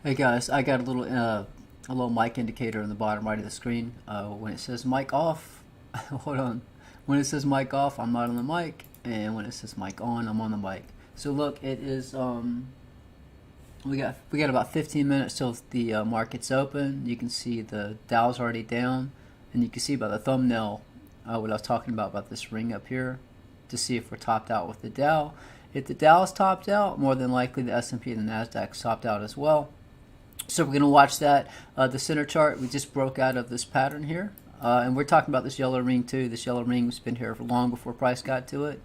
Hey guys, I got a little mic indicator in the bottom right of the screen. When it says mic off, hold on. When it says mic off, I'm not on the mic, and when it says mic on, I'm on the mic. So look, it is we got about 15 minutes till the market's open. You can see the Dow's already down, and you can see by the thumbnail what I was talking about this ring up here, to see if we're topped out with the Dow. If the Dow's topped out, more than likely the S&P and the Nasdaq's topped out as well. So we're going to watch that. The center chart, we just broke out of this pattern here. And we're talking about this yellow ring too. This yellow ring has been here for long before price got to it.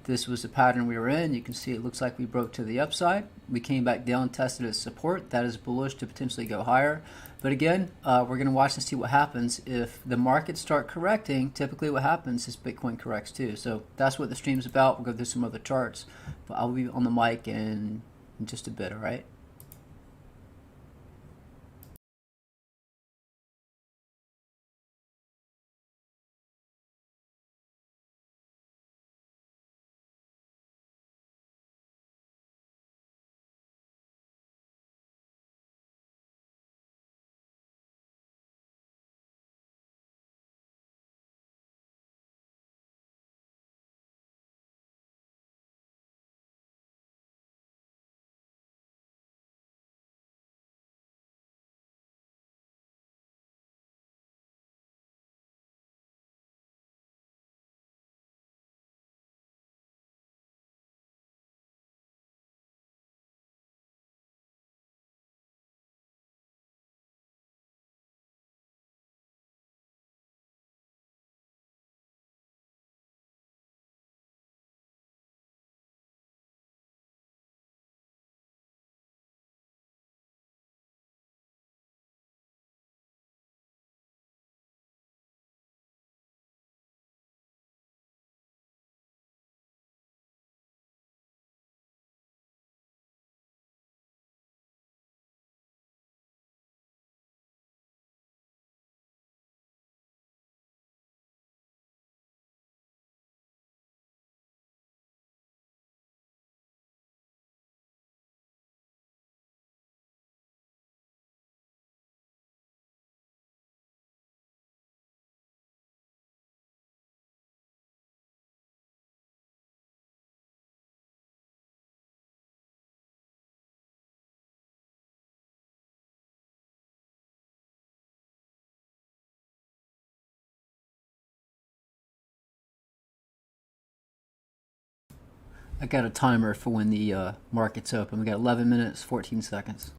This was the pattern we were in. You can see it looks like we broke to the upside. We came back down, tested its support. That is bullish to potentially go higher. But again, we're going to watch and see what happens. If the markets start correcting, typically what happens is Bitcoin corrects too. So that's what the stream's about. We'll go through some other charts. But I'll be on the mic in just a bit, all right? I got a timer for when the market's open. We got 11 minutes, 14 seconds.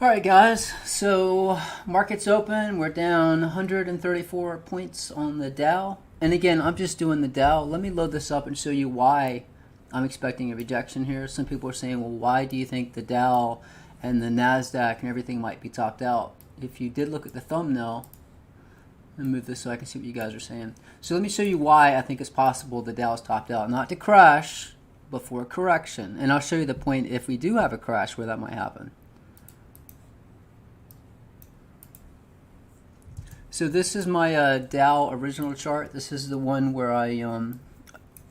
All right, guys. So market's open. We're down 134 points on the Dow. And again, I'm just doing the Dow. Let me load this up and show you why I'm expecting a rejection here. Some people are saying, well, why do you think the Dow and the Nasdaq and everything might be topped out? If you did look at the thumbnail, let me move this so I can see what you guys are saying. So let me show you why I think it's possible the Dow is topped out. Not to crash, but for a correction. And I'll show you the point if we do have a crash where that might happen. So this is my Dow original chart. This is the one where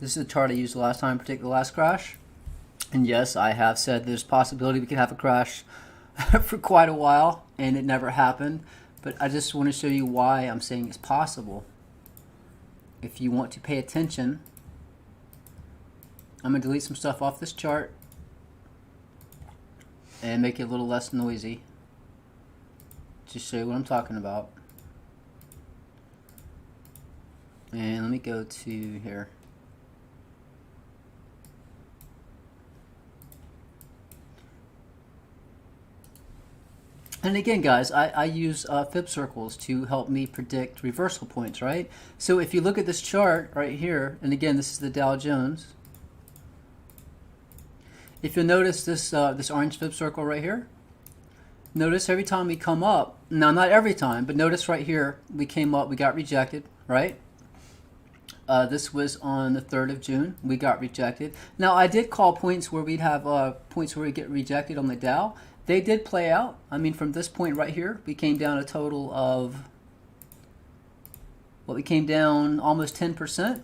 this is the chart I used the last time to predict the last crash. And yes, I have said there's possibility we could have a crash for quite a while, and it never happened. But I just want to show you why I'm saying it's possible. If you want to pay attention, I'm going to delete some stuff off this chart and make it a little less noisy. Just show you what I'm talking about. And let me go to here. And again, guys, I use fib circles to help me predict reversal points, right? So if you look at this chart right here, and again, this is the Dow Jones. If you'll notice this this orange fib circle right here, notice every time we come up, now not every time, but notice right here, we came up, we got rejected, right? This was on the 3rd of June. We got rejected. Now, I did call points where we'd have points where we get rejected on the Dow. They did play out. I mean, from this point right here, we came down a total of, well, we came down almost 10%.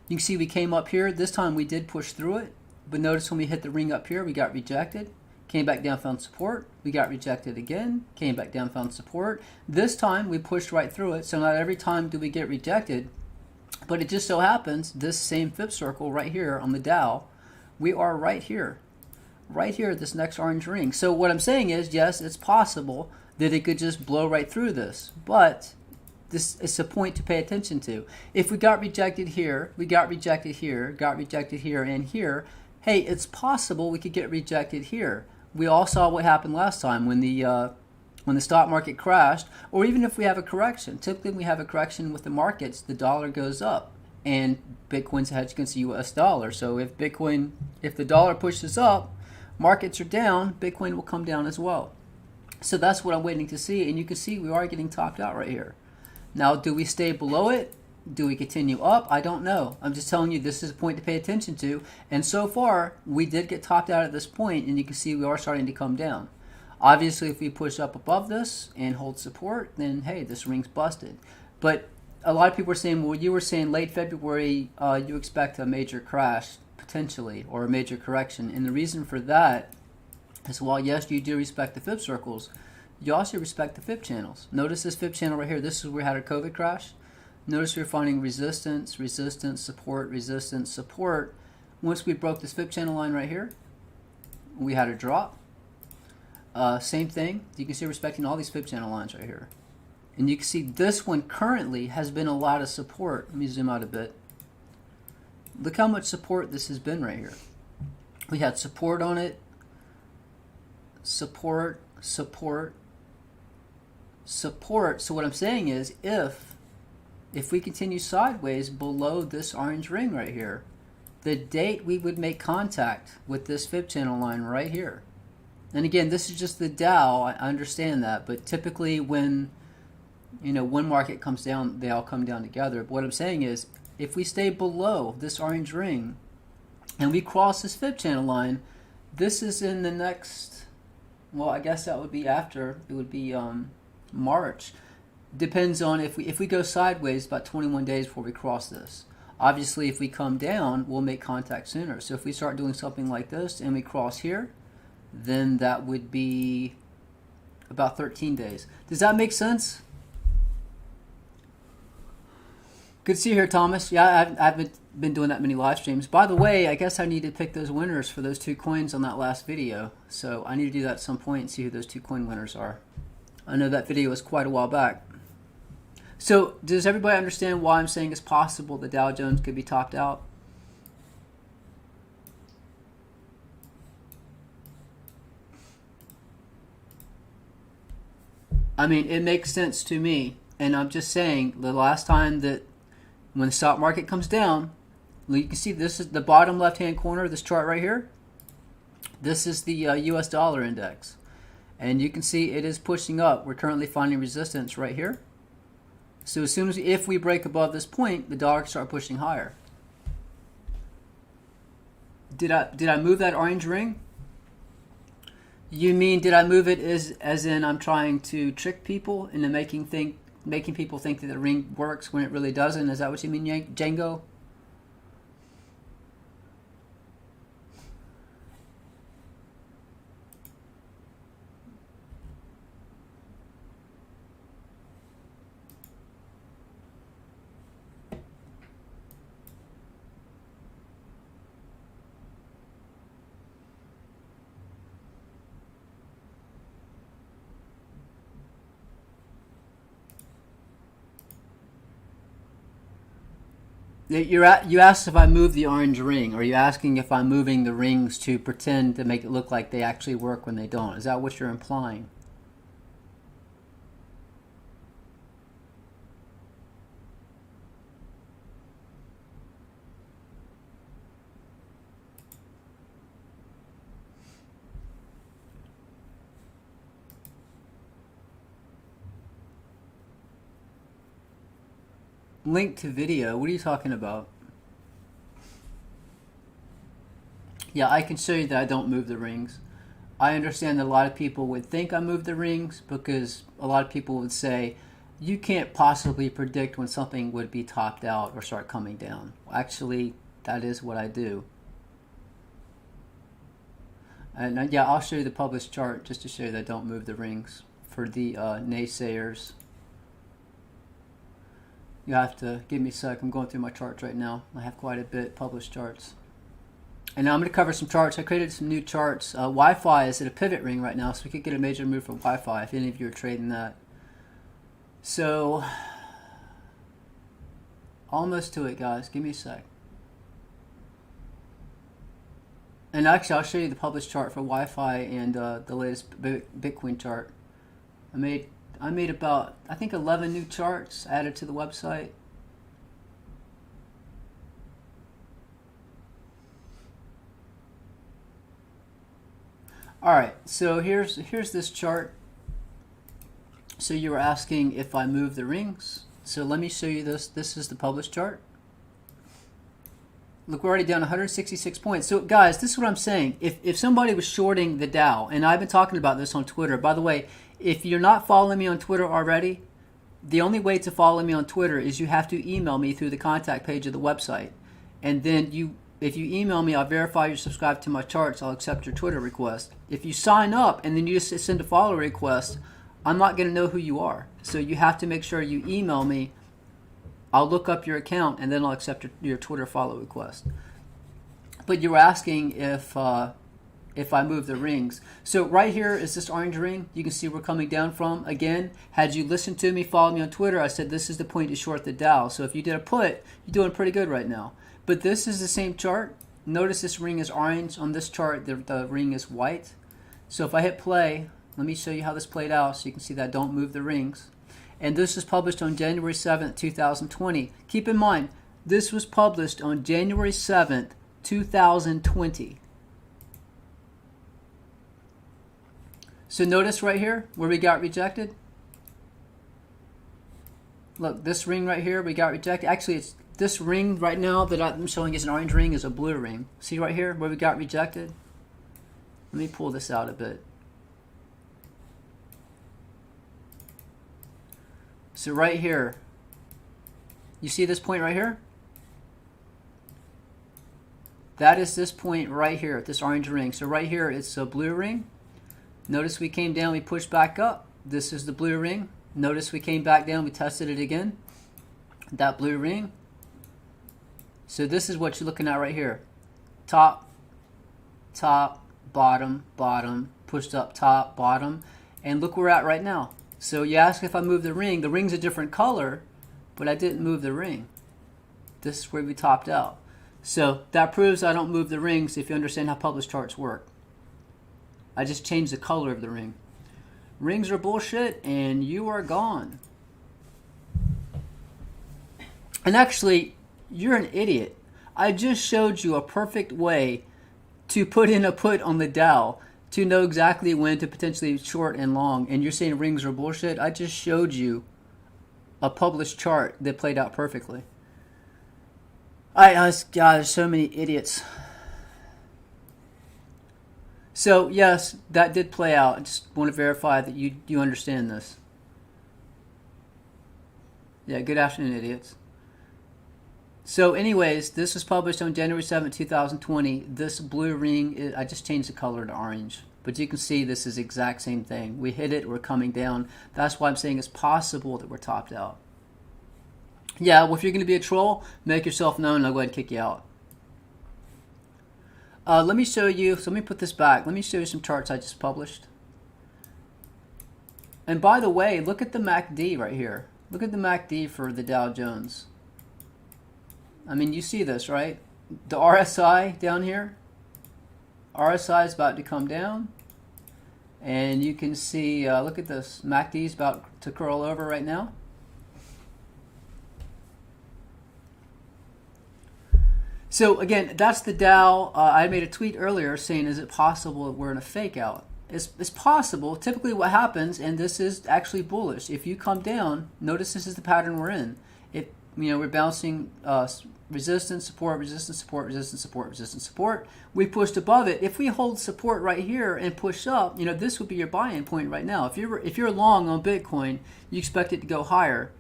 You can see we came up here. This time we did push through it. But notice when we hit the ring up here, we got rejected. Came back down, found support. We got rejected again. Came back down, found support. This time we pushed right through it. So not every time do we get rejected. But it just so happens, this same fib circle right here on the Dow, we are right here. Right here, this next orange ring. So what I'm saying is, yes, it's possible that it could just blow right through this. But this is a point to pay attention to. If we got rejected here, we got rejected here, got rejected here and here, hey, it's possible we could get rejected here. We all saw what happened last time when the stock market crashed, or even if we have a correction. Typically, when we have a correction with the markets, the dollar goes up, and Bitcoin's hedged against the U.S. dollar. So if the dollar pushes up, markets are down, Bitcoin will come down as well. So that's what I'm waiting to see, and you can see we are getting topped out right here. Now, do we stay below it? Do we continue up? I don't know. I'm just telling you this is a point to pay attention to, and so far, we did get topped out at this point, and you can see we are starting to come down. Obviously, if we push up above this and hold support, then hey, this ring's busted. But a lot of people are saying, well, you were saying late February, you expect a major crash, potentially, or a major correction. And the reason for that is, while yes, you do respect the fib circles, you also respect the fib channels. Notice this fib channel right here. This is where we had a COVID crash. Notice we're finding resistance, resistance, support, resistance, support. Once we broke this fib channel line right here, we had a drop. Same thing. You can see respecting all these fib channel lines right here. And you can see this one currently has been a lot of support. Let me zoom out a bit. Look how much support this has been right here. We had support on it. Support, support, support. So what I'm saying is, if we continue sideways below this orange ring right here, the date we would make contact with this fib channel line right here. And again, this is just the Dow. I understand that, but typically when one market comes down, they all come down together. But what I'm saying is, if we stay below this orange ring and we cross this fib channel line, this is in the next, well, I guess that would be after, it would be March. Depends on if we go sideways, about 21 days before we cross this. Obviously, if we come down, we'll make contact sooner. So if we start doing something like this and we cross here, then that would be about 13 days. Does that make sense? Good to see you here, Thomas. Yeah, I haven't been doing that many live streams. By the way, I guess I need to pick those winners for those 2 coins on that last video. So I need to do that at some point and see who those 2 coin winners are. I know that video was quite a while back. So does everybody understand why I'm saying it's possible the Dow Jones could be topped out? I mean, it makes sense to me. And I'm just saying, the last time that when the stock market comes down, you can see this is the bottom left-hand corner of this chart right here. This is the US dollar index. And you can see it is pushing up. We're currently finding resistance right here. So as soon as, if we break above this point, the dollar can start pushing higher. Did I move that orange ring? You mean, did I move it as in I'm trying to trick people into making people think that the ring works when it really doesn't? Is that what you mean, Django? You asked if I moved the orange ring. Are you asking if I'm moving the rings to pretend to make it look like they actually work when they don't? Is that what you're implying? Link to video? What are you talking about? Yeah, I can show you that I don't move the rings. I understand that a lot of people would think I move the rings because a lot of people would say, you can't possibly predict when something would be topped out or start coming down. Actually, that is what I do. And yeah, I'll show you the published chart just to show you that I don't move the rings for the naysayers. You have to give me a sec. I'm going through my charts right now. I have quite a bit published charts. And now I'm going to cover some charts. I created some new charts. Wi-Fi is at a pivot ring right now, so we could get a major move for Wi-Fi if any of you are trading that. So, almost to it, guys. Give me a sec. And actually, I'll show you the published chart for Wi-Fi and the latest Bitcoin chart. I made about, I think, 11 new charts added to the website. All right, so here's this chart. So you were asking if I move the rings. So let me show you this. This is the published chart. Look, we're already down 166 points. So guys, this is what I'm saying. If somebody was shorting the Dow, and I've been talking about this on Twitter. By the way, if you're not following me on Twitter already, the only way to follow me on Twitter is you have to email me through the contact page of the website. And then if you email me, I'll verify you're subscribed to my charts. I'll accept your Twitter request. If you sign up and then you just send a follow request, I'm not going to know who you are. So you have to make sure you email me. I'll look up your account and then I'll accept your Twitter follow request. But you were asking if I move the rings. So right here is this orange ring. You can see we're coming down from. Again, had you listened to me, followed me on Twitter, I said this is the point to short the Dow. So if you did a put, you're doing pretty good right now. But this is the same chart. Notice this ring is orange. On this chart, the ring is white. So if I hit play, let me show you how this played out so you can see that I don't move the rings. And this was published on January 7th, 2020. Keep in mind, this was published on January 7th, 2020. So notice right here where we got rejected. Look, this ring right here, we got rejected. Actually, it's this ring right now that I'm showing as an orange ring is a blue ring. See right here where we got rejected? Let me pull this out a bit. So right here, you see this point right here? That is this point right here, this orange ring. So right here, it's a blue ring. Notice we came down, we pushed back up. This is the blue ring. Notice we came back down, we tested it again. That blue ring. So this is what you're looking at right here. Top, top, bottom, bottom, pushed up, top, bottom. And look where we're at right now. So you ask if I move the ring. The ring's a different color, but I didn't move the ring. This is where we topped out. So that proves I don't move the rings if you understand how published charts work. I just changed the color of the ring. Rings are bullshit, and you are gone. And actually, you're an idiot. I just showed you a perfect way to put in a put on the Dow to know exactly when to potentially short and long, and you're saying rings are bullshit. I just showed you a published chart that played out perfectly. God, there's so many idiots. So yes, that did play out. I just want to verify that you understand this. Yeah, good afternoon, idiots. So anyways, this was published on January 7, 2020. This blue ring, I just changed the color to orange. But you can see this is the exact same thing. We hit it, we're coming down. That's why I'm saying it's possible that we're topped out. Yeah, well, if you're going to be a troll, make yourself known and I'll go ahead and kick you out. Let me show you, so let me put this back. Let me show you some charts I just published. And by the way, look at the MACD right here. Look at the MACD for the Dow Jones. I mean, you see this, right? The RSI down here. RSI is about to come down. And you can see, look at this. MACD is about to curl over right now. So again, that's the Dow. I made a tweet earlier saying, is it possible that we're in a fake out? It's possible. Typically what happens, and this is actually bullish, if you come down, notice this is the pattern we're in. We're bouncing resistance, support, resistance, support, resistance, support, resistance, support. We pushed above it. If we hold support right here and push up, this would be your buy-in point right now. If you're long on Bitcoin, you expect it to go higher.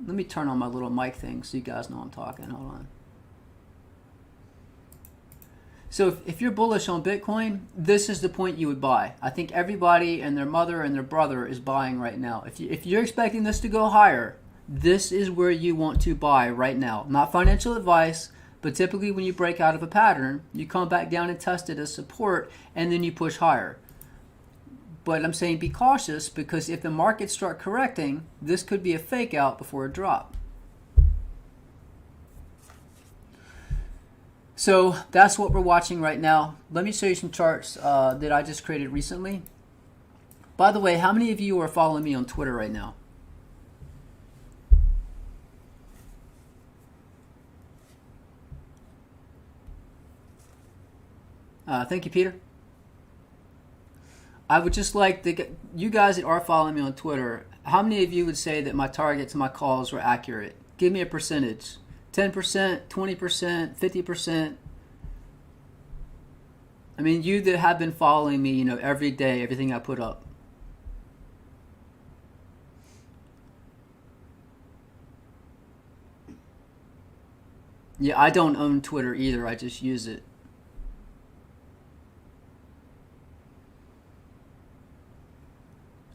Let me turn on my little mic thing so you guys know I'm talking. Hold on. So if you're bullish on Bitcoin, this is the point you would buy. I think everybody and their mother and their brother is buying right now. If you're expecting this to go higher, this is where you want to buy right now. Not financial advice, but typically when you break out of a pattern, you come back down and test it as support, and then you push higher. But I'm saying be cautious, because if the markets start correcting, this could be a fake out before a drop. So that's what we're watching right now. Let me show you some charts that I just created recently. By the way, how many of you are following me on Twitter right now? Thank you, Peter. I would just like to get you guys that are following me on Twitter, how many of you would say that my targets and my calls were accurate? Give me a percentage. 10%, 20%, 50%. I mean, you that have been following me, every day, everything I put up. Yeah, I don't own Twitter either. I just use it.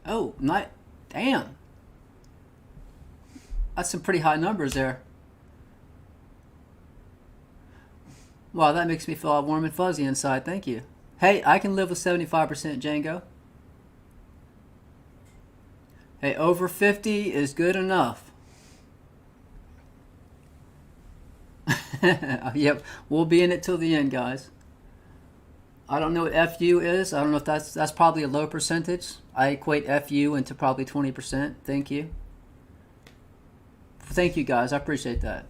Oh, damn. That's some pretty high numbers there. Wow, that makes me feel all warm and fuzzy inside. Thank you. Hey, I can live with 75% Django. Hey, over 50 is good enough. Yep, we'll be in it till the end, guys. I don't know what FU is. I don't know if that's probably a low percentage. I equate FU into probably 20%. Thank you. Thank you, guys. I appreciate that.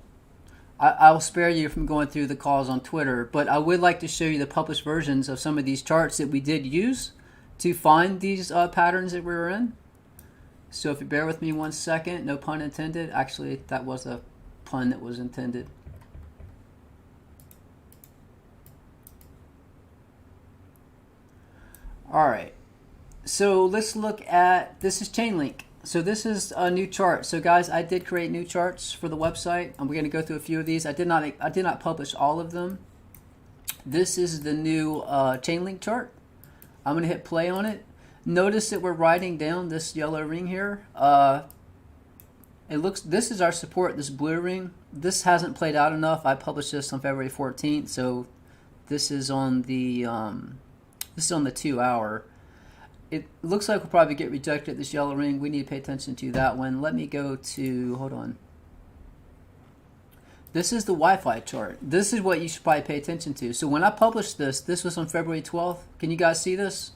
I will spare you from going through the calls on Twitter, but I would like to show you the published versions of some of these charts that we did use to find these patterns that we were in. So if you bear with me 1 second, no pun intended. Actually, that was a pun that was intended. All right, so let's look at, this is Chainlink. So this is a new chart. So guys, I did create new charts for the website, and we're going to go through a few of these. I did not publish all of them. This is the new Chainlink chart. I'm going to hit play on it. Notice that we're riding down this yellow ring here. This is our support, this blue ring. This hasn't played out enough. I published this on February 14th, so this is on the 2 hour. It looks like we'll probably get rejected, this yellow ring. We need to pay attention to that one. Let me go to, hold on. This is the Wi-Fi chart. This is what you should probably pay attention to. So when I published this was on February 12th. Can you guys see this?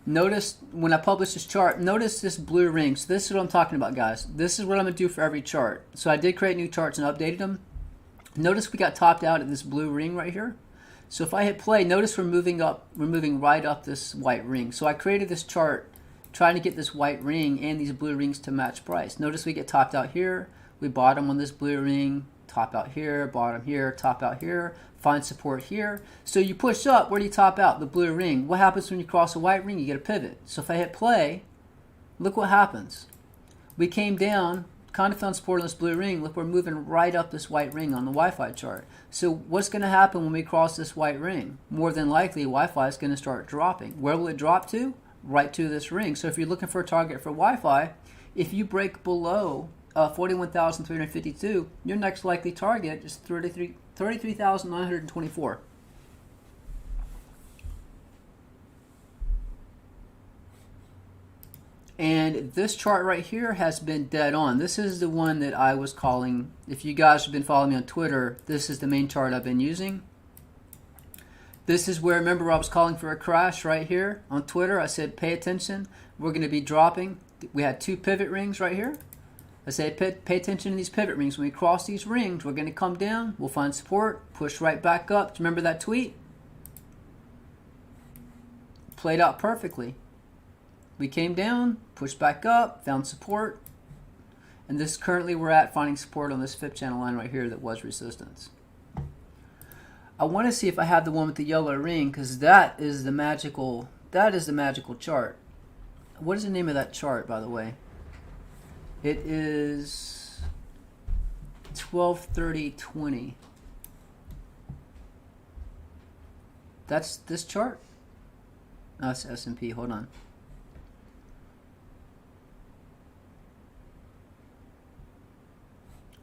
Notice when I publish this chart, notice this blue ring. So this is what I'm talking about, guys. This is what I'm going to do for every chart. So I did create new charts and updated them. Notice we got topped out at this blue ring right here. So if I hit play, notice we're moving right up this white ring. So I created this chart trying to get this white ring and these blue rings to match price. Notice we get topped out here. We bottom on this blue ring, top out here, bottom here, top out here, find support here. So you push up, where do you top out? The blue ring. What happens when you cross a white ring? You get a pivot. So if I hit play, look what happens. We came down, kind of found support on this blue ring. Look, we're moving right up this white ring on the Wi-Fi chart. So what's going to happen when we cross this white ring? More than likely, Wi-Fi is going to start dropping. Where will it drop to? Right to this ring. So if you're looking for a target for Wi-Fi, if you break below 41,352, your next likely target is 33,924. And this chart right here has been dead on. This is the one that I was calling, if you guys have been following me on Twitter, this is the main chart I've been using. This is where, remember, I was calling for a crash right here on Twitter. I said, pay attention. We're going to be dropping. We had two pivot rings right here. I said, pay attention to these pivot rings. When we cross these rings, we're going to come down. We'll find support, push right back up. Do you remember that tweet? Played out perfectly. We came down, pushed back up, found support. And this currently we're at finding support on this fib channel line right here that was resistance. I want to see if I have the one with the yellow ring, because that is the magical chart. What is the name of that chart, by the way? It is 1230.20. That's this chart? No, that's S&P. Hold on.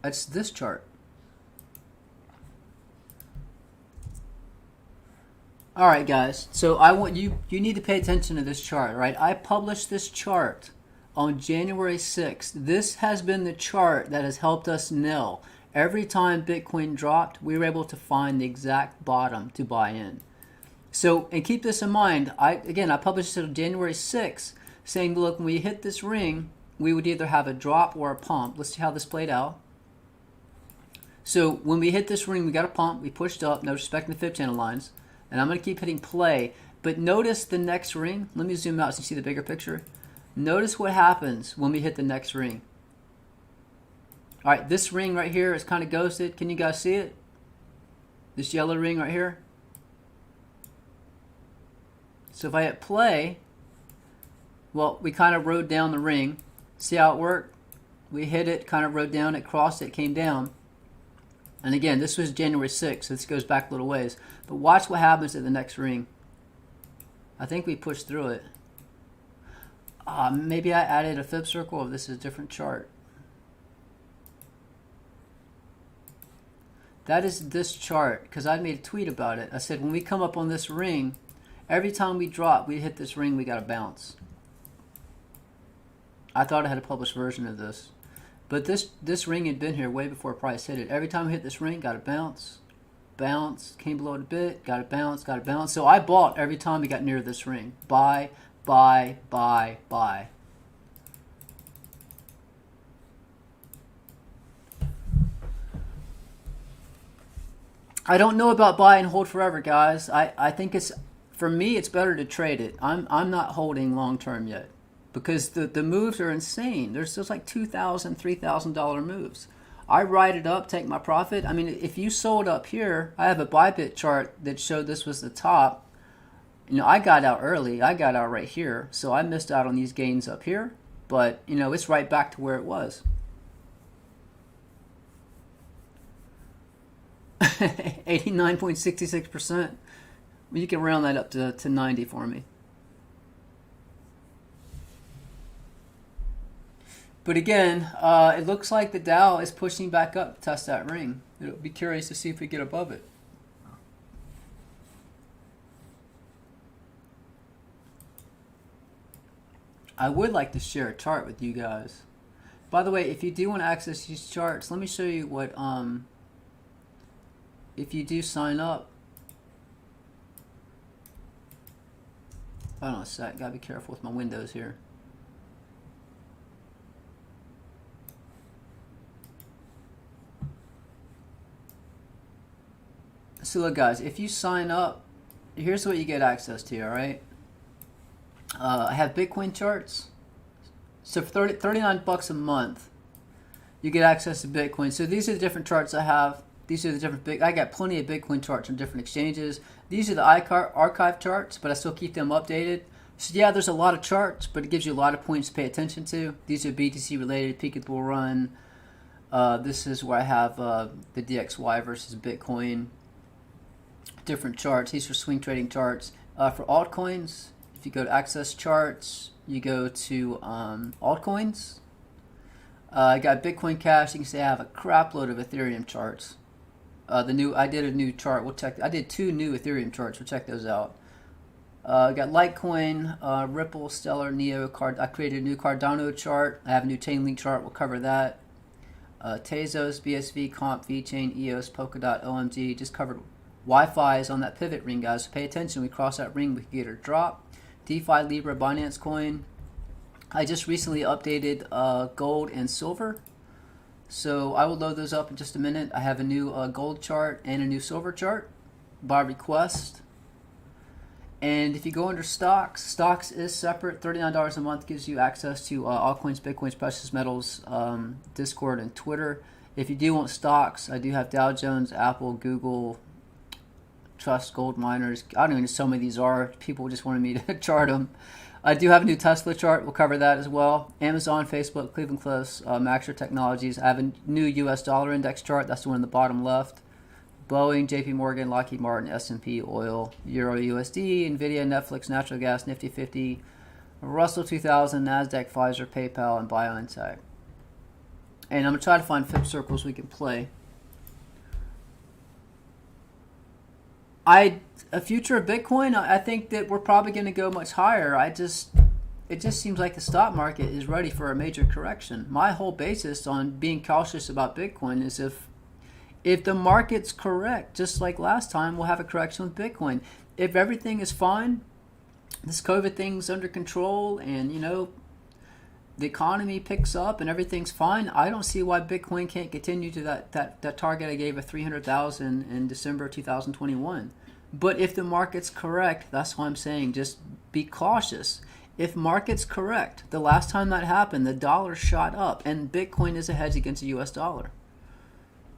That's this chart. All right, guys. So I want you need to pay attention to this chart, right? I published this chart on January 6th. This has been the chart that has helped us nail. Every time Bitcoin dropped, we were able to find the exact bottom to buy in. So, and keep this in mind, I published it on January 6th, saying, look, when we hit this ring, we would either have a drop or a pump. Let's see how this played out. So when we hit this ring, we got a pump, we pushed up, no respecting the fib channel lines, and I'm going to keep hitting play. But notice the next ring. Let me zoom out so you see the bigger picture. Notice what happens when we hit the next ring. All right, this ring right here is kind of ghosted. Can you guys see it? This yellow ring right here. So if I hit play, well, we kind of rode down the ring. See how it worked? We hit it, kind of rode down it, crossed it, came down. And again, this was January 6th, so this goes back a little ways. But watch what happens at the next ring. I think we pushed through it. Maybe I added a fib circle, or this is a different chart. That is this chart, because I made a tweet about it. I said when we come up on this ring, every time we drop, we hit this ring, we got to bounce. I thought I had a published version of this. But this ring had been here way before price hit it. Every time we hit this ring, got to bounce. Bounce, came below it a bit, got to bounce, got to bounce. So I bought every time we got near this ring. Buy, buy, buy, buy. I don't know about buy and hold forever, guys. I think it's, for me, it's better to trade it. I'm not holding long term yet, because the moves are insane. There's just like $2,000, $3,000 moves. I ride it up, take my profit. I mean, if you sold up here, I have a Bybit chart that showed this was the top. You know, I got out early. I got out right here, so I missed out on these gains up here. But, you know, it's right back to where it was. 89.66%. You can round that up to 90 for me. But again, it looks like the Dow is pushing back up to test that ring. It'll be curious to see if we get above it. I would like to share a chart with you guys. By the way, if you do want to access these charts, let me show you what, if you do sign up, Hold on a sec. Gotta be careful with my windows here. So look, guys, if you sign up, here's what you get access to. All right. I have Bitcoin charts. So for 39 bucks a month, you get access to Bitcoin. So these are the different charts I have. These are the different I got plenty of Bitcoin charts on different exchanges. These are the archive charts, but I still keep them updated. So yeah, there's a lot of charts, but it gives you a lot of points to pay attention to. These are BTC related, peak of the bull run. This is where I have the DXY versus Bitcoin. Different charts. These are swing trading charts. For altcoins, if you go to access charts, you go to altcoins. I got Bitcoin Cash. You can see I have a crap load of Ethereum charts. I did a new chart. We'll check. I did 2 new Ethereum charts. We'll check those out. I got Litecoin, Ripple, Stellar, Neo. I created a new Cardano chart. I have a new Chainlink chart. We'll cover that. Tezos, BSV, Comp, VeChain, EOS, Polkadot, OMG. Just covered Wi-Fi's on that pivot ring, guys. So pay attention. We cross that ring, we can get a drop. DeFi, Libra, Binance Coin. I just recently updated gold and silver. So I will load those up in just a minute. I have a new gold chart and a new silver chart by request. And if you go under stocks, stocks is separate. $39 a month gives you access to altcoins, bitcoins, precious metals, Discord, and Twitter. If you do want stocks, I do have Dow Jones, Apple, Google, Trust, Gold Miners. I don't even know some of these are. People just wanted me to chart them. I do have a new Tesla chart. We'll cover that as well. Amazon, Facebook, Cleveland Cliffs, Maxer Technologies. I have a new U.S. dollar index chart. That's the one in the bottom left. Boeing, JP Morgan, Lockheed Martin, S&P, oil, Euro USD, Nvidia, Netflix, natural gas, Nifty 50, Russell 2000, Nasdaq, Pfizer, PayPal, and BioNTech. And I'm going to try to find flip circles we can play. A future of Bitcoin, I think that we're probably going to go much higher. It just seems like the stock market is ready for a major correction. My whole basis on being cautious about Bitcoin is if the market's correct, just like last time, we'll have a correction with Bitcoin. If everything is fine, this COVID thing's under control, and the economy picks up and everything's fine, I don't see why Bitcoin can't continue to that target I gave of 300,000 in December 2021. But if the market's correct, that's why I'm saying just be cautious. If market's correct, the last time that happened, the dollar shot up, and Bitcoin is a hedge against the US dollar.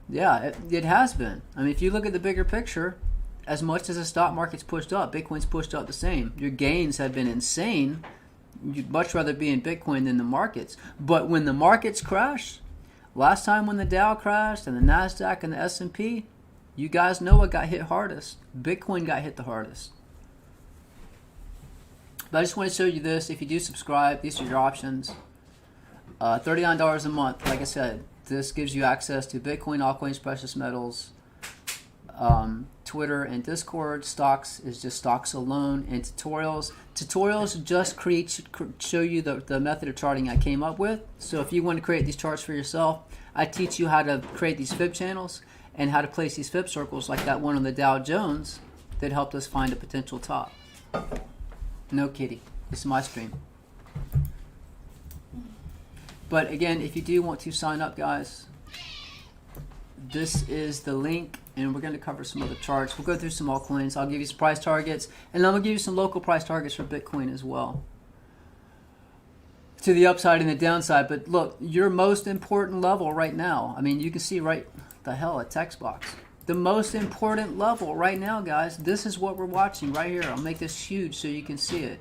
Yeah, it has been. I mean, if you look at the bigger picture, as much as the stock market's pushed up, Bitcoin's pushed up the same. Your gains have been insane. You'd much rather be in Bitcoin than the markets. But when the markets crash, last time when the Dow crashed and the Nasdaq and the S&P, you guys know what got hit hardest. Bitcoin got hit the hardest. But I just want to show you this. If you do subscribe, these are your options. $39 a month, like I said. This gives you access to Bitcoin, altcoins, precious metals, Twitter, and Discord. Stocks is just stocks alone, and tutorials. Tutorials just show you the method of charting I came up with. So if you want to create these charts for yourself, I teach you how to create these fib channels and how to place these fib circles like that one on the Dow Jones that helped us find a potential top. No kitty. This is my stream. But again, if you do want to sign up, guys, this is the link, and we're going to cover some other charts. We'll go through some altcoins. I'll give you some price targets, and I'm going to give you some local price targets for Bitcoin as well, to the upside and the downside. But look, your most important level right now, I mean, you can see a text box. The most important level right now, guys, this is what we're watching right here. I'll make this huge so you can see it.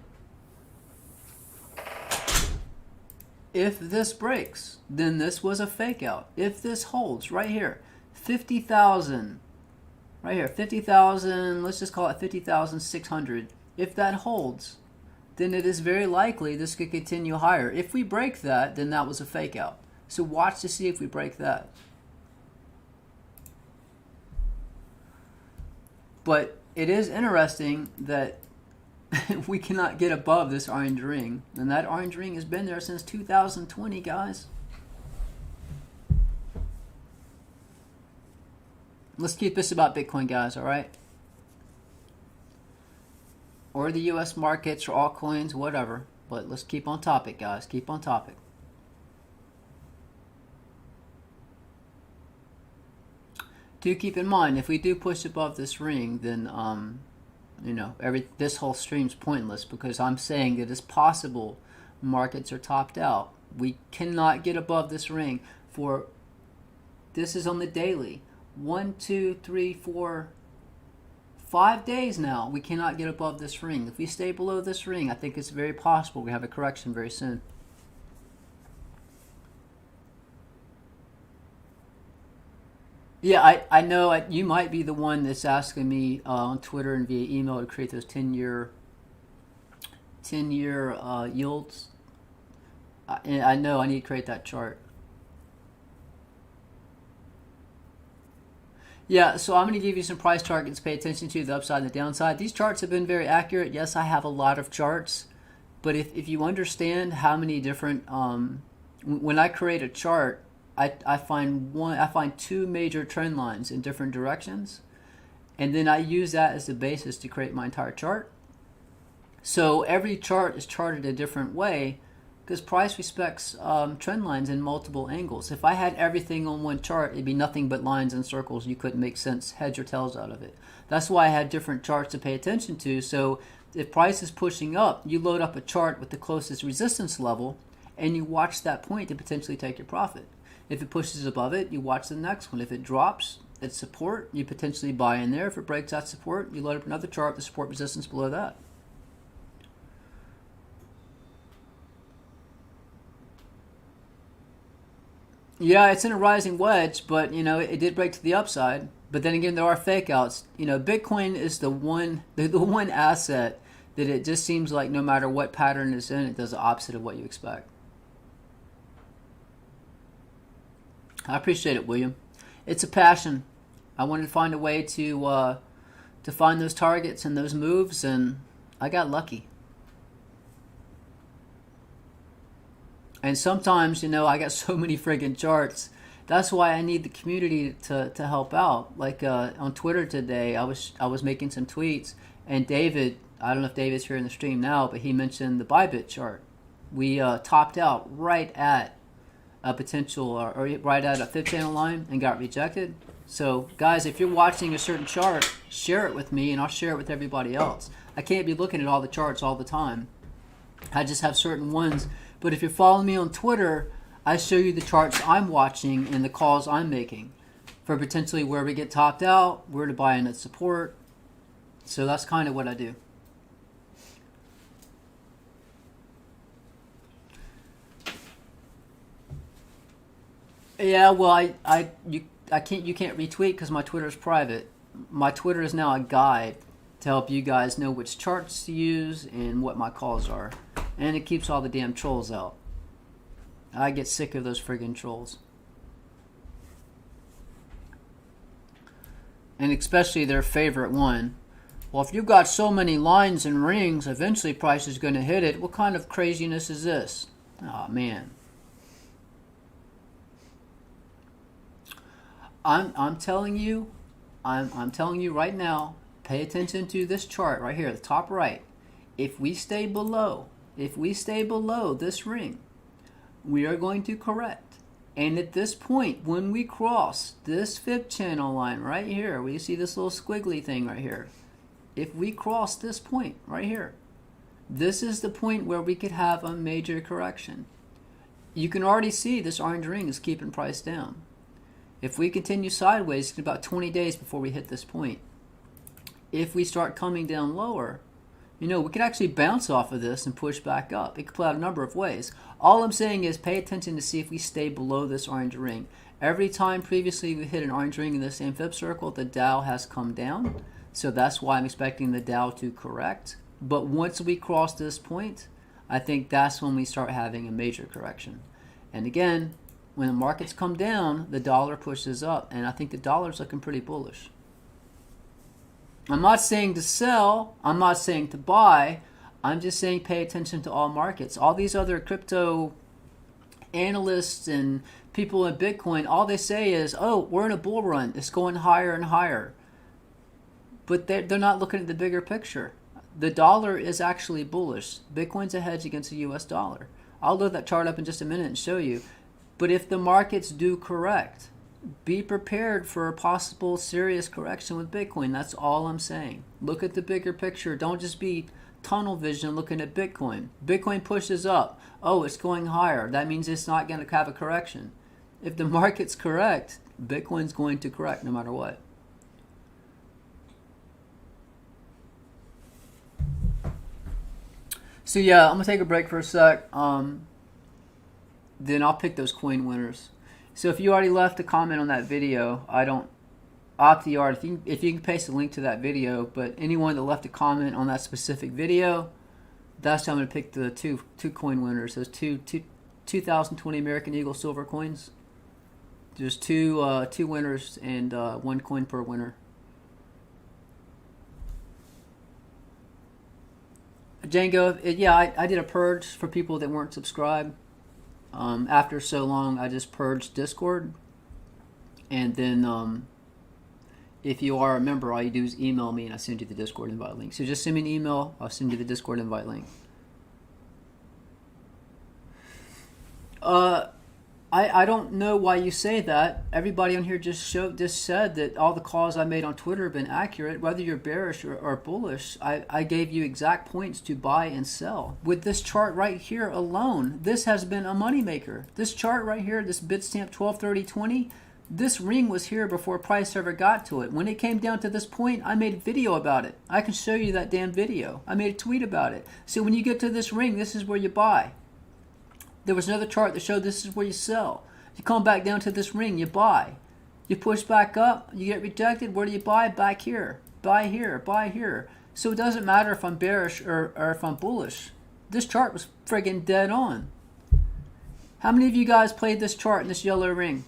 If this breaks, then this was a fake out. If this holds right here, 50,000, right here, 50,000, let's just call it 50,600. If that holds, then it is very likely this could continue higher. If we break that, then that was a fake out. So watch to see if we break that. But it is interesting that we cannot get above this orange ring. And that orange ring has been there since 2020, guys. Let's keep this about Bitcoin, guys, all right? or the U.S. markets or altcoins, whatever. But let's keep on topic, guys. Keep on topic. Do keep in mind, if we do push above this ring, then you know, this whole stream's pointless, because I'm saying that it's possible markets are topped out. We cannot get above this ring for, this is on the daily, 1, 2, 3, 4, 5 days now. We cannot get above this ring. If we stay below this ring, I think it's very possible we have a correction very soon. Yeah, I know you might be the one that's asking me on Twitter and via email to create those 10-year yields. And I know I need to create that chart. Yeah, so I'm going to give you some price targets to pay attention to, the upside and the downside. These charts have been very accurate. Yes, I have a lot of charts, but if you understand how many different, when I create a chart, I find two major trend lines in different directions, and then I use that as the basis to create my entire chart. So every chart is charted a different way, because price respects trend lines in multiple angles. If I had everything on one chart, it'd be nothing but lines and circles. You couldn't make sense, heads or tails out of it. That's why I had different charts to pay attention to. So if price is pushing up, you load up a chart with the closest resistance level, and you watch that point to potentially take your profit. If it pushes above it, you watch the next one. If it drops at support, you potentially buy in there. If it breaks that support, you load up another chart with the support resistance below that. Yeah, it's in a rising wedge, but you know, it did break to the upside. But then again, there are fake outs. You know, Bitcoin is the one asset that it just seems like no matter what pattern it's in, it does the opposite of what you expect. I appreciate it, William. It's a passion. I wanted to find a way to find those targets and those moves, and I got lucky. And sometimes, you know, I got so many friggin' charts. That's why I need the community to help out. Like on Twitter today, I was making some tweets, and David, I don't know if David's here in the stream now, but he mentioned the Bybit chart. We topped out right at a potential, or right at a fifth channel line, and got rejected. So guys, if you're watching a certain chart, share it with me and I'll share it with everybody else. I can't be looking at all the charts all the time. I just have certain ones. But if you're following me on Twitter, I show you the charts I'm watching and the calls I'm making for potentially where we get topped out, where to buy in at support. So that's kind of what I do. Yeah, well, you can't retweet because my Twitter is private. My Twitter is now a guide to help you guys know which charts to use and what my calls are, and it keeps all the damn trolls out. I get sick of those friggin' trolls, and especially their favorite one. Well, if you've got so many lines and rings, eventually price is going to hit it. What kind of craziness is this? Oh man. I'm telling you right now, pay attention to this chart right here, the top right. If we stay below this ring, we are going to correct. And at this point, when we cross this fifth channel line right here, where you see this little squiggly thing right here, if we cross this point right here, this is the point where we could have a major correction. You can already see this orange ring is keeping price down. If we continue sideways, it's about 20 days before we hit this point. If we start coming down lower, you know, we could actually bounce off of this and push back up. It could play out a number of ways. All I'm saying is pay attention to see if we stay below this orange ring. Every time previously we hit an orange ring in the same fib circle, the Dow has come down. So that's why I'm expecting the Dow to correct. But once we cross this point, I think that's when we start having a major correction. And again, when the markets come down, the dollar pushes up, and I think the dollar's looking pretty bullish. I'm not saying to sell, I'm not saying to buy, I'm just saying pay attention to all markets. All these other crypto analysts and people in Bitcoin, all they say is, oh, we're in a bull run, it's going higher and higher. But they're not looking at the bigger picture. the dollar is actually bullish. Bitcoin's a hedge against the US dollar. I'll load that chart up in just a minute and show you. But if the markets do correct, be prepared for a possible serious correction with Bitcoin. That's all I'm saying. Look at the bigger picture. Don't just be tunnel vision looking at Bitcoin. Bitcoin pushes up. Oh, it's going higher. That means it's not going to have a correction. If the market's correct, Bitcoin's going to correct no matter what. So yeah, I'm going to take a break for a sec. Then I'll pick those coin winners. So if you already left a comment on that video, I don't opt the art. If you can paste a link to that video, but anyone that left a comment on that specific video, that's how I'm going to pick the two coin winners. Those 2020 American Eagle silver coins. There's two winners and 1 coin per winner. Django, yeah, I did a purge for people that weren't subscribed. After so long, I just purged Discord. And then if you are a member, all you do is email me and I send you the Discord invite link. So just send me an email, I'll send you the Discord invite link. I don't know why you say that. Everybody on here just said that all the calls I made on Twitter have been accurate. Whether you're bearish or bullish, I gave you exact points to buy and sell. With this chart right here alone, this has been a moneymaker. This chart right here, this Bitstamp 1230.20, this ring was here before price ever got to it. When it came down to this point, I made a video about it. I can show you that damn video. I made a tweet about it. So when you get to this ring, this is where you buy. There was another chart that showed this is where you sell. You come back down to this ring, you buy. You push back up, you get rejected. Where do you buy? Back here. Buy here, buy here. So it doesn't matter if I'm bearish or if I'm bullish. This chart was friggin' dead on. How many of you guys played this chart in this yellow ring?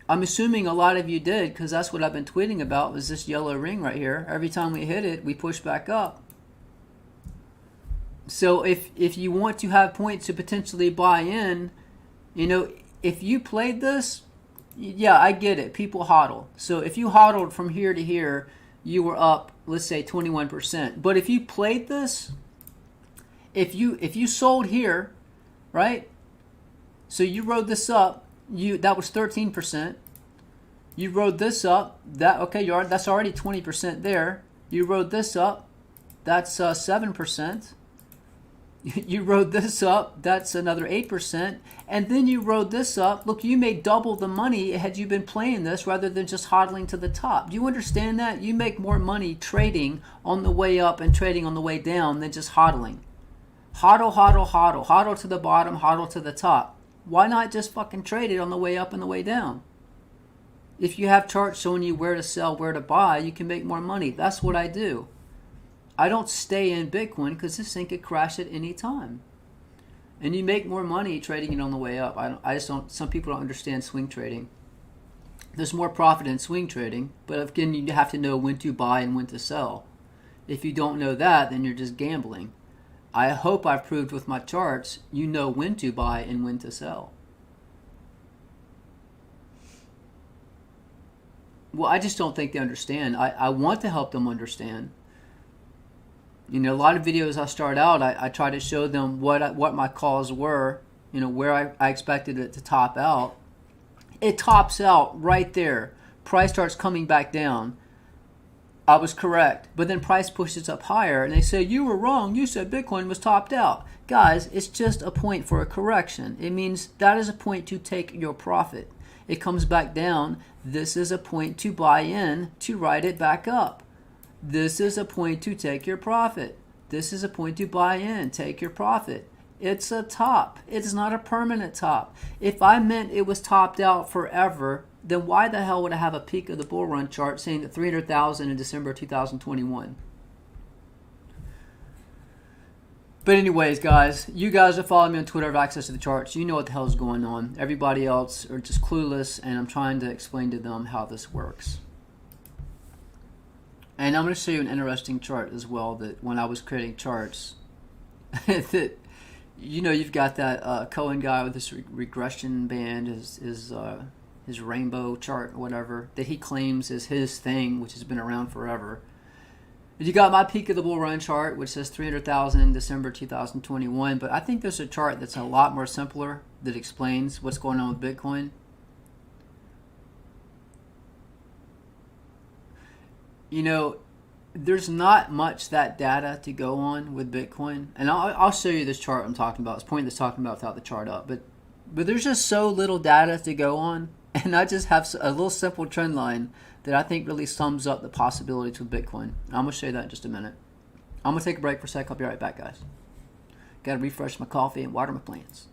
I'm assuming a lot of you did, because that's what I've been tweeting about, was this yellow ring right here. Every time we hit it, we push back up. So if you want to have points to potentially buy in, you know, if you played this, yeah, I get it. People hodl. So if you hodled from here to here, you were up, let's say 21%. But if you played this, if you sold here, right? So you rode this up, that was 13%. You rode this up, that's already 20% there. You rode this up, that's 7%. You rode this up, that's another 8%, and then you rode this up. Look, you made double the money had you been playing this rather than just hodling to the top. Do you understand that? You make more money trading on the way up and trading on the way down than just hodling. Hodl, hodl, hodl. Hodl to the bottom, hodl to the top. Why not just fucking trade it on the way up and the way down? If you have charts showing you where to sell, where to buy, you can make more money. That's what I do. I don't stay in Bitcoin because this thing could crash at any time. And you make more money trading it on the way up. I just don't, some people don't understand swing trading. There's more profit in swing trading, but again, you have to know when to buy and when to sell. If you don't know that, then you're just gambling. I hope I've proved with my charts, you know when to buy and when to sell. Well, I just don't think they understand. I want to help them understand. You know, a lot of videos I start out, I try to show them what my calls were, you know, where I expected it to top out. It tops out right there. Price starts coming back down. I was correct. But then price pushes up higher, and they say, you were wrong. You said Bitcoin was topped out. Guys, it's just a point for a correction. It means that is a point to take your profit. It comes back down. This is a point to buy in to ride it back up. This is a point to take your profit. This is a point to buy in, take your profit. It's a top. It's not a permanent top. If I meant it was topped out forever, then why the hell would I have a peak of the bull run chart saying that 300,000 in December 2021? But anyways, guys, you guys that follow me on Twitter have access to the charts. You know what the hell is going on. Everybody else are just clueless, and I'm trying to explain to them how this works. And I'm going to show you an interesting chart as well, that when I was creating charts, that, you know, you've got that Cohen guy with this regression band, his rainbow chart or whatever, that he claims is his thing, which has been around forever. You got my peak of the bull run chart, which says 300,000 in December 2021. But I think there's a chart that's a lot more simpler that explains what's going on with Bitcoin. You know, there's not much that data to go on with Bitcoin, and I'll show you this chart I'm talking about. It's pointless talking about without the chart up, but there's just so little data to go on, and I just have a little simple trend line that I think really sums up the possibilities with Bitcoin. I'm gonna show you that in just a minute. I'm gonna take a break for a sec. I'll be right back, guys. Got to refresh my coffee and water my plants.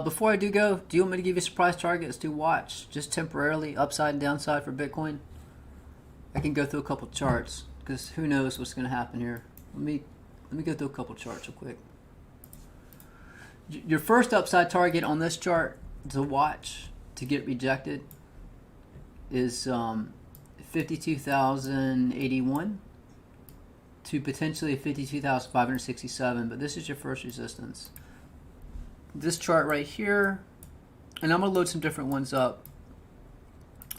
Before I do go, do you want me to give you surprise targets to watch just temporarily upside and downside for Bitcoin? I can go through a couple charts because who knows what's going to happen here. Let me go through a couple charts real quick. Your first upside target on this chart to watch to get rejected is 52,081 to potentially 52,567, but this is your first resistance. This chart right here, and I'm going to load some different ones up.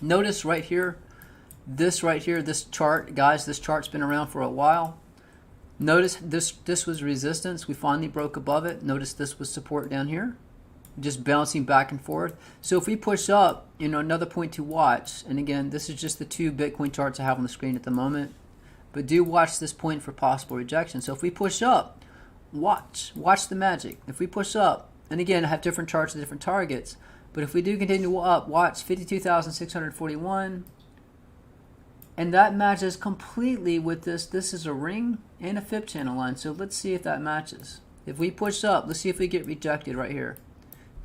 Notice right here, this chart, guys, this chart's been around for a while. Notice this was resistance. We finally broke above it. Notice this was support down here, just bouncing back and forth. So if we push up, you know, another point to watch, and again, this is just the two Bitcoin charts I have on the screen at the moment, but do watch this point for possible rejection. So if we push up, watch the magic. If we push up, and again, I have different charts with different targets, but if we do continue up, watch 52,641, and that matches completely with this. This is a ring and a fib channel line, so let's see if that matches. If we push up, let's see if we get rejected right here.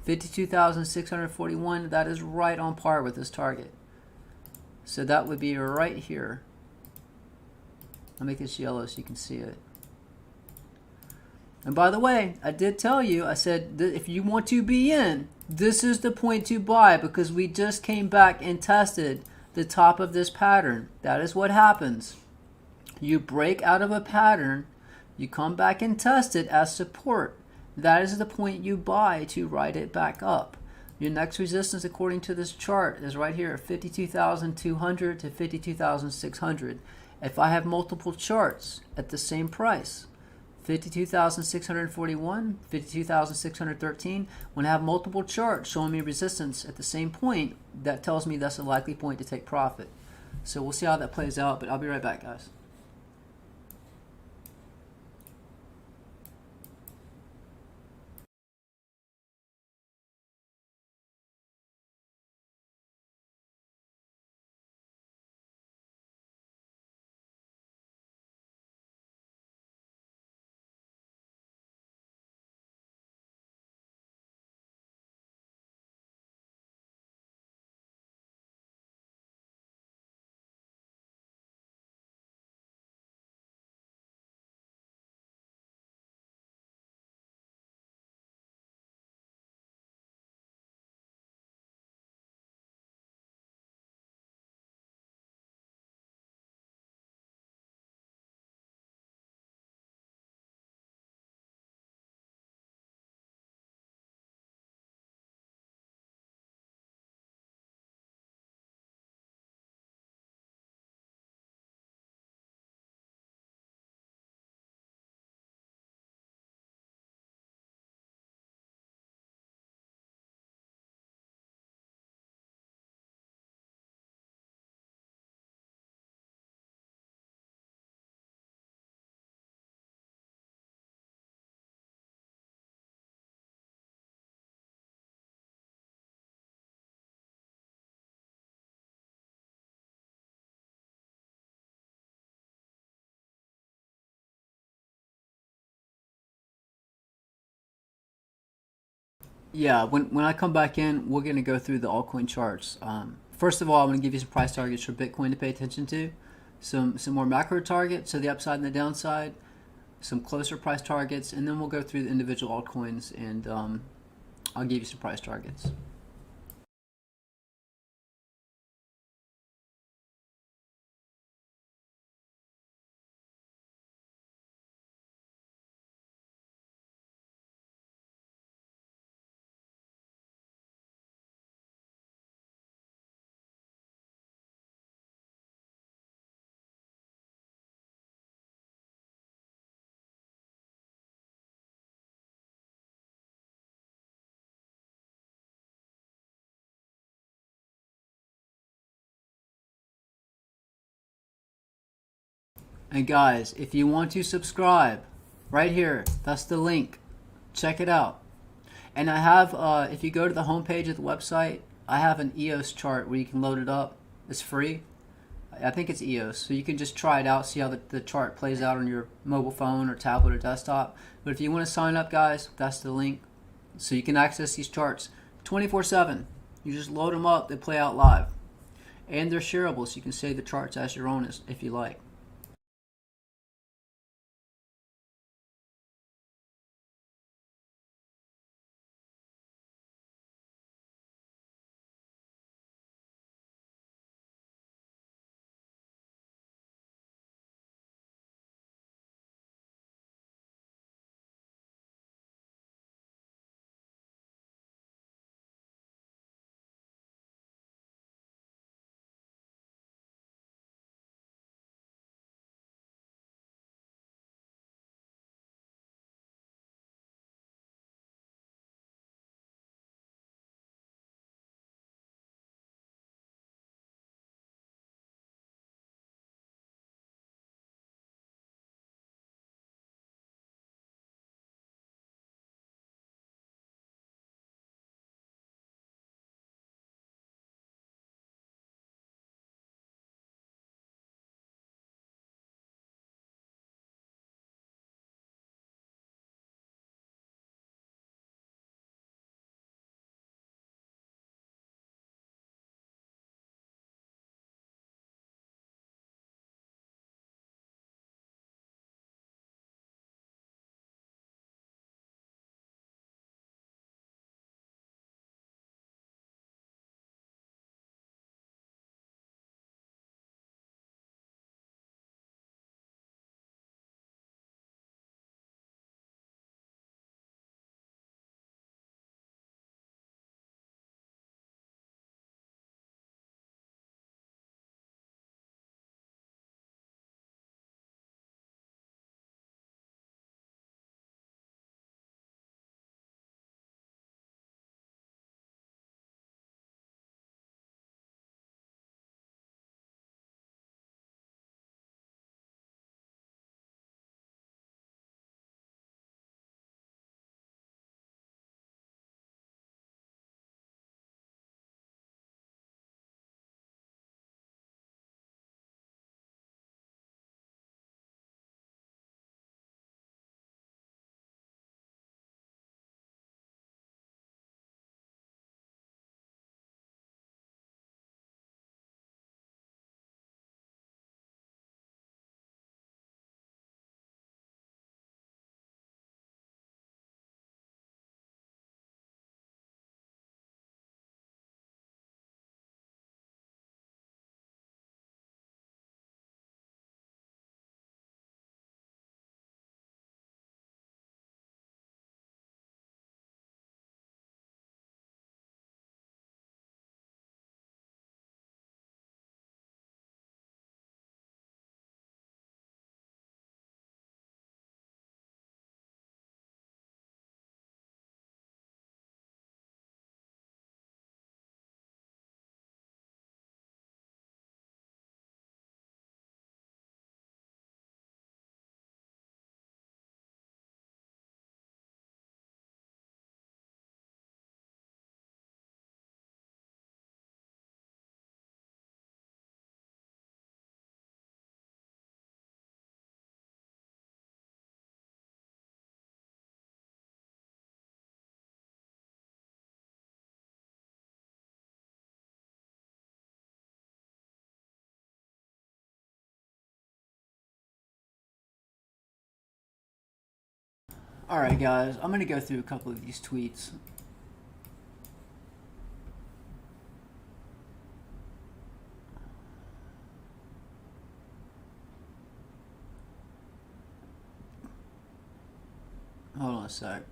52,641, that is right on par with this target. So that would be right here. I'll make this yellow so you can see it. And by the way, I did tell you, I said that if you want to be in, this is the point to buy because we just came back and tested the top of this pattern. That is what happens. You break out of a pattern, you come back and test it as support. That is the point you buy to ride it back up. Your next resistance, according to this chart, is right here, 52,200 to 52,600. If I have multiple charts at the same price, 52,641, 52,613. When I have multiple charts showing me resistance at the same point, that tells me that's a likely point to take profit. So we'll see how that plays out, but I'll be right back, guys. Yeah, when I come back in, we're going to go through the altcoin charts. First of all, I'm going to give you some price targets for Bitcoin to pay attention to, some more macro targets, so the upside and the downside, some closer price targets, and then we'll go through the individual altcoins, and I'll give you some price targets. And guys, if you want to subscribe, right here, that's the link. Check it out. And I have, if you go to the homepage of the website, I have an EOS chart where you can load it up. It's free. I think it's EOS, so you can just try it out, see how the chart plays out on your mobile phone or tablet or desktop. But if you want to sign up, guys, that's the link. So you can access these charts 24/7. You just load them up, they play out live. And they're shareable, so you can save the charts as your own if you like. Alright guys, I'm going to go through a couple of these tweets. Hold on a sec.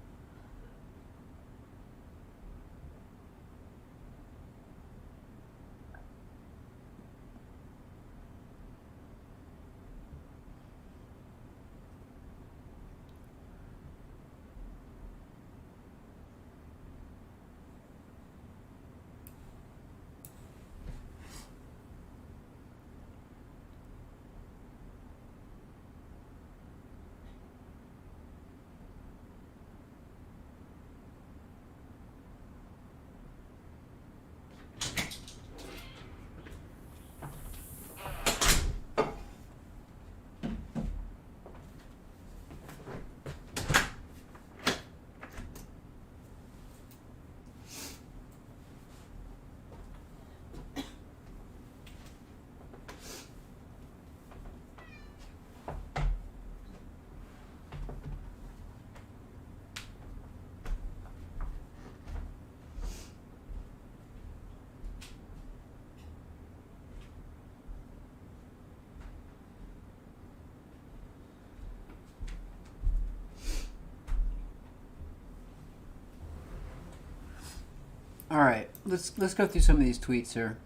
All right, let's go through some of these tweets here.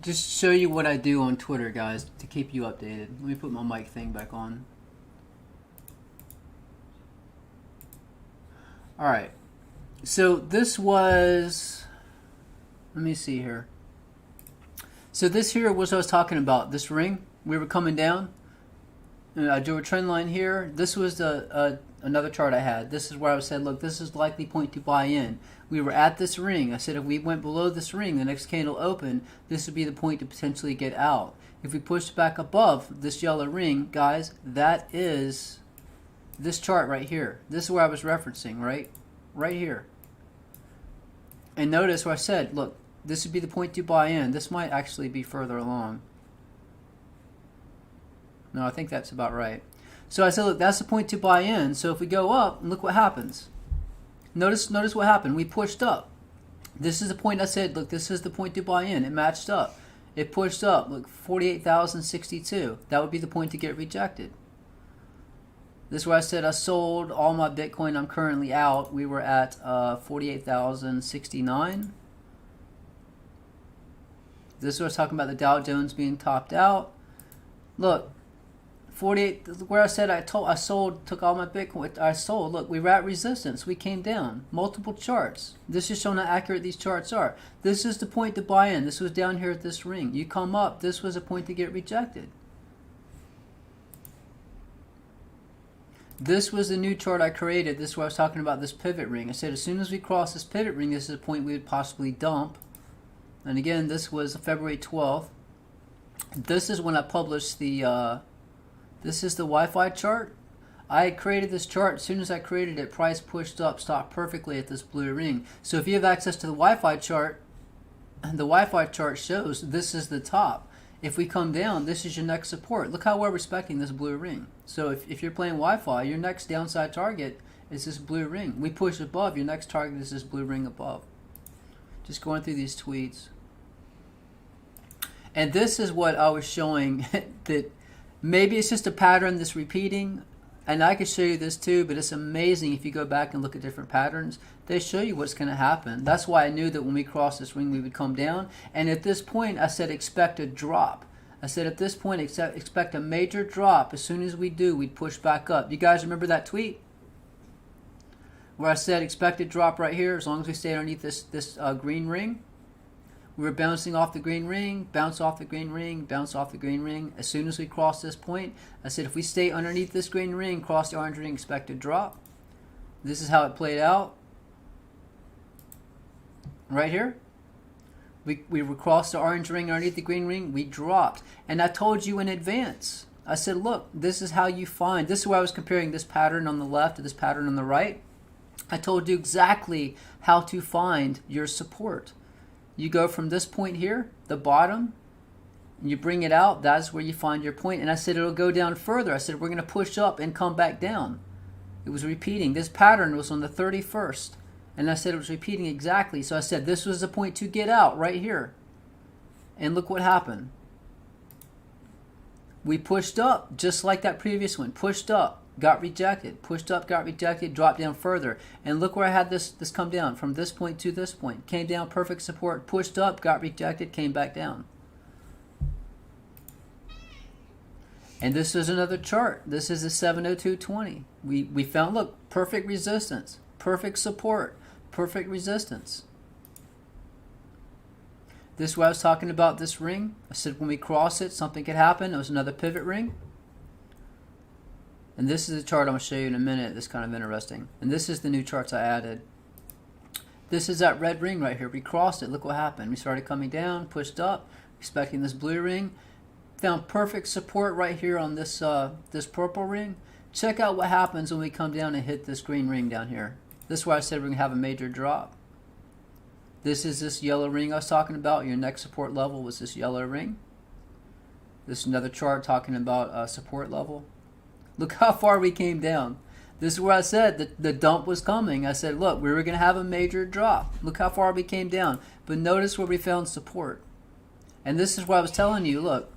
Just show you what I do on Twitter, guys, to keep you updated. Let me put my mic thing back on. All right, so this was, let me see here. So this here was what I was talking about, this ring. We were coming down. And I drew a trend line here. This was another chart I had. This is where I said, look, this is likely point to buy in. We were at this ring. I said if we went below this ring, the next candle open, this would be the point to potentially get out. If we push back above this yellow ring, guys, that is this chart right here. This is where I was referencing, right here. And notice where I said, look, this would be the point to buy in. This might actually be further along. No, I think that's about right. So I said, look, that's the point to buy in. So if we go up, look what happens. Notice what happened. We pushed up. This is the point I said, look, this is the point to buy in. It matched up. It pushed up. Look, 48,062. That would be the point to get rejected. This is where I said I sold all my Bitcoin. I'm currently out. We were at 48,069. This is where I was talking about the Dow Jones being topped out. Look. 48, where I said I sold, took all my Bitcoin, I sold. Look, we were at resistance. We came down. Multiple charts. This is showing how accurate these charts are. This is the point to buy in. This was down here at this ring. You come up. This was a point to get rejected. This was the new chart I created. This is where I was talking about this pivot ring. I said as soon as we cross this pivot ring, this is a point we would possibly dump. And again, this was February 12th. This is when I published the... This is the Wi-Fi chart. I created this chart. As soon as I created it, price pushed up, stopped perfectly at this blue ring. So if you have access to the Wi-Fi chart, the Wi-Fi chart shows this is the top. If we come down, this is your next support. Look how we're respecting this blue ring. So if you're playing Wi-Fi, your next downside target is this blue ring. We push above, your next target is this blue ring above. Just going through these tweets. And this is what I was showing that maybe it's just a pattern that's repeating, and I could show you this too, but it's amazing if you go back and look at different patterns. They show you what's going to happen. That's why I knew that when we crossed this ring, we would come down. And at this point, I said expect a drop. I said at this point, expect a major drop. As soon as we do, we'd push back up. You guys remember that tweet? Where I said expect a drop right here as long as we stay underneath this green ring? We were bouncing off the green ring, bounce off the green ring, bounce off the green ring. As soon as we cross this point, I said if we stay underneath this green ring, cross the orange ring, expect a drop. This is how it played out. Right here. We crossed the orange ring underneath the green ring, we dropped. And I told you in advance. I said, look, this is how you find. This is where I was comparing this pattern on the left to this pattern on the right. I told you exactly how to find your support. You go from this point here, the bottom, and you bring it out. That's where you find your point. And I said it'll go down further. I said we're going to push up and come back down. It was repeating. This pattern was on the 31st. And I said it was repeating exactly. So I said this was the point to get out right here. And look what happened. We pushed up just like that previous one. Pushed up, got rejected. Pushed up, got rejected, dropped down further. And look where I had this come down from this point to this point. Came down, perfect support, pushed up, got rejected, came back down. And this is another chart. This is a 702.20. We found, look, perfect resistance, perfect support, perfect resistance. This is what I was talking about, this ring. I said when we cross it, something could happen. It was another pivot ring. And this is a chart I'm going to show you in a minute. That's kind of interesting. And this is the new charts I added. This is that red ring right here. We crossed it. Look what happened. We started coming down, pushed up, expecting this blue ring. Found perfect support right here on this this purple ring. Check out what happens when we come down and hit this green ring down here. This is why I said we're going to have a major drop. This is this yellow ring I was talking about. Your next support level was this yellow ring. This is another chart talking about support level. Look how far we came down. This is where I said that the dump was coming. I said, look, we were going to have a major drop. Look how far we came down. But notice where we found support. And this is what I was telling you, look.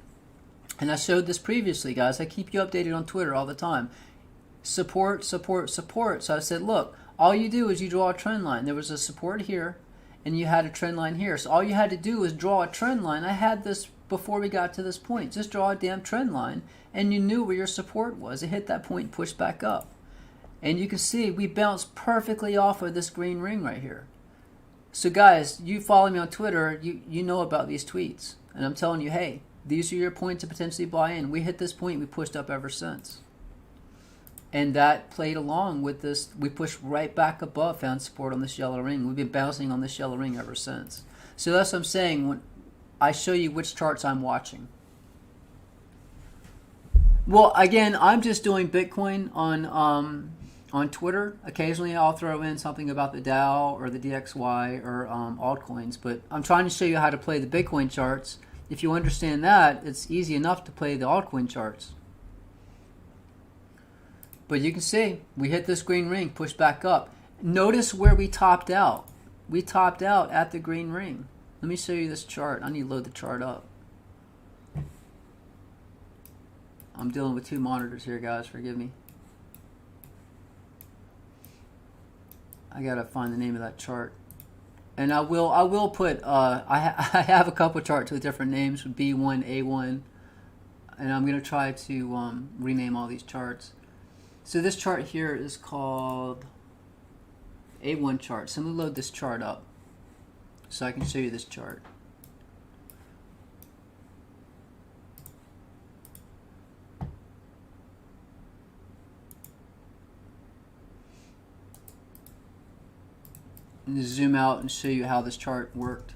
And I showed this previously, guys. I keep you updated on Twitter all the time. support, support, support. So I said, look, all you do is you draw a trend line. There was a support here, and you had a trend line here. So all you had to do was draw a trend line. I had this before we got to this point. Just draw a damn trend line, and you knew where your support was. It hit that point, pushed back up. And you can see we bounced perfectly off of this green ring right here. So guys, you follow me on Twitter, you know about these tweets. And I'm telling you, hey, these are your points to potentially buy in. We hit this point, we pushed up ever since. And that played along with this. We pushed right back above, found support on this yellow ring. We've been bouncing on this yellow ring ever since. So that's what I'm saying when I show you which charts I'm watching. Well, again, I'm just doing Bitcoin on Twitter. Occasionally I'll throw in something about the Dow or the DXY or altcoins, but I'm trying to show you how to play the Bitcoin charts. If you understand that, it's easy enough to play the altcoin charts. But you can see we hit this green ring, pushed back up. Notice where we topped out. We topped out at the green ring. Let me show you this chart. I need to load the chart up. I'm dealing with two monitors here, guys. Forgive me. I gotta find the name of that chart, and I will put. I have a couple charts with different names, B1, A1, and I'm gonna try to rename all these charts. So this chart here is called A1 chart. So I'm gonna load this chart up so I can show you this chart. And zoom out and show you how this chart worked.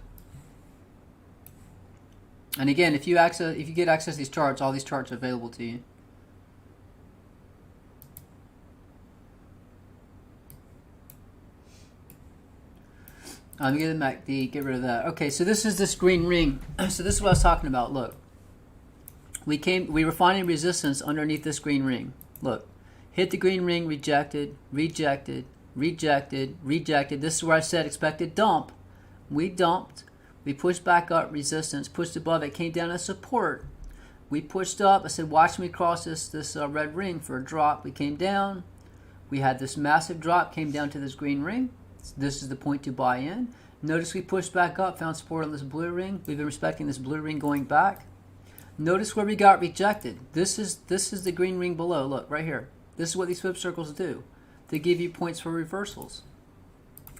And again, if you get access to these charts, all these charts are available to you. Let me get the MACD, get rid of that. Okay, so this is this green ring. So this is what I was talking about. Look, we were finding resistance underneath this green ring. Look, hit the green ring, rejected, rejected, rejected, rejected. This is where I said expected dump. We dumped. We pushed back up, resistance, pushed above it, came down as support. We pushed up. I said, watch me cross this red ring for a drop. We came down. We had this massive drop, came down to this green ring. This is the point to buy in. Notice we pushed back up, found support on this blue ring. We've been respecting this blue ring going back. Notice where we got rejected. This is the green ring below. Look, right here. This is what these flip circles do. They give you points for reversals.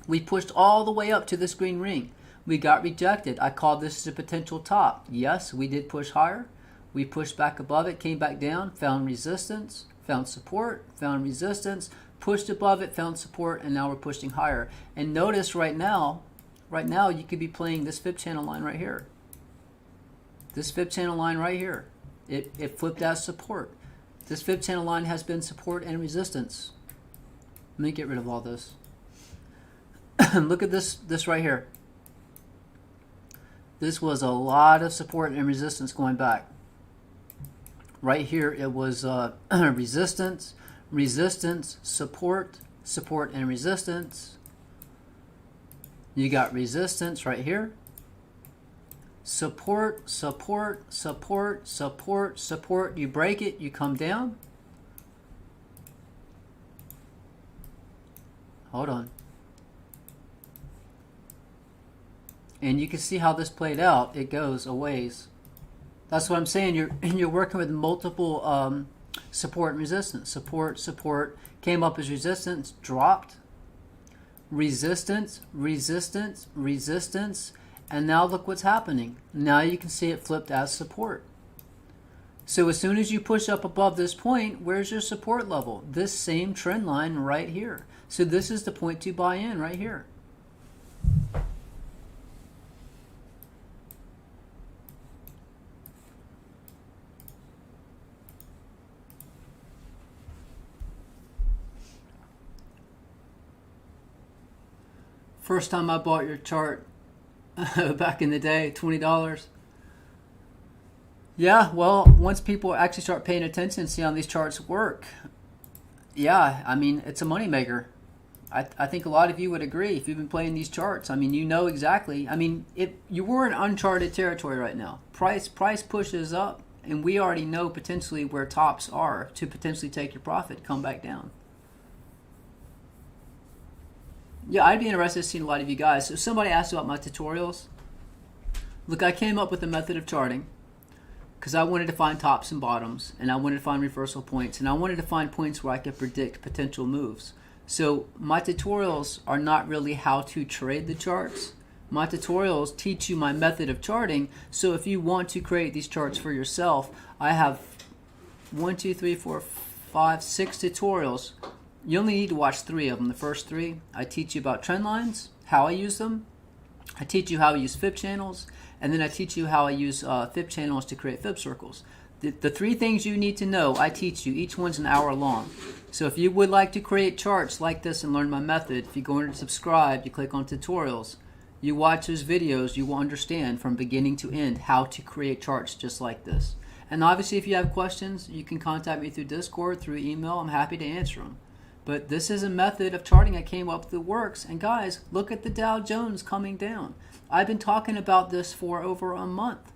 We pushed all the way up to this green ring. We got rejected. I called this a potential top. Yes, we did push higher. We pushed back above it, came back down, found resistance, found support, found resistance, pushed above it, found support, and now we're pushing higher. And notice right now you could be playing this fib channel line right here. This fib channel line right here. It flipped as support. This fib channel line has been support and resistance. Let me get rid of all this. Look at this right here. This was a lot of support and resistance going back. Right here it was resistance, resistance, support, support and resistance. You got resistance right here. Support, support, support, support, support. You break it, you come down. Hold on. And you can see how this played out. It goes a ways. That's what I'm saying. You're working with multiple support and resistance. Support, support, came up as resistance, dropped. Resistance, resistance, resistance. And now look what's happening. Now you can see it flipped as support. So as soon as you push up above this point, where's your support level? This same trend line right here. So this is the point to buy in right here. First time I bought your chart back in the day, $20. Yeah, well, once people actually start paying attention and see how these charts work, yeah, I mean, it's a moneymaker. I think a lot of you would agree if you've been playing these charts. I mean, you know exactly. I mean, you were in uncharted territory right now. Price pushes up, and we already know potentially where tops are to potentially take your profit, come back down. Yeah, I'd be interested in seeing a lot of you guys. So somebody asked about my tutorials. Look, I came up with a method of charting because I wanted to find tops and bottoms, and I wanted to find reversal points, and I wanted to find points where I could predict potential moves. So my tutorials are not really how to trade the charts. My tutorials teach you my method of charting. So if you want to create these charts for yourself, I have 1, 2, 3, 4, 5, 6 tutorials. You only need to watch 3 of them. The first 3, I teach you about trend lines, how I use them. I teach you how I use fib channels, and then I teach you how I use fib channels to create fib circles. The 3 things you need to know, I teach you. Each one's an hour long. So if you would like to create charts like this and learn my method, if you go in and subscribe, you click on tutorials, you watch those videos, you will understand from beginning to end how to create charts just like this. And obviously if you have questions, you can contact me through Discord, through email. I'm happy to answer them. But this is a method of charting I came up with that works. And guys, look at the Dow Jones coming down. I've been talking about this for over a month.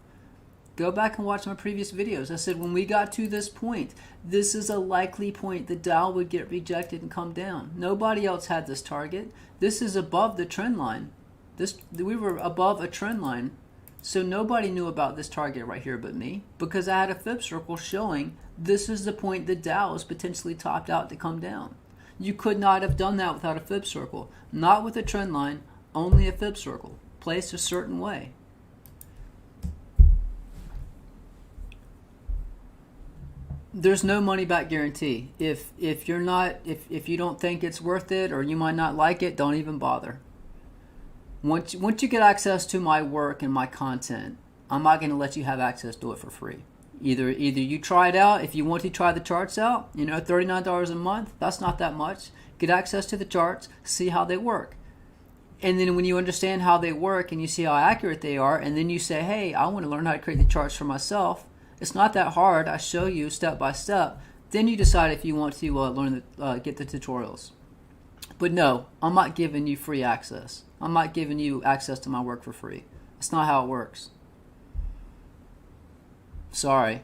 Go back and watch my previous videos. I said when we got to this point, this is a likely point the Dow would get rejected and come down. Nobody else had this target. This is above the trend line. We were above a trend line. So nobody knew about this target right here but me, because I had a fib circle showing this is the point the Dow is potentially topped out to come down. You could not have done that without a fib circle. Not with a trend line, only a fib circle, placed a certain way. There's no money back guarantee. If you don't think it's worth it, or you might not like it, don't even bother. Once you get access to my work and my content, I'm not going to let you have access to it for free. Either you try it out. If you want to try the charts out, $39 a month, that's not that much. Get access to the charts, see how they work. And then when you understand how they work and you see how accurate they are, and then you say, hey, I want to learn how to create the charts for myself. It's not that hard. I show you step by step. Then you decide if you want to get the tutorials. But no, I'm not giving you free access. I'm not giving you access to my work for free. That's not how it works. Sorry.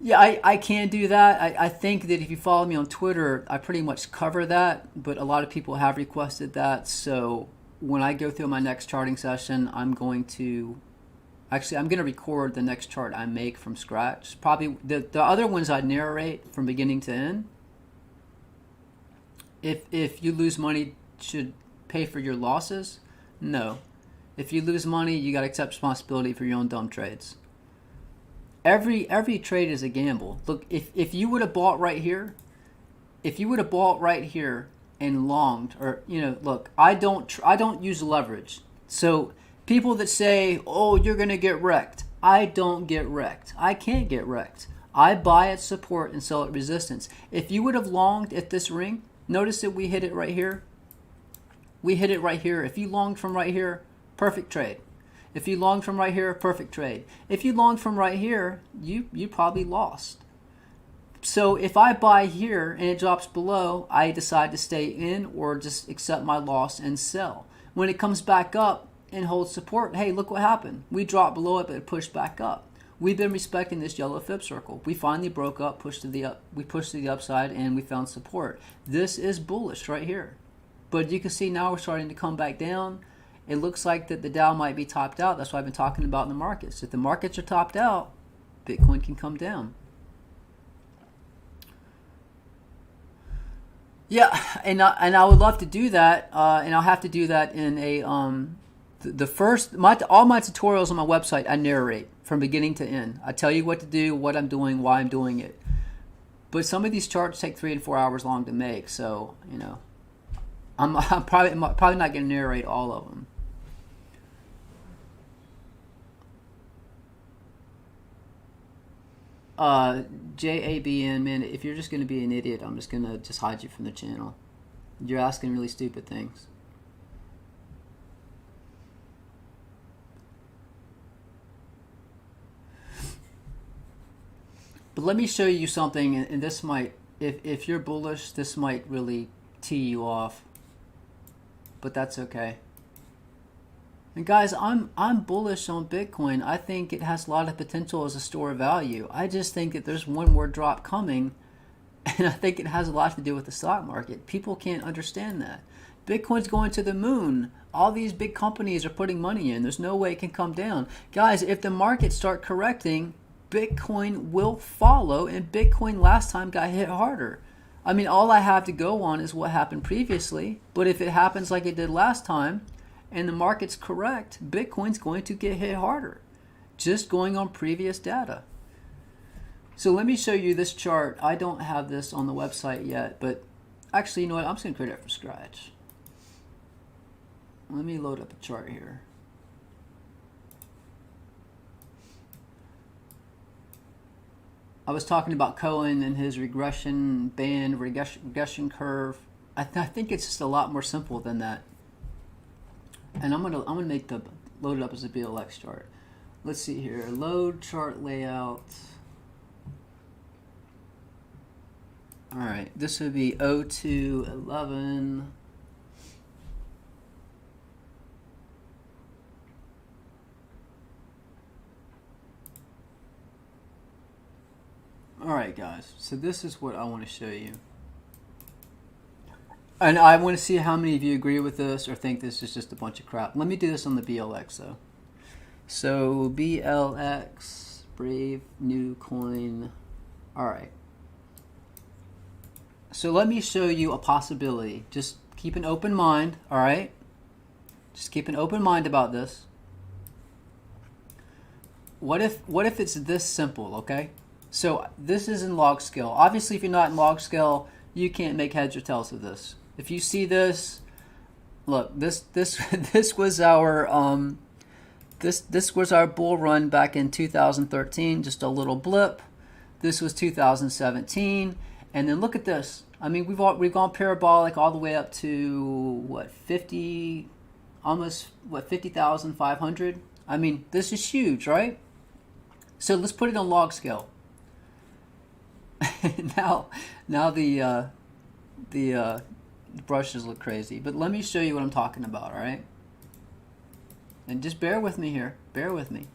Yeah, I can do that. I think that if you follow me on Twitter, I pretty much cover that, but a lot of people have requested that. So when I go through my next charting session, I'm going to record the next chart I make from scratch. Probably the other ones I narrate from beginning to end. If you lose money, should pay for your losses? No. If you lose money, you got to accept responsibility for your own dumb trades. Every trade is a gamble. Look, if you would have bought right here, and longed, or look, I don't use leverage. So people that say, "Oh, you're going to get wrecked." I don't get wrecked. I can't get wrecked. I buy at support and sell at resistance. If you would have longed at this ring, notice that we hit it right here. We hit it right here. If you longed from right here, perfect trade. If you longed from right here, perfect trade. If you longed from right here, you probably lost. So if I buy here and it drops below, I decide to stay in or just accept my loss and sell. When it comes back up and holds support, hey, look what happened. We dropped below it, but it pushed back up. We've been respecting this yellow fib circle. We finally broke up, pushed to the upside, and we found support. This is bullish right here. But you can see now we're starting to come back down. It looks like that the Dow might be topped out. That's what I've been talking about in the markets. If the markets are topped out, Bitcoin can come down. Yeah, and I would love to do that, and I'll have to do that in a all my tutorials on my website I narrate from beginning to end. I tell you what to do, what I'm doing, why I'm doing it. But some of these charts take 3 and 4 hours long to make, so I'm probably not going to narrate all of them. JABN, man, if you're just going to be an idiot, I'm just going to hide you from the channel. You're asking really stupid things. But let me show you something, and this might, if you're bullish, this might really tee you off. But that's okay. And guys, I'm bullish on Bitcoin. I think it has a lot of potential as a store of value. I just think that there's one more drop coming, and I think it has a lot to do with the stock market. People can't understand that. Bitcoin's going to the moon. All these big companies are putting money in. There's no way it can come down. Guys, if the markets start correcting, Bitcoin will follow, and Bitcoin last time got hit harder. I mean, all I have to go on is what happened previously, but if it happens like it did last time, and the market's correct, Bitcoin's going to get hit harder, just going on previous data. So let me show you this chart. I don't have this on the website yet, but actually, you know what? I'm just going to create it from scratch. Let me load up a chart here. I was talking about Cohen and his regression band, regression curve. I think it's just a lot more simple than that. And I'm gonna make the load it up as a BLX chart. Let's see here. Load chart layout. All right, this would be 0211. All right, guys. So this is what I want to show you. And I want to see how many of you agree with this or think this is just a bunch of crap. Let me do this on the BLX, though. So BLX, Brave New Coin. All right. So let me show you a possibility. Just keep an open mind, all right? Just keep an open mind about this. What if it's this simple, okay? So this is in log scale. Obviously, if you're not in log scale, you can't make heads or tails of this. If you see this, look, this was our this was our bull run back in 2013, just a little blip. This was 2017, and then look at this. I mean, we've gone parabolic all the way up to what, 50, almost what, 50,500. I mean, this is huge, right? So let's put it on log scale. now the brushes look crazy, but let me show you what I'm talking about, all right? And just bear with me here. Bear with me.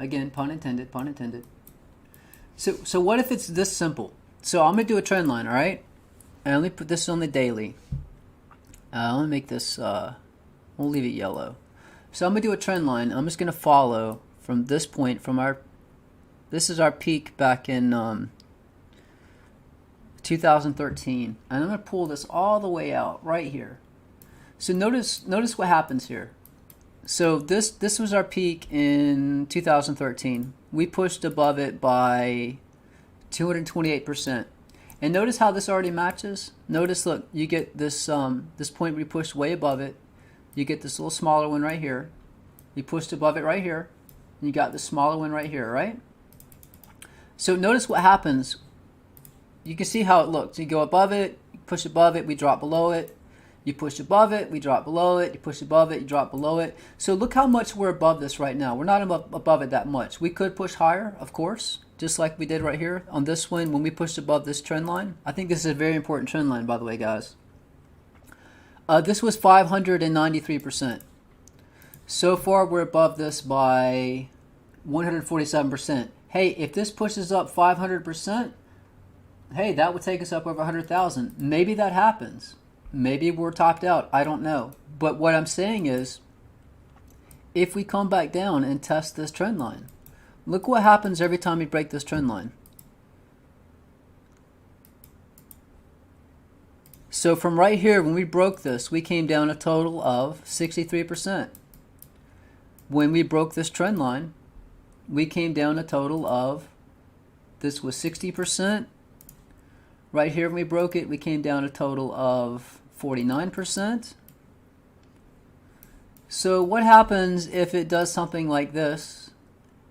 Again, pun intended, pun intended. So what if it's this simple? So I'm going to do a trend line, all right? And let me put this on the daily. Let me make this, we'll leave it yellow. So I'm going to do a trend line. I'm just going to follow from this point, from our, this is our peak back in 2013. And I'm going to pull this all the way out right here. So notice what happens here. So this was our peak in 2013. We pushed above it by 228%. And notice how this already matches. Notice, look, you get this this point we pushed way above it. You get this little smaller one right here. You pushed above it right here. And you got the smaller one right here, right? So notice what happens. You can see how it looks. You go above it, you push above it, we drop below it. You push above it, we drop below it. You push above it, you drop below it. So look how much we're above this right now. We're not above it that much. We could push higher, of course, just like we did right here on this one when we pushed above this trend line. I think this is a very important trend line, by the way, guys. This was 593%. So far, we're above this by 147%. Hey, if this pushes up 500%, hey, that would take us up over 100,000. Maybe that happens. Maybe we're topped out. I don't know. But what I'm saying is, if we come back down and test this trend line, look what happens every time we break this trend line. So from right here, when we broke this, we came down a total of 63%. When we broke this trend line, we came down a total of, this was 60%. Right here, when we broke it, we came down a total of 49%. So what happens if it does something like this,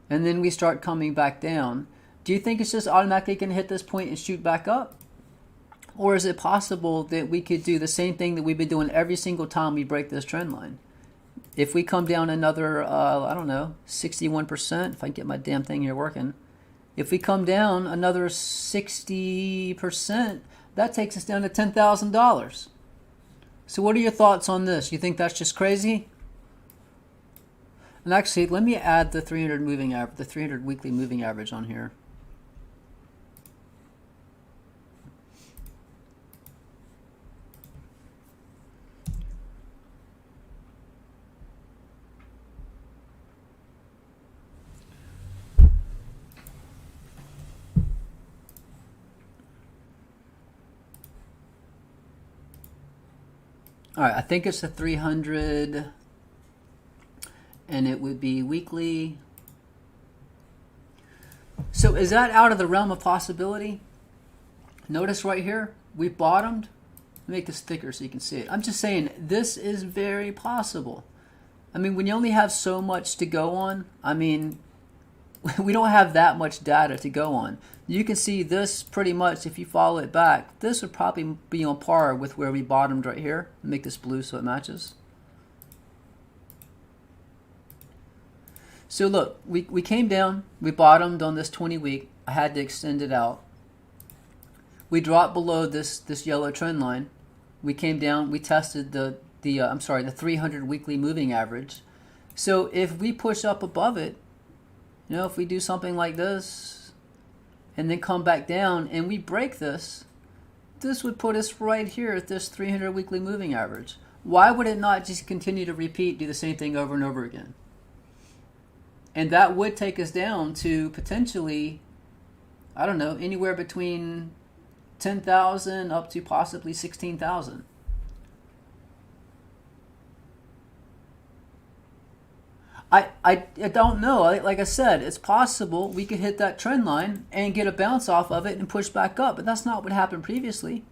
and then we start coming back down? Do you think it's just automatically going to hit this point and shoot back up? Or is it possible that we could do the same thing that we've been doing every single time we break this trend line? If we come down another, I don't know, 61%, if I can get my damn thing here working. If we come down another 60%, that takes us down to $10,000. So what are your thoughts on this? You think that's just crazy? And actually, let me add the 300 moving average, the 300 weekly moving average on here. All right, I think it's the 300, and it would be weekly. So is that out of the realm of possibility? Notice right here, we bottomed. Make this thicker so you can see it. I'm just saying this is very possible. I mean, when you only have so much to go on, I mean, we don't have that much data to go on. You can see this pretty much, if you follow it back, this would probably be on par with where we bottomed right here. Make this blue so it matches. So look, we came down, we bottomed on this 20 week. I had to extend it out. We dropped below this yellow trend line. We came down, we tested the 300 weekly moving average. So if we push up above it, you know, if we do something like this and then come back down and we break this, this would put us right here at this 300 weekly moving average. Why would it not just continue to repeat, do the same thing over and over again? And that would take us down to potentially, I don't know, anywhere between 10,000 up to possibly 16,000. I don't know. Like I said, it's possible we could hit that trend line and get a bounce off of it and push back up, but that's not what happened previously.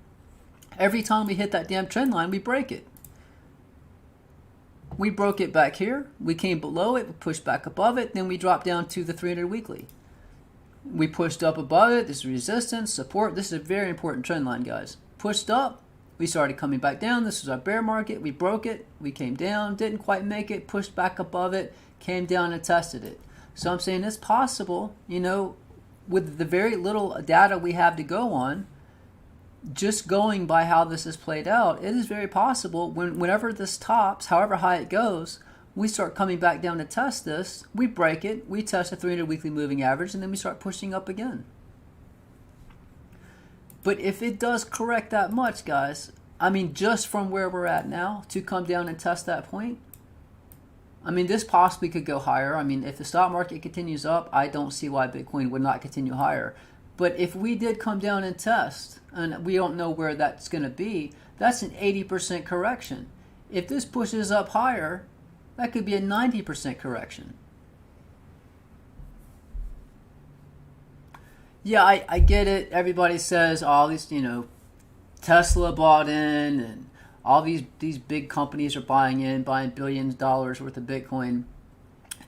Every time we hit that damn trend line, we break it. We broke it back here. We came below it, we pushed back above it, then we dropped down to the 300 weekly. We pushed up above it. This is resistance, support. This is a very important trend line, guys. Pushed up. We started coming back down. This was our bear market. We broke it. We came down. Didn't quite make it. Pushed back above it. Came down and tested it. So I'm saying it's possible, you know, with the very little data we have to go on, just going by how this is played out, it is very possible whenever this tops, however high it goes, we start coming back down to test this, we break it, we test the 300 weekly moving average, and then we start pushing up again. But if it does correct that much, guys, I mean, just from where we're at now to come down and test that point, I mean, this possibly could go higher. I mean, if the stock market continues up, I don't see why Bitcoin would not continue higher. But if we did come down and test, and we don't know where that's going to be, that's an 80% correction. If this pushes up higher, that could be a 90% correction. Yeah, I get it. Everybody says all these, you know, Tesla bought in and all these big companies are buying billions of dollars worth of Bitcoin.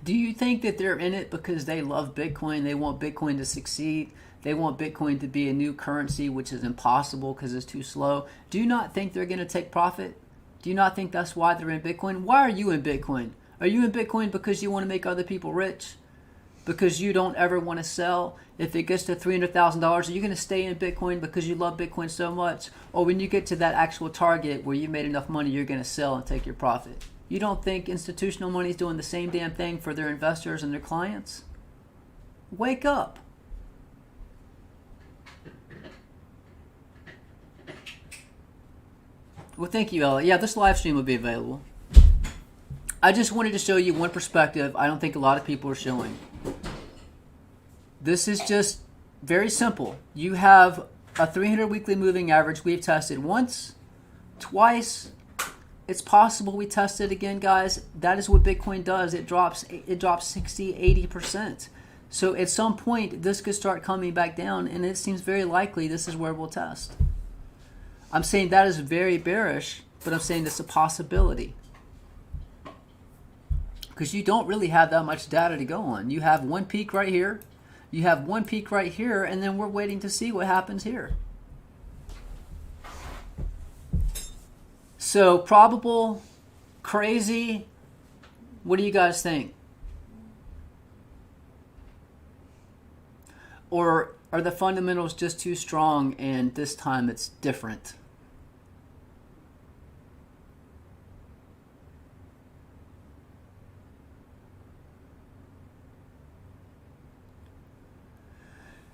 Do you think that they're in it because they love Bitcoin? They want Bitcoin to succeed. They want Bitcoin to be a new currency, which is impossible because it's too slow. Do you not think they're going to take profit? Do you not think that's why they're in Bitcoin? Why are you in Bitcoin? Are you in Bitcoin because you want to make other people rich? Because you don't ever want to sell? If it gets to $300,000, are you going to stay in Bitcoin because you love Bitcoin so much? Or when you get to that actual target where you made enough money, you're going to sell and take your profit? You don't think institutional money is doing the same damn thing for their investors and their clients? Wake up. Well, thank you, Ella. Yeah, this live stream will be available. I just wanted to show you one perspective I don't think a lot of people are showing. This is just very simple. You have a 300 weekly moving average. We've tested once, twice. It's possible we test it again, guys. That is what Bitcoin does. It drops 60, 80%. So at some point, this could start coming back down, and it seems very likely this is where we'll test. I'm saying that is very bearish, but I'm saying it's a possibility. Because you don't really have that much data to go on. You have one peak right here. You have one peak right here, and then we're waiting to see what happens here. So probable, crazy, what do you guys think? Or are the fundamentals just too strong and this time it's different?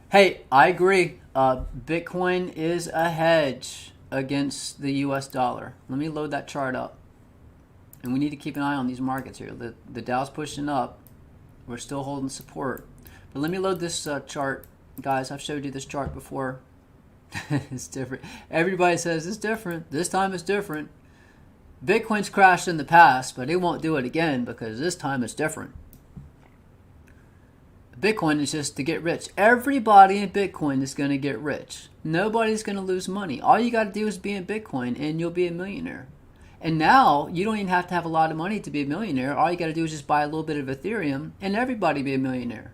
Hey, I agree. Bitcoin is a hedge against the US dollar. Let me load that chart up. And we need to keep an eye on these markets here. The Dow's pushing up. We're still holding support. But let me load this chart. Guys, I've showed you this chart before. It's different. Everybody says it's different. This time it's different. Bitcoin's crashed in the past, but it won't do it again because this time it's different. Bitcoin is just to get rich. Everybody in Bitcoin is going to get rich. Nobody's going to lose money. All you got to do is be in Bitcoin and you'll be a millionaire. And now you don't even have to have a lot of money to be a millionaire. All you got to do is just buy a little bit of Ethereum and everybody be a millionaire.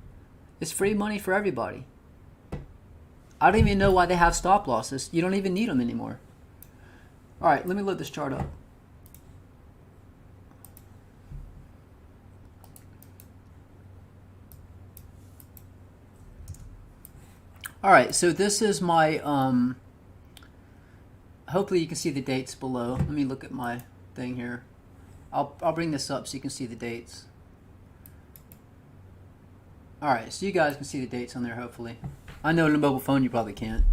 It's free money for everybody. I don't even know why they have stop losses. You don't even need them anymore. All right, let me load this chart up. All right, so this is my, hopefully you can see the dates below. Let me look at my thing here. I'll bring this up so you can see the dates. All right, so you guys can see the dates on there, hopefully. I know on a mobile phone you probably can't.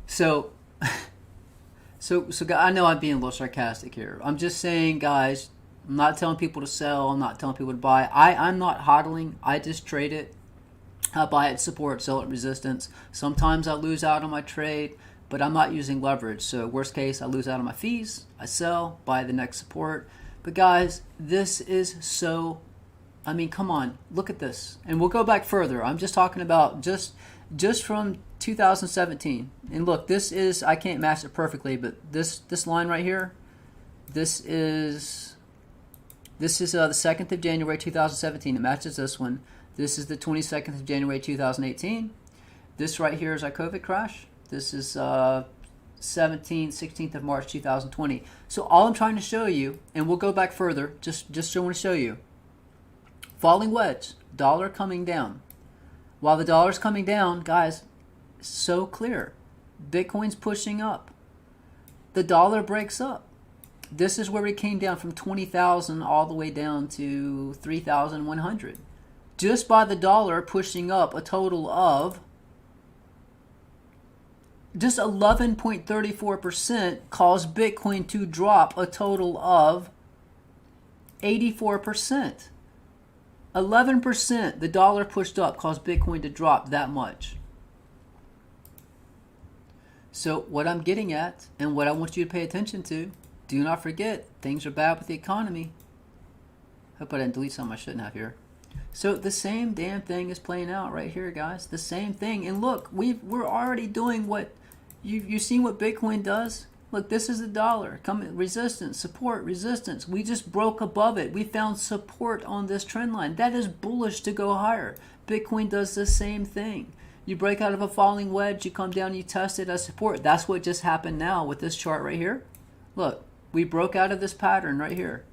So, I know I'm being a little sarcastic here. I'm just saying, guys, I'm not telling people to sell. I'm not telling people to buy. I'm not hodling. I just trade it. I buy at support, sell at resistance. Sometimes I lose out on my trade, but I'm not using leverage. So worst case, I lose out on my fees. I sell, buy the next support. But guys, this is so, I mean, come on, look at this. And we'll go back further. I'm just talking about just from 2017. And look, this is, I can't match it perfectly, but this line right here, this is the 2nd of January 2017. It matches this one. This is the 22nd of January 2018. This right here is our COVID crash. This is 16th of March 2020. So all I'm trying to show you, and we'll go back further, just want to show you. Falling wedge, dollar coming down. While the dollar's coming down, guys, so clear. Bitcoin's pushing up. The dollar breaks up. This is where we came down from 20,000 all the way down to 3,100. Just by the dollar pushing up a total of just 11.34% caused Bitcoin to drop a total of 84%. 11% the dollar pushed up caused Bitcoin to drop that much. So what I'm getting at and what I want you to pay attention to, do not forget, things are bad with the economy. Hope I didn't delete something I shouldn't have here. So the same damn thing is playing out right here, guys. The same thing. And look, we're already doing what you've seen what Bitcoin does. Look, this is the dollar. Coming resistance, support, resistance. We just broke above it. We found support on this trend line. That is bullish to go higher. Bitcoin does the same thing. You break out of a falling wedge, you come down, you test it as support. That's what just happened now with this chart right here. Look, we broke out of this pattern right here.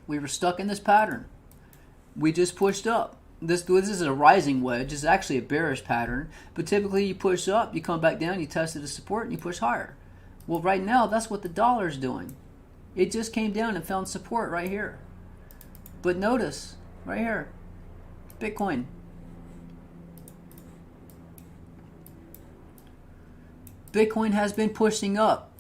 We were stuck in this pattern. We just pushed up. This is a rising wedge. It's actually a bearish pattern. But typically you push up, you come back down, you test it as support, and you push higher. Well, right now, that's what the dollar is doing. It just came down and found support right here. But notice, right here, Bitcoin. Bitcoin has been pushing up.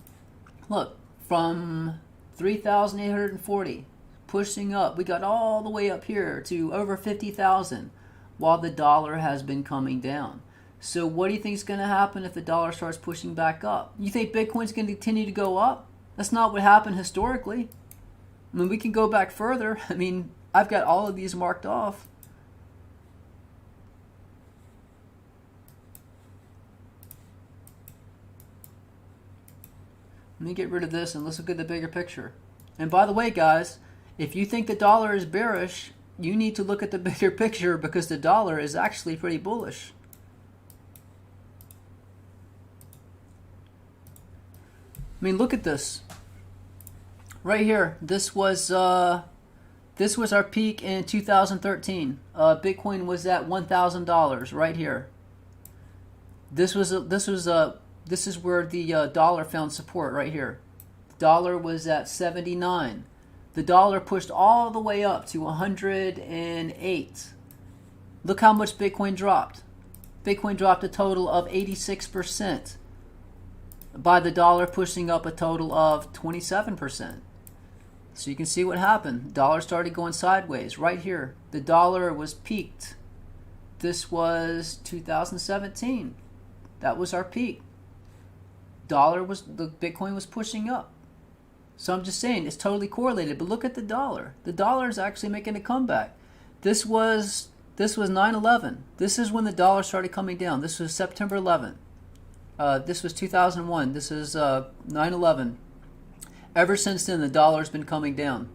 Look, from 3,840. Pushing up. We got all the way up here to over 50,000 while the dollar has been coming down. So what do you think is going to happen if the dollar starts pushing back up? You think Bitcoin's going to continue to go up? That's not what happened historically. I mean, we can go back further. I mean, I've got all of these marked off. Let me get rid of this and let's look at the bigger picture. And by the way, guys, if you think the dollar is bearish, you need to look at the bigger picture because the dollar is actually pretty bullish. I mean, look at this. Right here, this was our peak in 2013. Bitcoin was at $1,000 right here. This is where the dollar found support right here. The dollar was at 79. The dollar pushed all the way up to 108. Look how much Bitcoin dropped. Bitcoin dropped a total of 86%, by the dollar pushing up a total of 27%. So you can see what happened. Dollar started going sideways right here. The dollar was peaked. This was 2017. That was our peak. The Bitcoin was pushing up. So I'm just saying it's totally correlated. But look at the dollar. The dollar is actually making a comeback. This was 9/11. This is when the dollar started coming down. This was September 11th. This was 2001. This is 9/11. Ever since then, the dollar's been coming down.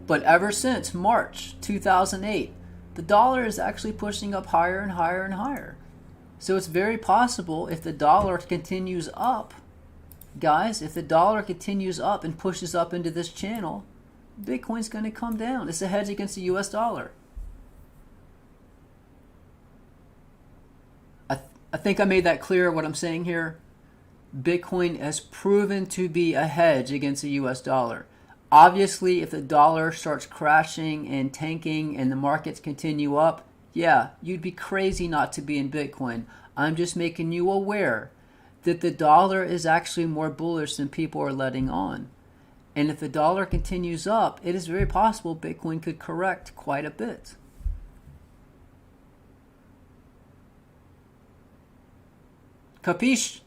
But ever since March 2008, the dollar is actually pushing up higher and higher and higher. So it's very possible if the dollar continues up, guys, if the dollar continues up and pushes up into this channel, Bitcoin's going to come down. It's a hedge against the US dollar. I think I made that clear what I'm saying here. Bitcoin has proven to be a hedge against the US dollar. Obviously, if the dollar starts crashing and tanking and the markets continue up, yeah, you'd be crazy not to be in Bitcoin. I'm just making you aware that the dollar is actually more bullish than people are letting on. And if the dollar continues up, it is very possible Bitcoin could correct quite a bit. Capiche?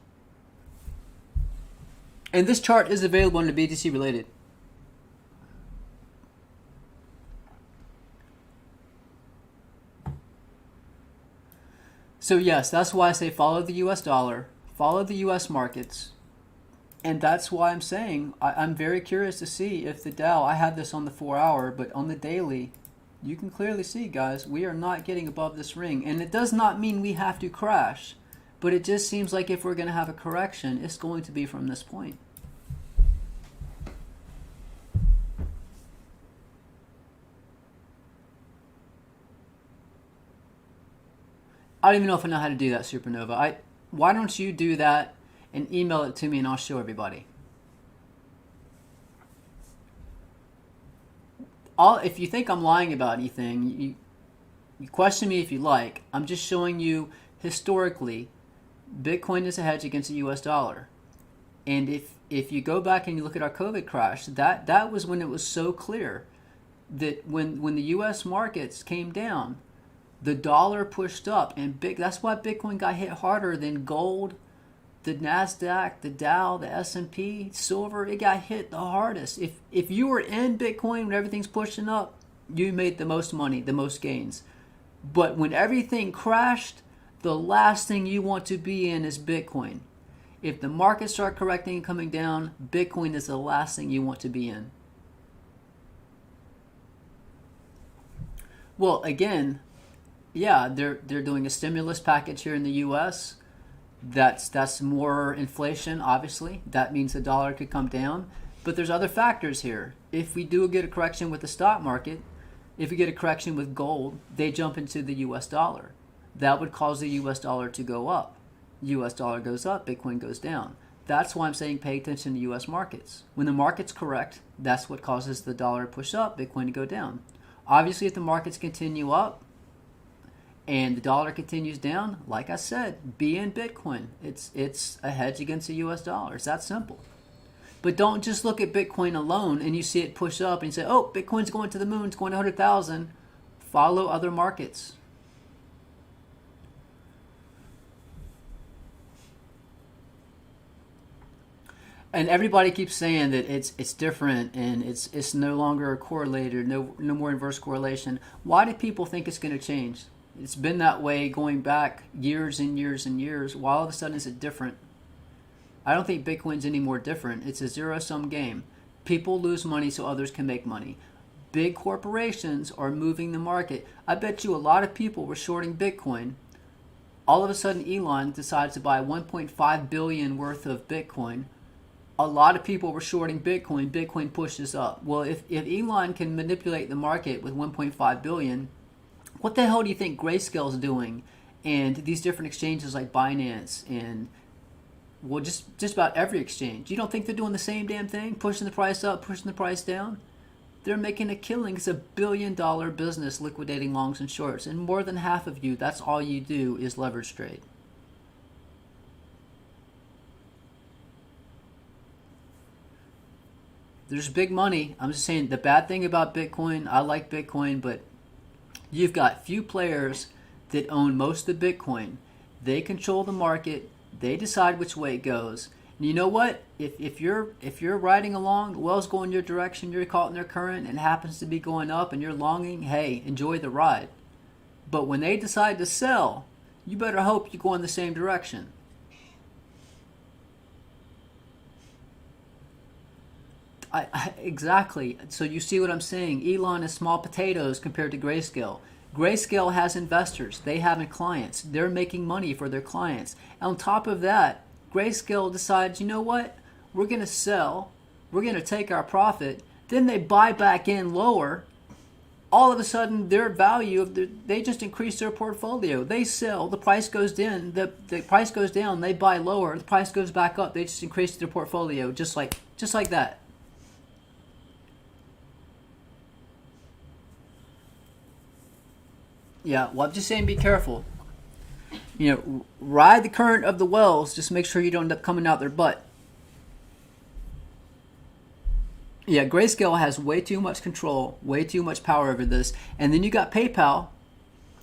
And this chart is available on the BTC related. So yes, that's why I say follow the US dollar, follow the US markets. And that's why I'm saying I'm very curious to see if the Dow, I had this on the 4-hour, but on the daily, you can clearly see, guys, we are not getting above this ring. And it does not mean we have to crash. But it just seems like if we're going to have a correction, it's going to be from this point. I don't even know if I know how to do that, Supernova. Why don't you do that and email it to me and I'll show everybody. If you think I'm lying about anything, you question me if you like. I'm just showing you historically Bitcoin is a hedge against the US dollar. And if you go back and you look at our COVID crash, that was when it was so clear that when the US markets came down, the dollar pushed up, and that's why Bitcoin got hit harder than gold, the Nasdaq, the Dow, the S&P, silver. It got hit the hardest. If you were in Bitcoin when everything's pushing up, you made the most money, the most gains. But when everything crashed, the last thing you want to be in is Bitcoin. If the markets start correcting and coming down, Bitcoin is the last thing you want to be in. Well, again, yeah, they're doing a stimulus package here in the U.S. That's more inflation, obviously. That means the dollar could come down. But there's other factors here. If we do get a correction with the stock market, if we get a correction with gold, they jump into the U.S. dollar. That would cause the U.S. dollar to go up. U.S. dollar goes up, Bitcoin goes down. That's why I'm saying pay attention to U.S. markets. When the market's correct, that's what causes the dollar to push up, Bitcoin to go down. Obviously, if the markets continue up and the dollar continues down, like I said, be in Bitcoin. It's a hedge against the U.S. dollar. It's that simple. But don't just look at Bitcoin alone and you see it push up and you say, oh, Bitcoin's going to the moon, it's going to 100,000. Follow other markets. And everybody keeps saying that it's different and it's no longer correlated, no more inverse correlation. Why do people think it's going to change? It's been that way going back years and years and years. Why all of a sudden is it different? I don't think Bitcoin's any more different. It's a zero-sum game. People lose money so others can make money. Big corporations are moving the market. I bet you a lot of people were shorting Bitcoin. All of a sudden Elon decides to buy 1.5 billion worth of Bitcoin. A lot of people were shorting Bitcoin. Bitcoin pushes up. Well, if Elon can manipulate the market with 1.5 billion, what the hell do you think Grayscale's doing? And these different exchanges like Binance and, well, just about every exchange. You don't think they're doing the same damn thing? Pushing the price up, pushing the price down? They're making a killing. It's $1 billion business liquidating longs and shorts. And more than half of you, that's all you do is leverage trade. There's big money. I'm just saying the bad thing about Bitcoin, I like Bitcoin, but you've got few players that own most of Bitcoin. They control the market. They decide which way it goes. And you know what? If you're riding along, the well's going your direction, you're caught in their current, and it happens to be going up, and you're longing, hey, enjoy the ride. But when they decide to sell, you better hope you go in the same direction. Exactly. So you see what I'm saying? Elon is small potatoes compared to Grayscale. Grayscale has investors. They have clients. They're making money for their clients. And on top of that, Grayscale decides, you know what? We're going to sell. We're going to take our profit. Then they buy back in lower. All of a sudden, their value they just increase their portfolio. They sell. The price goes down. The price goes down. They buy lower. The price goes back up. They just increase their portfolio just like that. Yeah, well, I'm just saying be careful. Ride the current of the wells. Just make sure you don't end up coming out their butt. Yeah, Grayscale has way too much control, way too much power over this. And then you got PayPal.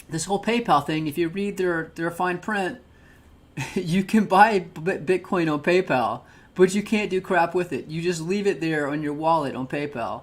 This whole PayPal thing, if you read their fine print, you can buy Bitcoin on PayPal, but you can't do crap with it. You just leave it there on your wallet on PayPal.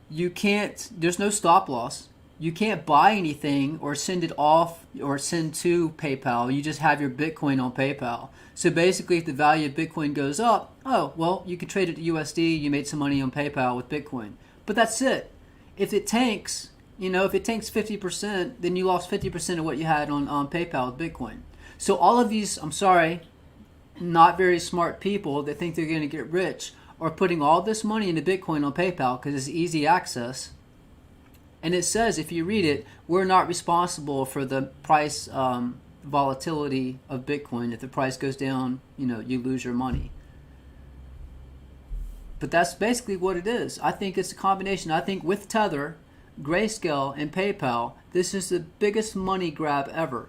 You can't, there's no stop loss. You can't buy anything or send it off or send to PayPal. You just have your Bitcoin on PayPal. So basically, if the value of Bitcoin goes up, oh, well, you can trade it to USD. You made some money on PayPal with Bitcoin. But that's it. If it tanks, if it tanks 50%, then you lost 50% of what you had on PayPal with Bitcoin. So all of these, I'm sorry, not very smart people that think they're going to get rich are putting all this money into Bitcoin on PayPal because it's easy access. And it says, if you read it, we're not responsible for the price volatility of Bitcoin. If the price goes down, you lose your money. But that's basically what it is. I think it's a combination. I think with Tether, Grayscale, and PayPal, this is the biggest money grab ever.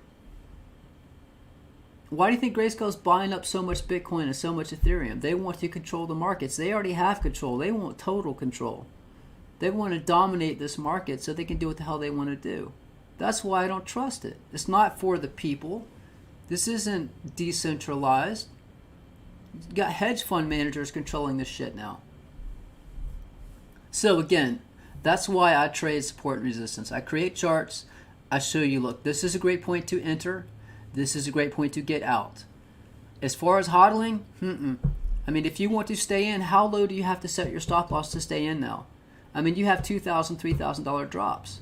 Why do you think Grayscale is buying up so much Bitcoin and so much Ethereum? They want to control the markets. They already have control. They want total control. They want to dominate this market so they can do what the hell they want to do. That's why I don't trust it. It's not for the people. This isn't decentralized. You got hedge fund managers controlling this shit now. So again, that's why I trade support and resistance. I create charts. I show you, look, this is a great point to enter. This is a great point to get out. As far as hodling, I mean, if you want to stay in, how low do you have to set your stop loss to stay in now? I mean, you have $2,000, $3,000 drops.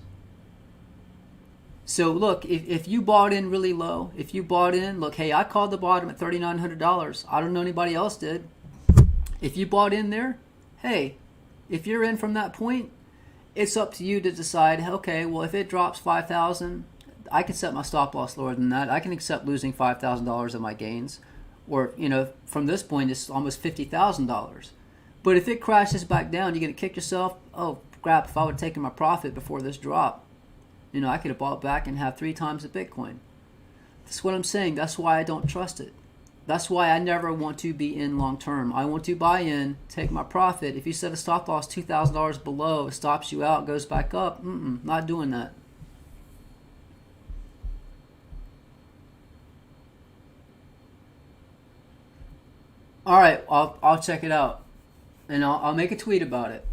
So look, if you bought in really low, if you bought in, look, hey, I called the bottom at $3,900. I don't know anybody else did. If you bought in there, hey, if you're in from that point, it's up to you to decide, okay, well, if it drops 5,000, I can set my stop loss lower than that. I can accept losing $5,000 of my gains. Or, from this point, it's almost $50,000. But if it crashes back down, you're going to kick yourself. Oh, crap, if I would have taken my profit before this drop, I could have bought back and have 3 times the Bitcoin. That's what I'm saying. That's why I don't trust it. That's why I never want to be in long term. I want to buy in, take my profit. If you set a stop loss $2,000 below, it stops you out, goes back up, not doing that. All right, I'll check it out. And I'll make a tweet about it.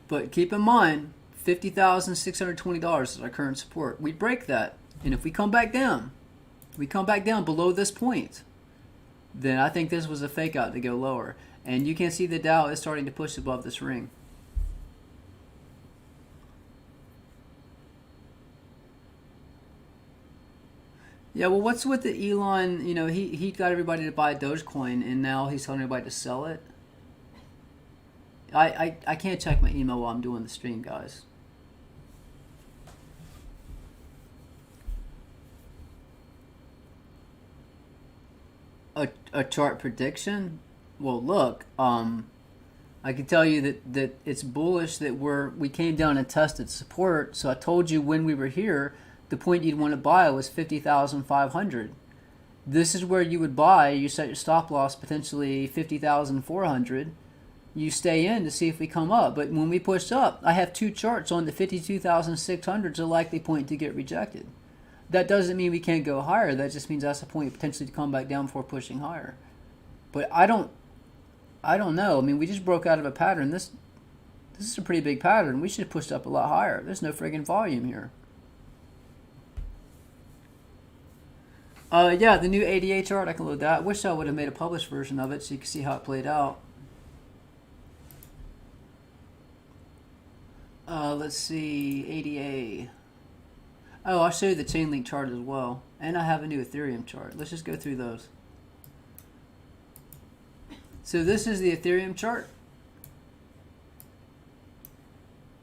But keep in mind, $50,620 is our current support. We break that. And if we come back down, below this point, then I think this was a fake out to go lower. And you can see the Dow is starting to push above this ring. Yeah, well, what's with the Elon? He got everybody to buy Dogecoin, and now he's telling everybody to sell it. I can't check my email while I'm doing the stream, guys. A chart prediction? Well, look, I can tell you that it's bullish, that we came down and tested support. So I told you when we were here, the point you'd want to buy was 50,500. This is where you would buy. You set your stop loss potentially 50,400. You stay in to see if we come up. But when we push up, I have two charts on the 52,600 is a likely point to get rejected. That doesn't mean we can't go higher. That just means that's a point potentially to come back down before pushing higher. But I don't know. I mean, we just broke out of a pattern. This is a pretty big pattern. We should have pushed up a lot higher. There's no friggin' volume here. Yeah, the new ADA chart, I can load that. I wish I would have made a published version of it so you can see how it played out. Let's see, ADA. Oh, I'll show you the chain link chart as well. And I have a new Ethereum chart. Let's just go through those. So this is the Ethereum chart.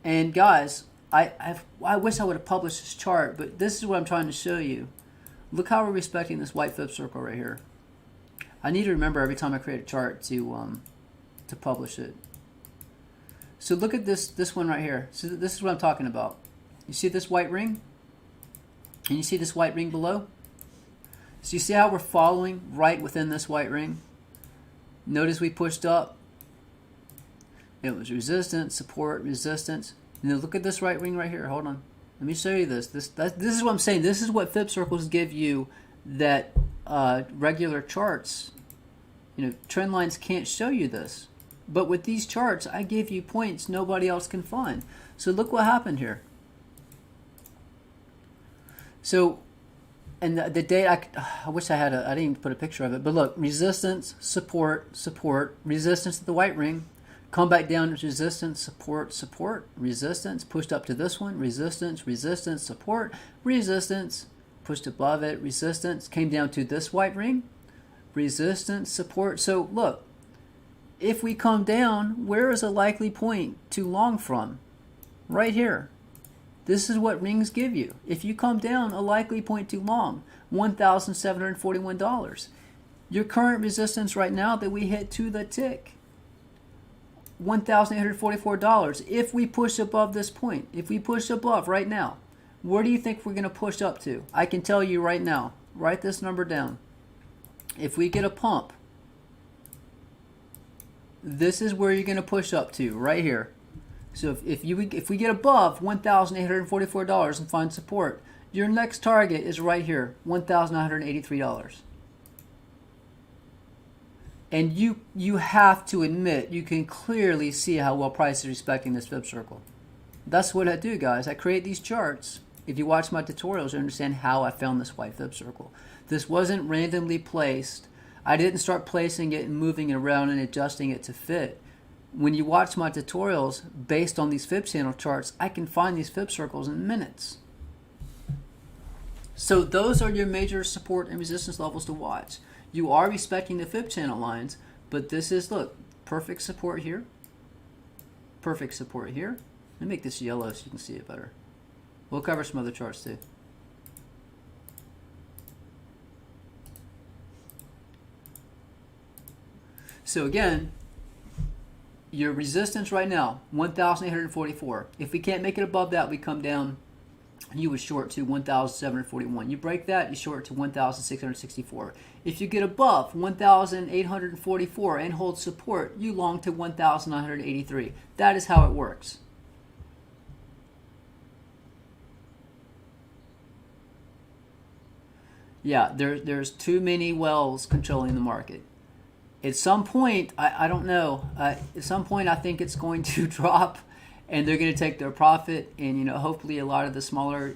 And guys, I wish I would have published this chart, but this is what I'm trying to show you. Look how we're respecting this white flip circle right here. I need to remember every time I create a chart to publish it. So look at this one right here. So this is what I'm talking about. You see this white ring? And you see this white ring below? So you see how we're following right within this white ring? Notice we pushed up. It was resistance, support, resistance. And then look at this right ring right here. Hold on. Let me show you this. This is what I'm saying. This is what flip circles give you that regular charts, trend lines can't show you this. But with these charts, I give you points nobody else can find. So look what happened here. So, and the day I wish I had I didn't put a picture of it, but look, resistance, support, support, resistance to the white ring, come back down to resistance, support, support, resistance, pushed up to this one, resistance, resistance, support, resistance, pushed above it, resistance, came down to this white ring, resistance, support. So look, if we come down, where is a likely point to long from? Right here. This is what rings give you. If you come down, a likely point to long, $1,741. Your current resistance right now that we hit to the tick, $1,844. If we push above this point, if we push above right now, where do you think we're going to push up to? I can tell you right now. Write this number down. If we get a pump, this is where you're going to push up to, right here. So if we get above $1,844 and find support, your next target is right here, $1,983. And you have to admit, you can clearly see how well price is respecting this flip circle. That's what I do, guys. I create these charts. If you watch my tutorials, you understand how I found this white flip circle. This wasn't randomly placed. I didn't start placing it and moving it around and adjusting it to fit. When you watch my tutorials based on these fib channel charts, I can find these fib circles in minutes. So those are your major support and resistance levels to watch. You are respecting the fib channel lines, but this is, look, perfect support here, perfect support here. Let me make this yellow so you can see it better. We'll cover some other charts too. So again, your resistance right now, 1,844. If we can't make it above that, we come down, you would short to 1,741. You break that, you short to 1,664. If you get above 1,844 and hold support, you long to 1,983. That is how it works. Yeah, there's too many wells controlling the market. At some point, I don't know. At some point, I think it's going to drop, and they're going to take their profit. And hopefully, a lot of the smaller,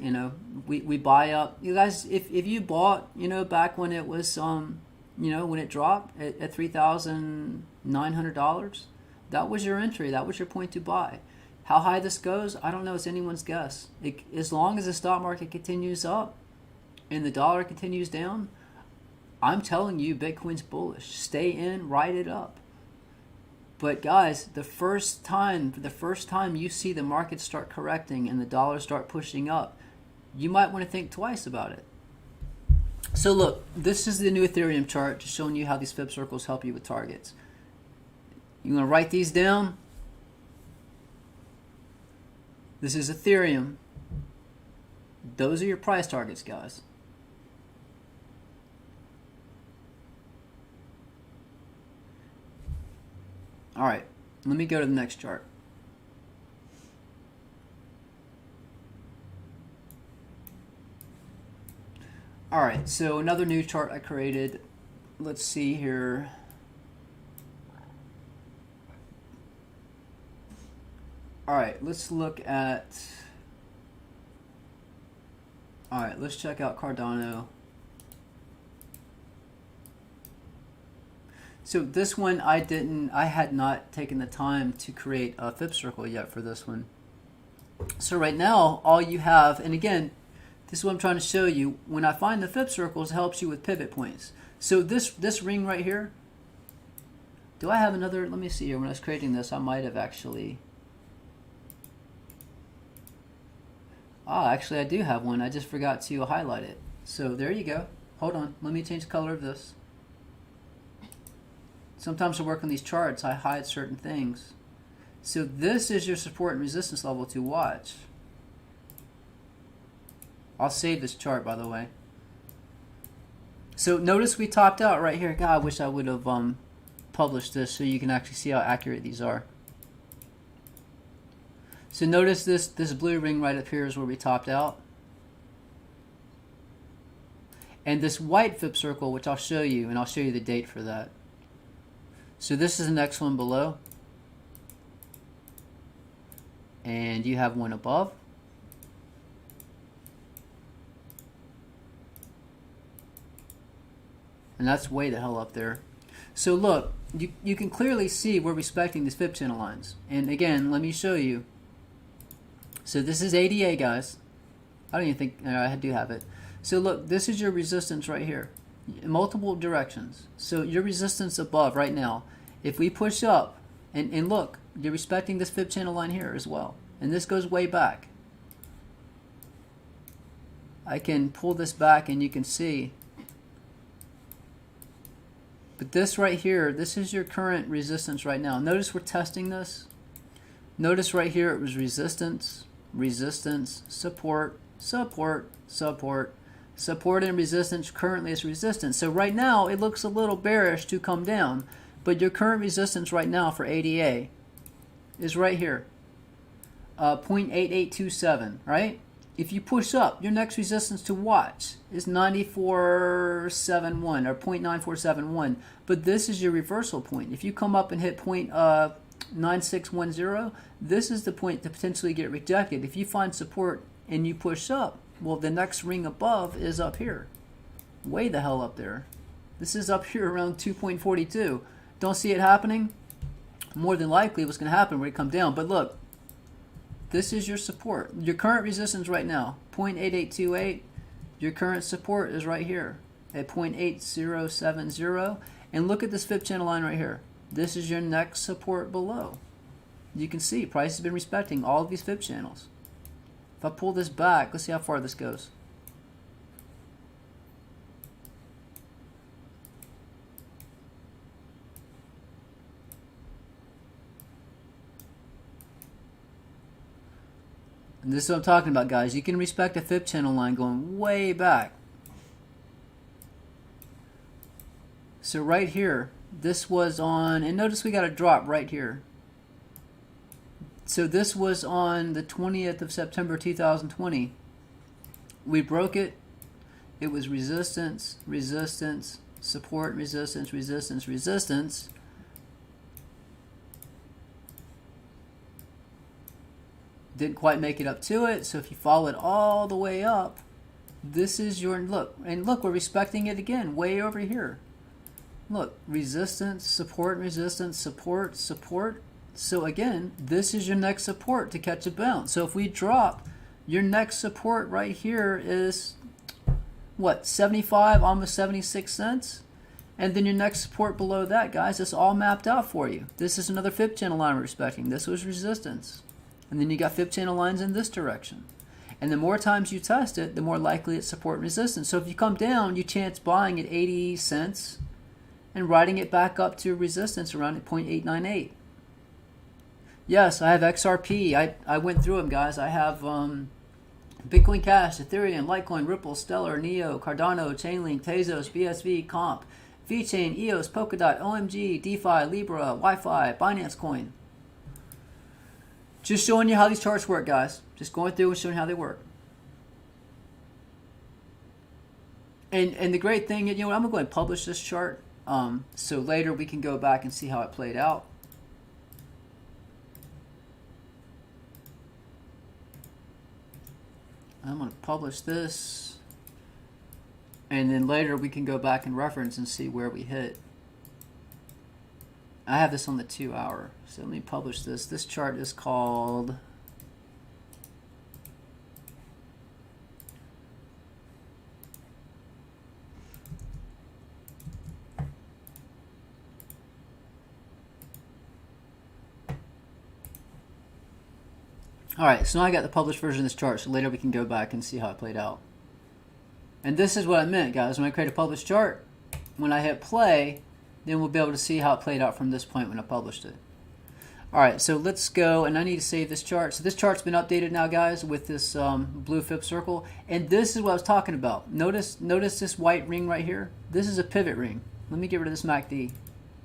we buy up. You guys, if you bought, back when it was, when it dropped at $3,900, that was your entry. That was your point to buy. How high this goes, I don't know. It's anyone's guess. As long as the stock market continues up, and the dollar continues down, I'm telling you, Bitcoin's bullish. Stay in, ride it up. But guys, the first time you see the market start correcting and the dollar start pushing up, you might want to think twice about it. So look, this is the new Ethereum chart, just showing you how these fib circles help you with targets. You're going to write these down. This is Ethereum. Those are your price targets, guys. All right, let me go to the next chart. All right, so another new chart I created. Let's see here. All right, let's look at. All right, let's check out Cardano. So this one I had not taken the time to create a fib circle yet for this one. So right now, all you have, and again, this is what I'm trying to show you. When I find the fib circles, it helps you with pivot points. So this ring right here, do I have another? Let me see here. When I was creating this, I might have actually. Actually I do have one. I just forgot to highlight it. So there you go. Hold on. Let me change the color of this. Sometimes I work on these charts, I hide certain things. So this is your support and resistance level to watch. I'll save this chart, by the way. So notice we topped out right here. God, I wish I would have published this so you can actually see how accurate these are. So notice this blue ring right up here is where we topped out. And this white fib circle, which I'll show you, and I'll show you the date for that. So this is the next one below. And you have one above. And that's way the hell up there. So look, you can clearly see we're respecting these fib channel lines. And again, let me show you. So this is ADA, guys. I don't even think, I do have it. So look, this is your resistance right here. In multiple directions. So your resistance above right now, if we push up, and look, you're respecting this fib channel line here as well. And this goes way back. I can pull this back and you can see. But this right here, this is your current resistance right now. Notice we're testing this. Notice right here it was resistance, resistance, support, support, support, support and resistance. Currently is resistance. So right now it looks a little bearish to come down, but your current resistance right now for ADA is right here, 0.8827, right? If you push up, your next resistance to watch is 9471 or 0.9471, but this is your reversal point. If you come up and hit 0.9610, this is the point to potentially get rejected. If you find support and you push up, well, the next ring above is up here, way the hell up there. This is up here around 2.42. Don't see it happening? More than likely what's going to happen when it come down. But look, this is your support. Your current resistance right now, 0.8828. Your current support is right here at 0.8070. And look at this fib channel line right here. This is your next support below. You can see price has been respecting all of these fib channels. If I pull this back, let's see how far this goes. And this is what I'm talking about, guys. You can respect a fib channel line going way back. So right here, this was on, and notice we got a drop right here. So this was on the 20th of September 2020. We broke it. It was resistance, resistance, support, resistance, resistance, resistance. Didn't quite make it up to it. So if you follow it all the way up, this is your look. And look, we're respecting it again, way over here. Look, resistance, support, resistance, support, support. So again, this is your next support to catch a bounce. So if we drop, your next support right here is what, 75, almost 76 cents? And then your next support below that, guys, it's all mapped out for you. This is another fib channel line we're respecting. This was resistance. And then you got fib channel lines in this direction. And the more times you test it, the more likely it's support and resistance. So if you come down, you chance buying at 80 cents and riding it back up to resistance around at 0.898. Yes, I have XRP. I went through them, guys. I have Bitcoin Cash, Ethereum, Litecoin, Ripple, Stellar, Neo, Cardano, Chainlink, Tezos, BSV, Comp, VeChain, EOS, Polkadot, OMG, DeFi, Libra, Wi-Fi, Binance Coin. Just showing you how these charts work, guys. Just going through and showing how they work. And the great thing, I'm going to go ahead and publish this chart. So later we can go back and see how it played out. I'm going to publish this. And then later we can go back and reference and see where we hit. I have this on the 2 hour. So let me publish this. This chart is called Alright, so now I got the published version of this chart, so later we can go back and see how it played out. And this is what I meant, guys. When I create a published chart, when I hit play, then we'll be able to see how it played out from this point when I published it. Alright, so let's go, and I need to save this chart. So this chart's been updated now, guys, with this blue fib circle. And this is what I was talking about. Notice this white ring right here? This is a pivot ring. Let me get rid of this MACD.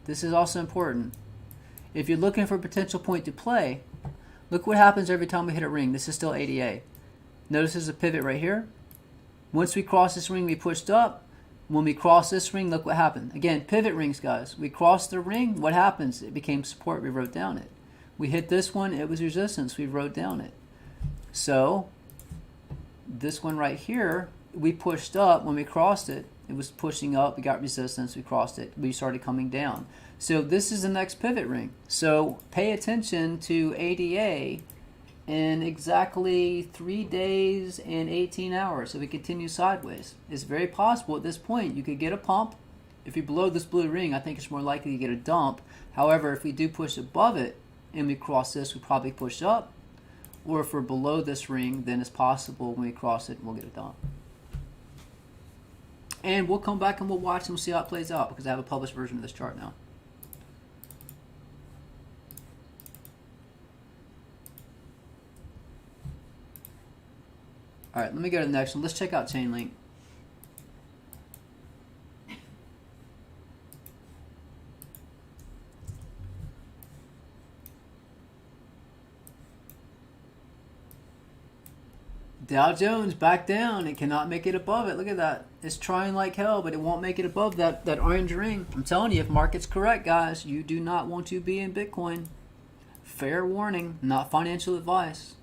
This is also important. If you're looking for a potential point to play, look what happens every time we hit a ring. This is still ADA. Notice there's a pivot right here. Once we cross this ring, we pushed up. When we cross this ring, look what happened. Again, pivot rings, guys. We crossed the ring. What happens? It became support. We wrote down it. We hit this one. It was resistance. We wrote down it. So this one right here, we pushed up. When we crossed it, it was pushing up. We got resistance. We crossed it. We started coming down. So this is the next pivot ring. So pay attention to ADA in exactly 3 days and 18 hours. So we continue sideways. It's very possible at this point you could get a pump. If you're below this blue ring, I think it's more likely to get a dump. However, if we do push above it and we cross this, we probably push up. Or if we're below this ring, then it's possible when we cross it, we'll get a dump. And we'll come back and we'll watch and we'll see how it plays out because I have a published version of this chart now. Alright, let me go to the next one. Let's check out Chainlink. Dow Jones back down. It cannot make it above it. Look at that. It's trying like hell, but it won't make it above that orange ring. I'm telling you, if market's correct, guys, you do not want to be in Bitcoin. Fair warning, not financial advice.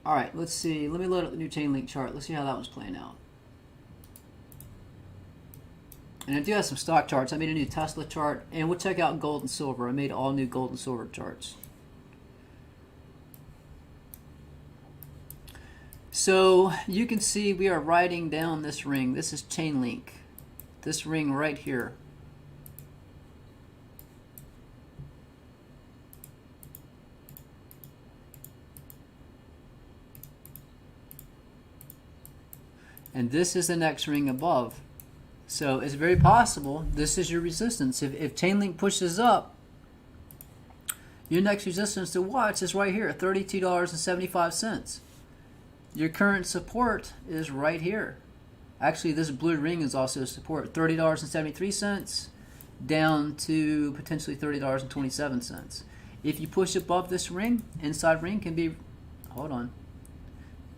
Alright, let's see. Let me load up the new Chainlink chart. Let's see how that one's playing out. And I do have some stock charts. I made a new Tesla chart. And we'll check out gold and silver. I made all new gold and silver charts. So you can see we are riding down this ring. This is Chainlink. This ring right here. And this is the next ring above. So it's very possible this is your resistance. If Chainlink pushes up, your next resistance to watch is right here, $32.75. Your current support is right here. Actually, this blue ring is also support, $30.73 down to potentially $30.27. If you push above this ring, inside ring can be, hold on.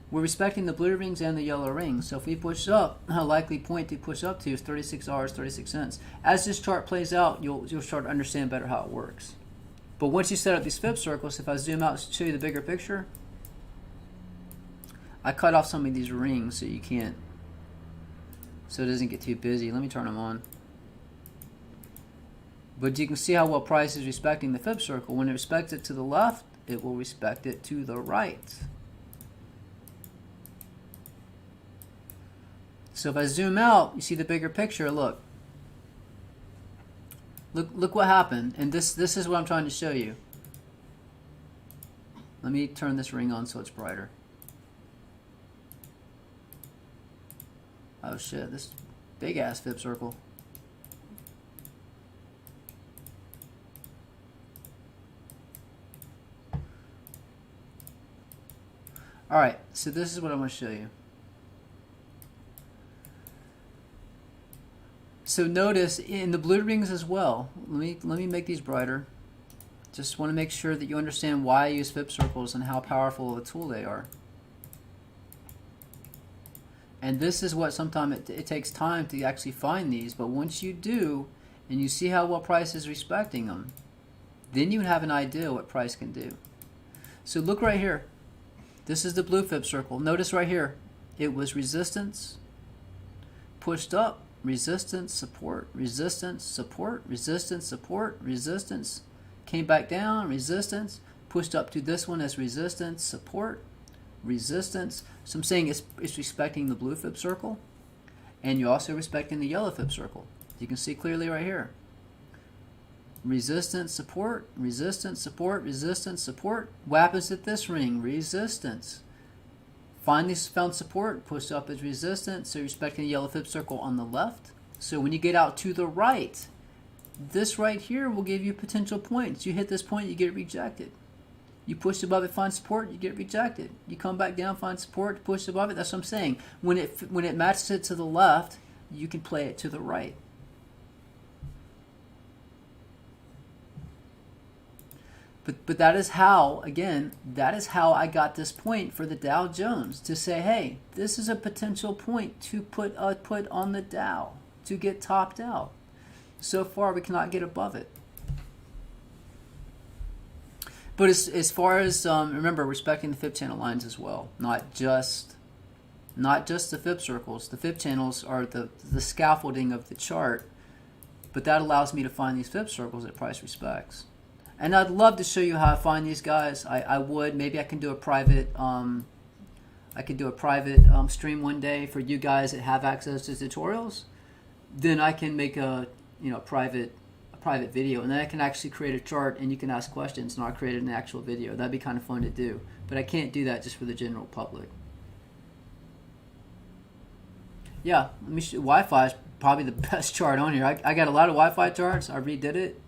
We're respecting the blue rings and the yellow rings. So if we push up, a likely point to push up to is $36.36. As this chart plays out, you'll start to understand better how it works. But once you set up these fib circles, if I zoom out to show you the bigger picture, I cut off some of these rings so you can't, so it doesn't get too busy. Let me turn them on. But you can see how well price is respecting the fib circle. When it respects it to the left, it will respect it to the right. So if I zoom out, you see the bigger picture. Look what happened. And this is what I'm trying to show you. Let me turn this ring on so it's brighter. Oh shit, this big ass fib circle. Alright, so this is what I'm going to show you. So notice in the blue rings as well, let me make these brighter. Just want to make sure that you understand why I use fib circles and how powerful of a tool they are. And this is what sometimes it takes time to actually find these, but once you do, and you see how well price is respecting them, then you have an idea what price can do. So look right here. This is the blue fib circle. Notice right here, it was resistance, pushed up, resistance, support, resistance, support, resistance, support, resistance, came back down, resistance, pushed up to this one as resistance, support, resistance. So I'm saying it's respecting the blue fib circle, and you're also respecting the yellow fib circle. You can see clearly right here. Resistance, support, resistance, support, resistance, support. What happens at this ring? Resistance. Finally found support, pushed up as resistance, so you're respecting the yellow fib circle on the left. So when you get out to the right, this right here will give you potential points. You hit this point, you get rejected. You push above it, find support, you get rejected. You come back down, find support, push above it. That's what I'm saying. When it matches it to the left, you can play it to the right. But that is how, again, that is how I got this point for the Dow Jones, to say, hey, this is a potential point to put on the Dow to get topped out. So far, we cannot get above it. But as far as, remember, respecting the fib channel lines as well, not just the fib circles. The fib channels are the scaffolding of the chart, but that allows me to find these fib circles that price respects. And I'd love to show you how I find these guys. I would. Maybe I can do a private stream one day for you guys that have access to tutorials. Then I can make a private video, and then I can actually create a chart, and you can ask questions, and I'll create an actual video. That'd be kind of fun to do. But I can't do that just for the general public. Yeah, let me show. Wi-Fi is probably the best chart on here. I got a lot of Wi-Fi charts. I redid it.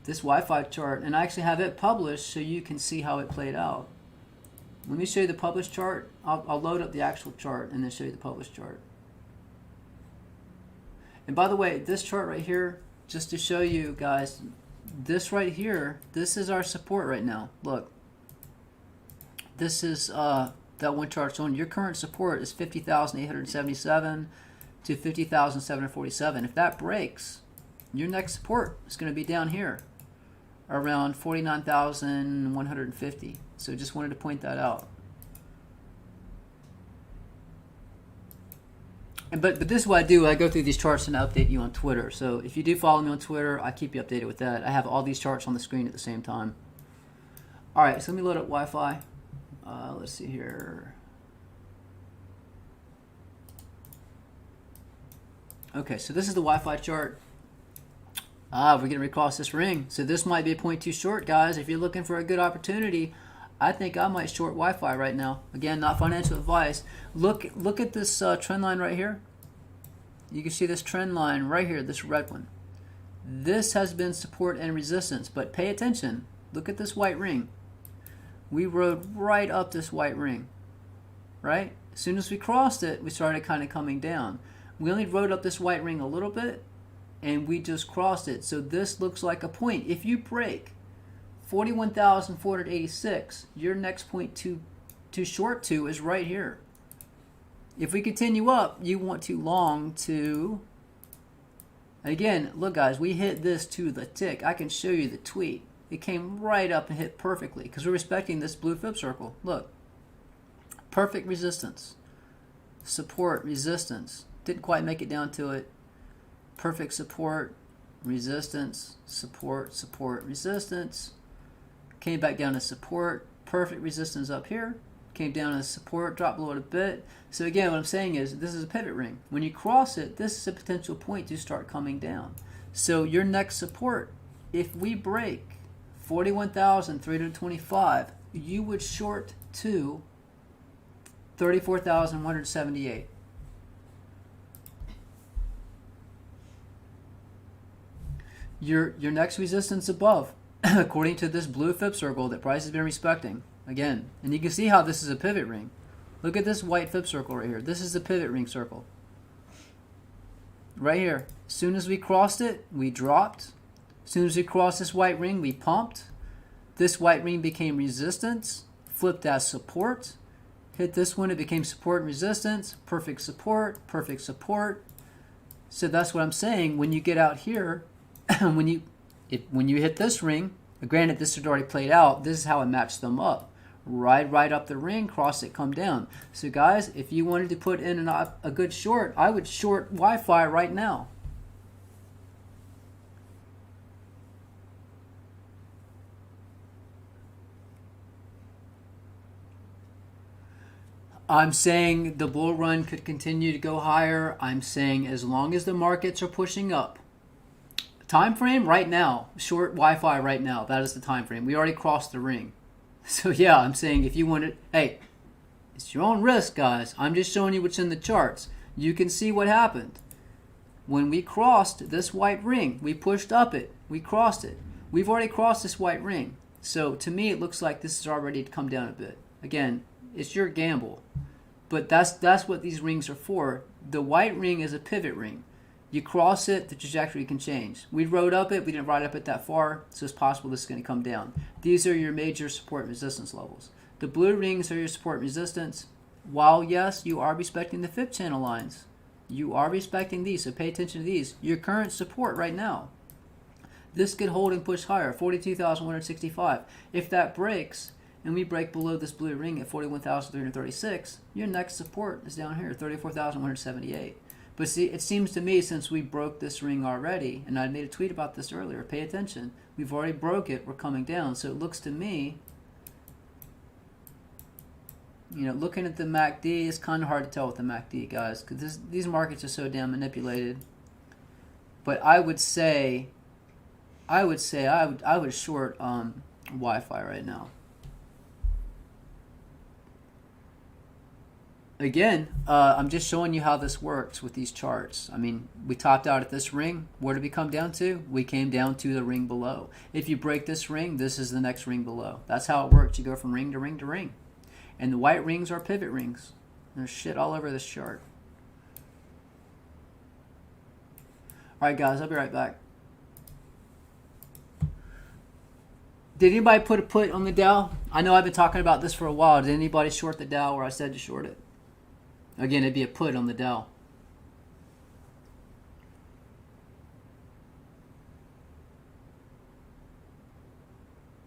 This Wi-Fi chart, and I actually have it published so you can see how it played out. Let me show you the published chart. I'll load up the actual chart and then show you the published chart. And by the way, this chart right here, just to show you guys, this right here, this is our support right now. Look, this is that one chart showing your current support is 50,877 to 50,747. If that breaks, your next support is going to be down here around 49,150. So just wanted to point that out. But this is what I do. I go through these charts and update you on Twitter. So if you do follow me on Twitter, I keep you updated with that. I have all these charts on the screen at the same time. All right, so let me load up Wi-Fi. Let's see here. Okay, so this is the Wi-Fi chart. We're going to recross this ring. So this might be a point too short, guys. If you're looking for a good opportunity, I think I might short Wi-Fi right now. Again, not financial advice. Look at this trend line right here. You can see this trend line right here, this red one. This has been support and resistance, but pay attention. Look at this white ring. We rode right up this white ring, right? As soon as we crossed it, we started kind of coming down. We only rode up this white ring a little bit, and we just crossed it. So this looks like a point. If you break 41,486, your next point to short to is right here. If we continue up, you want to long to, again, look guys, we hit this to the tick. I can show you the tweet. It came right up and hit perfectly because we're respecting this blue fib circle. Look, perfect resistance, support, resistance. Didn't quite make it down to it. Perfect support, resistance, support, support, resistance. Came back down to support, perfect resistance up here. Came down to support, dropped below it a bit. So again, what I'm saying is this is a pivot ring. When you cross it, this is a potential point to start coming down. So your next support, if we break 41,325, you would short to 34,178. your next resistance above, according to this blue Fib circle that price has been respecting. Again, and you can see how this is a pivot ring. Look at this white Fib circle right here. This is the pivot ring circle. Right here. As soon as we crossed it, we dropped. As soon as we crossed this white ring, we pumped. This white ring became resistance, flipped as support. Hit this one, it became support and resistance. Perfect support, perfect support. So that's what I'm saying. When you get out here, when you hit this ring, granted this had already played out, this is how it matched them up. Right up the ring, cross it, come down. So guys, if you wanted to put in a good short, I would short Wi-Fi right now. I'm saying the bull run could continue to go higher. I'm saying as long as the markets are pushing up. Time frame right now, short Wi-Fi right now. That is the time frame. We already crossed the ring. So yeah, I'm saying if you want to, hey, it's your own risk, guys. I'm just showing you what's in the charts. You can see what happened. When we crossed this white ring, we pushed up it. We crossed it. We've already crossed this white ring. So to me, it looks like this is already to come down a bit. Again, it's your gamble. But that's what these rings are for. The white ring is a pivot ring. You cross it, the trajectory can change. We rode up it, we didn't ride up it that far, so it's possible this is going to come down. These are your major support and resistance levels. The blue rings are your support and resistance. While yes, you are respecting the fib channel lines. You are respecting these, so pay attention to these. Your current support right now. This could hold and push higher, 42,165. If that breaks, and we break below this blue ring at 41,336, your next support is down here, 34,178. But see, it seems to me since we broke this ring already, and I made a tweet about this earlier, pay attention. We've already broke it, we're coming down. So it looks to me, you know, looking at the MACD, it's kind of hard to tell with the MACD, guys, because these markets are so damn manipulated. But I would short Wi-Fi right now. Again, I'm just showing you how this works with these charts. I mean, we topped out at this ring. Where did we come down to? We came down to the ring below. If you break this ring, this is the next ring below. That's how it works. You go from ring to ring to ring. And the white rings are pivot rings. There's shit all over this chart. All right, guys, I'll be right back. Did anybody put a put on the Dow? I know I've been talking about this for a while. Did anybody short the Dow where I said to short it? Again, it'd be a put on the Dow.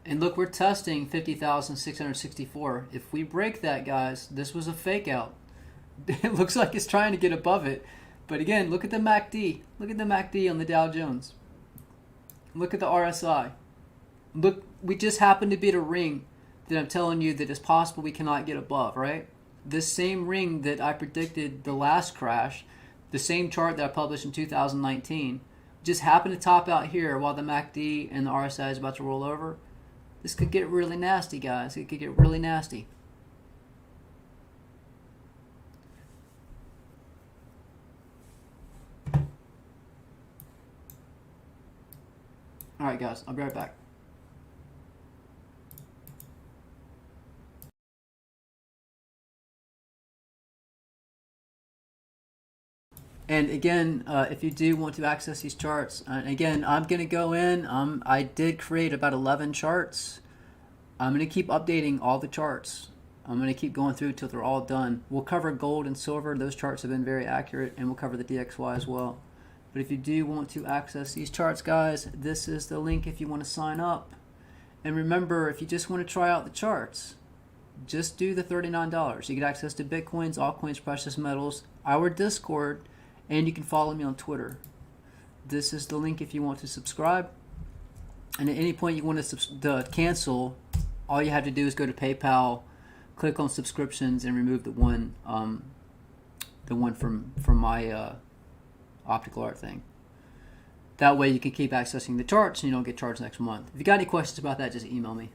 And look, we're testing 50,664. If we break that, guys, this was a fake out. It looks like it's trying to get above it. But again, look at the MACD. Look at the MACD on the Dow Jones. Look at the RSI. Look, we just happened to be at a ring that I'm telling you that it's possible we cannot get above, right? This same ring that I predicted the last crash, the same chart that I published in 2019, just happened to top out here while the MACD and the RSI is about to roll over. This could get really nasty, guys. It could get really nasty. All right, guys, I'll be right back. And again, if you do want to access these charts, and again, I'm going to go in. I did create about 11 charts. I'm going to keep updating all the charts. I'm going to keep going through till they're all done. We'll cover gold and silver. Those charts have been very accurate, and we'll cover the DXY as well. But if you do want to access these charts, guys, this is the link if you want to sign up. And remember, if you just want to try out the charts, just do the $39. You get access to Bitcoins, altcoins, precious metals, our Discord, and you can follow me on Twitter. This is the link if you want to subscribe. And at any point you want to cancel, all you have to do is go to PayPal, click on subscriptions, and remove the one from my optical art thing. That way you can keep accessing the charts and you don't get charged next month. If you got any questions about that, just email me.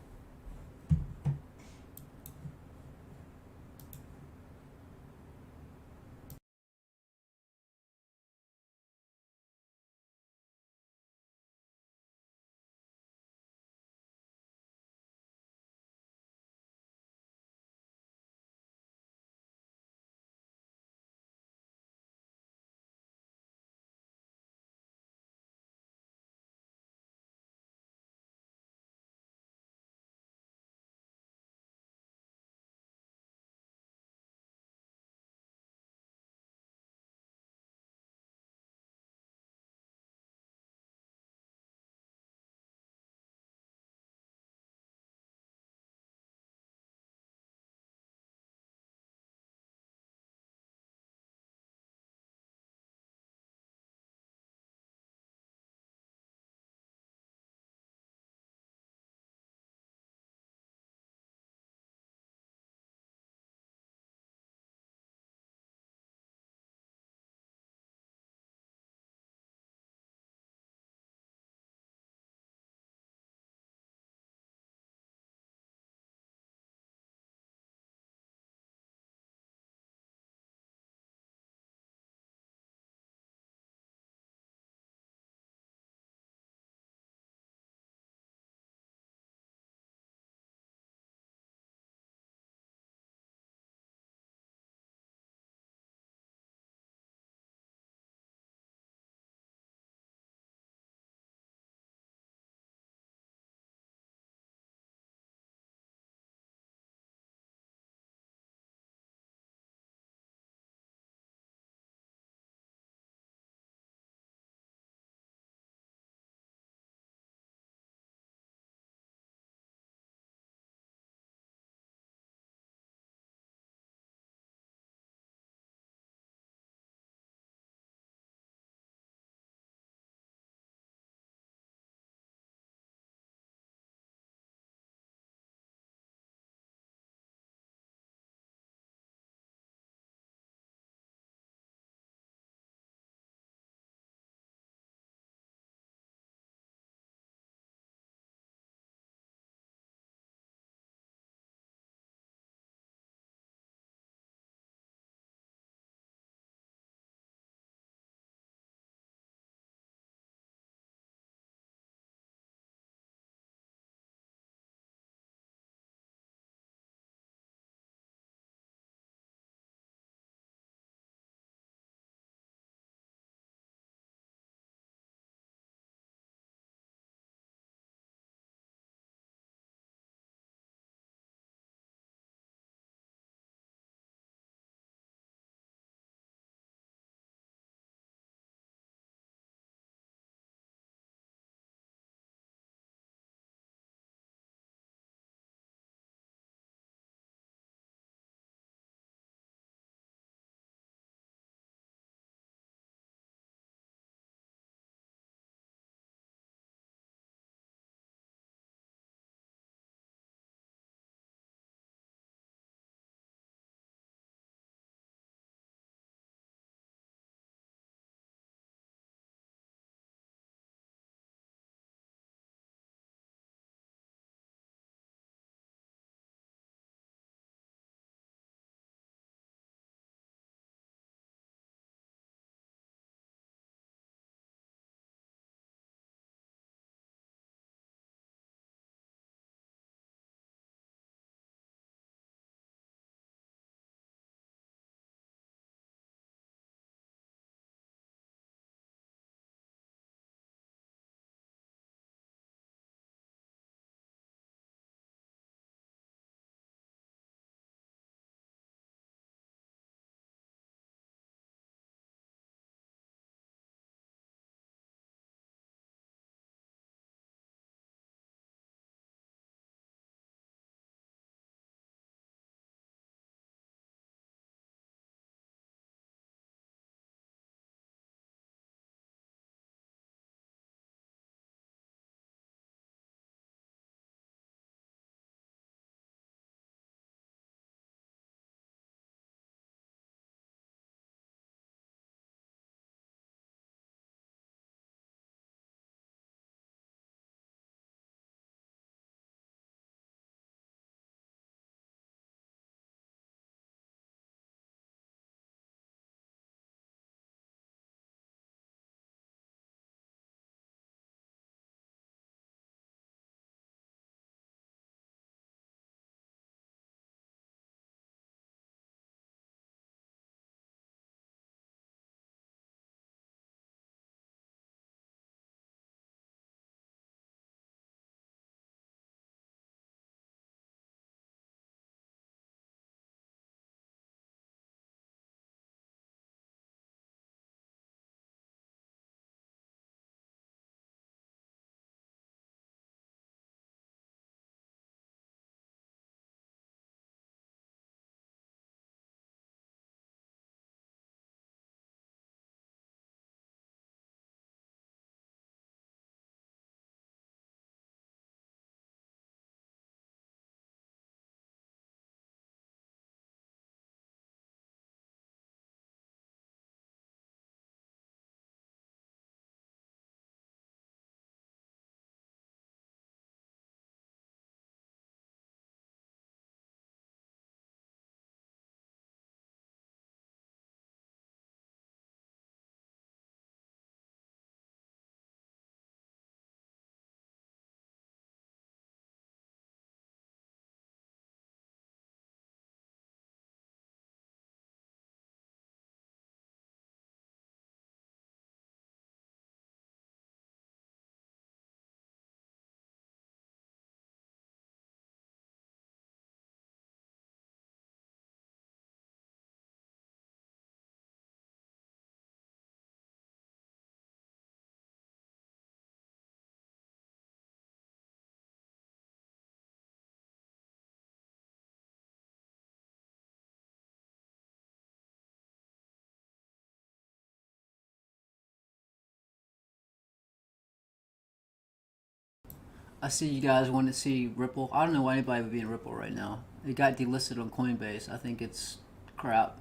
I see you guys want to see Ripple. I don't know why anybody would be in Ripple right now. It got delisted on Coinbase. I think it's crap.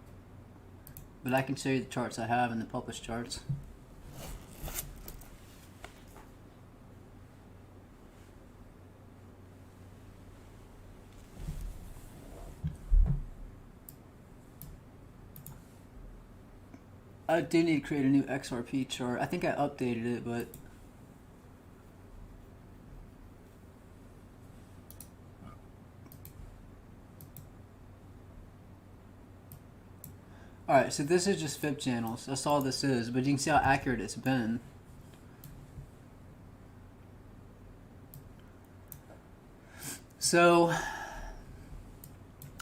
But I can show you the charts I have and the published charts. I do need to create a new XRP chart. I think I updated it, but alright, so this is just fib channels. That's all this is, but you can see how accurate it's been. So,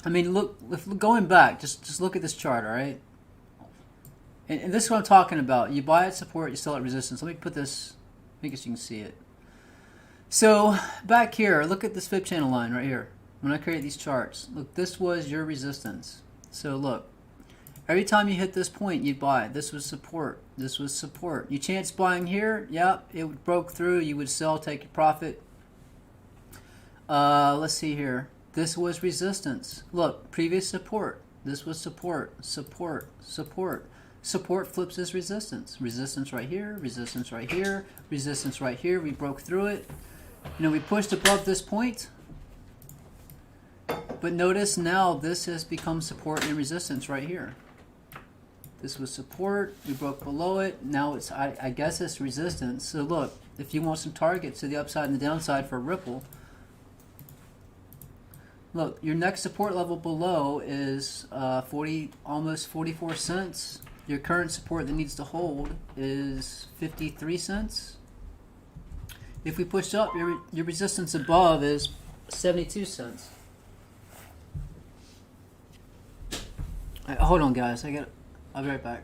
I mean, look, going back, just look at this chart, alright? And this is what I'm talking about. You buy at support, you sell at resistance. Let me put this, I guess you can see it. So, back here, look at this fib channel line right here. When I create these charts, look, this was your resistance. So look, every time you hit this point, you'd buy. This was support. This was support. You chance buying here, yep, it broke through. You would sell, take your profit. Let's see here. This was resistance. Look, previous support. This was support, support, support. Support flips as resistance. Resistance right here, resistance right here, resistance right here. We broke through it. You know, we pushed above this point. But notice now this has become support and resistance right here. This was support. We broke below it. Now it's, I guess it's resistance. So look, if you want some targets to the upside and the downside for Ripple, look, your next support level below is almost 44 cents. Your current support that needs to hold is 53 cents. If we push up, your resistance above is 72 cents. All right, hold on, guys. I'll be right back.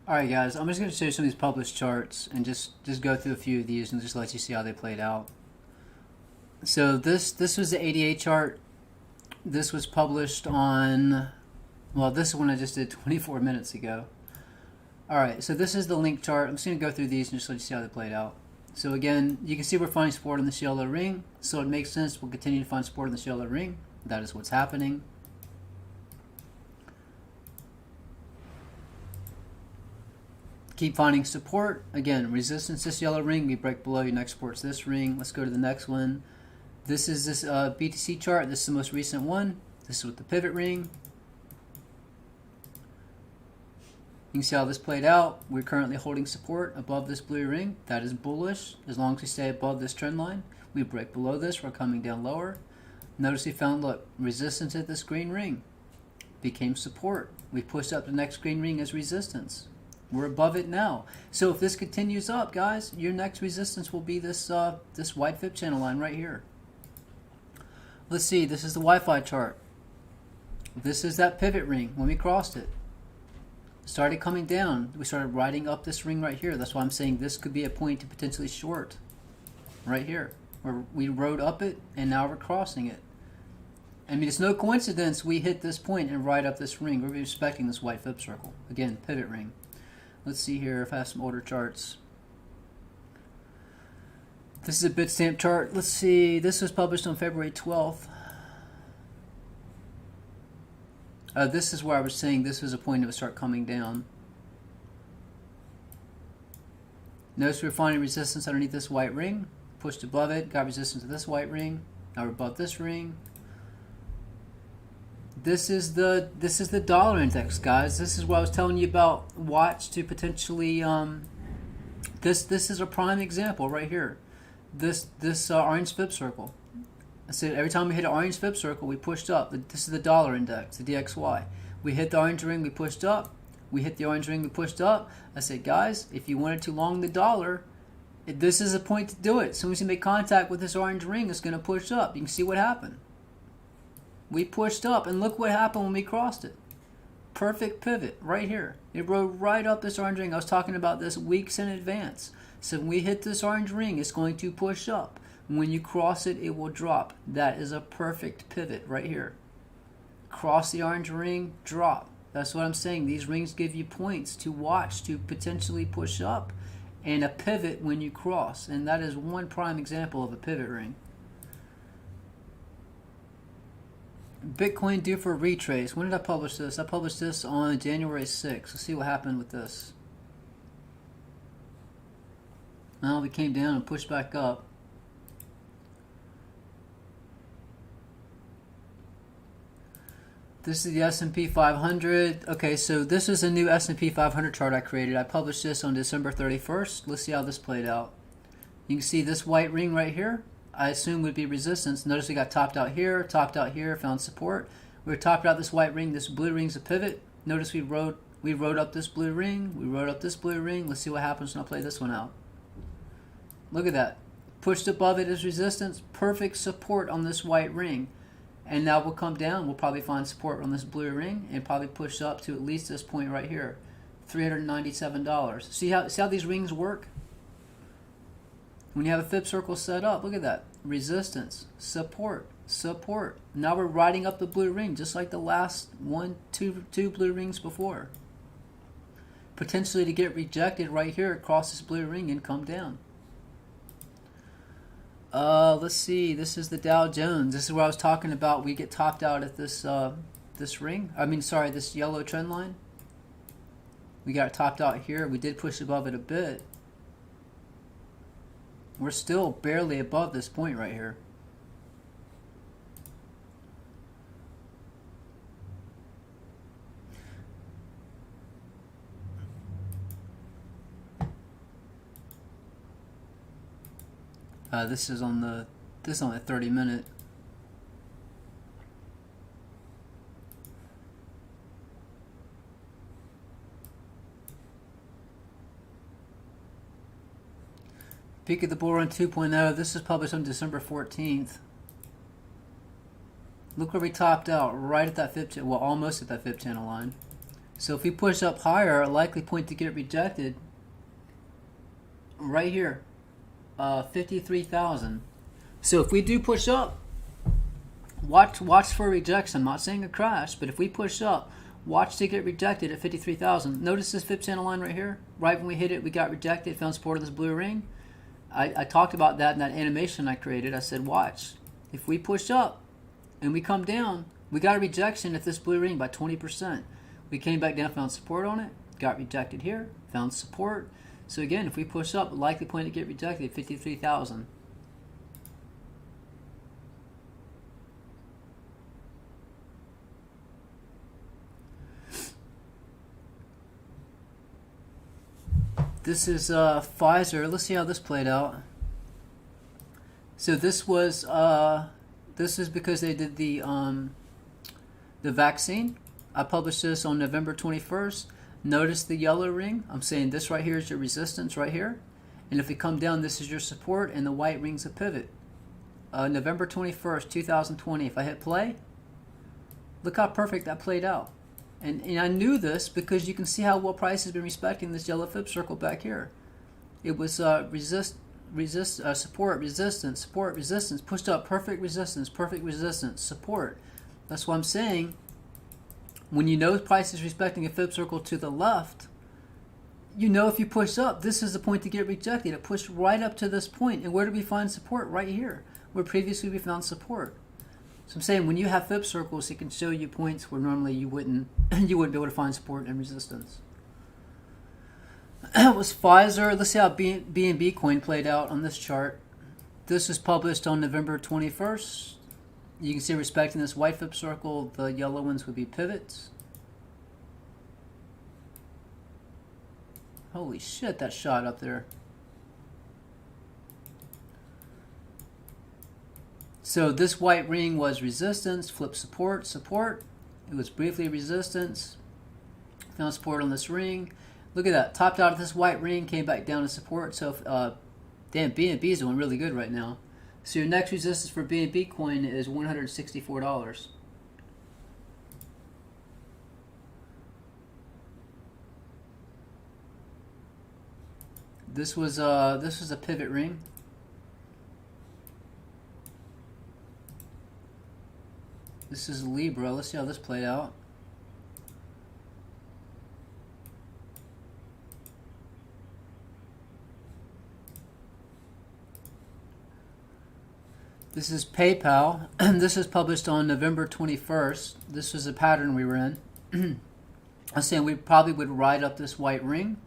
Alright guys, I'm just going to show you some of these published charts and just go through a few of these and just let you see how they played out. So this was the 88 chart. This was published on, well, this is one I just did 24 minutes ago. Alright, so this is the link chart. I'm just going to go through these and just let you see how they played out. So again, you can see we're finding support in this yellow ring. So it makes sense we'll continue to find support in this yellow ring. That is what's happening. Keep finding support. Again, resistance this yellow ring. We break below, your next support's this ring. Let's go to the next one. This is this BTC chart. This is the most recent one. This is with the pivot ring. You can see how this played out. We're currently holding support above this blue ring. That is bullish. As long as we stay above this trend line, we break below this, we're coming down lower. Notice we found, look, resistance at this green ring. Became support. We pushed up the next green ring as resistance. We're above it now. So if this continues up, guys, your next resistance will be this this white fib channel line right here. Let's see, this is the Wi-Fi chart. This is that pivot ring when we crossed it. Started coming down. We started riding up this ring right here. That's why I'm saying this could be a point to potentially short. Right here. Where we rode up it and now we're crossing it. I mean, it's no coincidence we hit this point and ride up this ring. We're respecting this white fib circle. Again, pivot ring. Let's see here if I have some older charts. This is a Bitstamp chart. Let's see. This was published on February 12th. This is where I was saying this was a point it would start coming down. Notice we're finding resistance underneath this white ring. Pushed above it, got resistance to this white ring. Now we're above this ring. This is the dollar index, guys. This is what I was telling you about. Watch to potentially this is a prime example right here. This orange fib circle. So every time we hit an orange fib circle, we pushed up. This is the dollar index, the DXY. We hit the orange ring, we pushed up. We hit the orange ring, we pushed up. I said, guys, if you wanted to long the dollar, this is a point to do it. As soon as you make contact with this orange ring, it's going to push up. You can see what happened. We pushed up, and look what happened when we crossed it. Perfect pivot right here. It rode right up this orange ring. I was talking about this weeks in advance. So when we hit this orange ring, it's going to push up. When you cross it, it will drop. That is a perfect pivot right here. Cross the orange ring, drop. That's what I'm saying. These rings give you points to watch to potentially push up, and a pivot when you cross. And that is one prime example of a pivot ring. Bitcoin due for retrace. When did I publish this? I published this on January 6th. Let's see what happened with this. Well, we came down and pushed back up. This is the S&P 500. Okay, so this is a new S&P 500 chart I created. I published this on December 31st. Let's see how this played out. You can see this white ring right here, I assume would be resistance. Notice we got topped out here, found support. We were topped out this white ring. This blue ring's a pivot. Notice we rode up this blue ring. We rode up this blue ring. Let's see what happens when I play this one out. Look at that. Pushed above it as resistance. Perfect support on this white ring. And now we'll come down. We'll probably find support on this blue ring and probably push up to at least this point right here, $397. See how these rings work? When you have a fib circle set up, look at that. Resistance, support, support. Now we're riding up the blue ring just like the last two blue rings before. Potentially to get rejected right here across this blue ring and come down. Let's see. This is the Dow Jones. This is where I was talking about. We get topped out at this this ring. This yellow trend line. We got topped out here. We did push above it a bit. We're still barely above this point right here. This is on the 30-minute. Peak of the bull run 2.0. This is published on December 14th. Look where we topped out, right at that fib channel, well, almost at that fib channel line. So if we push up higher, a likely point to get rejected right here. 53,000. So if we do push up, watch for rejection. I'm not saying a crash, but if we push up, watch to get rejected at 53,000. Notice this fib channel line right here. Right when we hit it, we got rejected, found support of this blue ring. I talked about that in that animation I created. I said, watch. If we push up and we come down, we got a rejection at this blue ring by 20%. We came back down, found support on it, got rejected here, found support. So again, if we push up, likely point to get rejected, 53,000. This is Pfizer. Let's see how this played out. So this was this is because they did the vaccine. I published this on November 21st. Notice the yellow ring. I'm saying this right here is your resistance right here. And if we come down, this is your support, and the white ring's a pivot. November 21st, 2020. If I hit play, look how perfect that played out. And I knew this because you can see how well price has been respecting this yellow fib circle back here. It was support, resistance, support, resistance, pushed up, perfect resistance, support. That's what I'm saying. When you know price is respecting a fib circle to the left, you know if you push up, this is the point to get rejected. It pushed right up to this point. And where did we find support? Right here, where previously we found support. So I'm saying when you have flip circles, it can show you points where normally you wouldn't be able to find support and resistance. It was Pfizer. Let's see how BNB coin played out on this chart. This was published on November 21st. You can see respecting this white flip circle, the yellow ones would be pivots. Holy shit, that shot up there. So this white ring was resistance, flip support, support. It was briefly resistance. Found support on this ring. Look at that. Topped out of this white ring, came back down to support. So, damn, BNB is doing really good right now. So your next resistance for BNB coin is $164. This was a pivot ring. This is Libra. Let's see how this played out. This is PayPal. This is published on November 21st. This was a pattern we were in. I was saying we probably would ride up this white ring.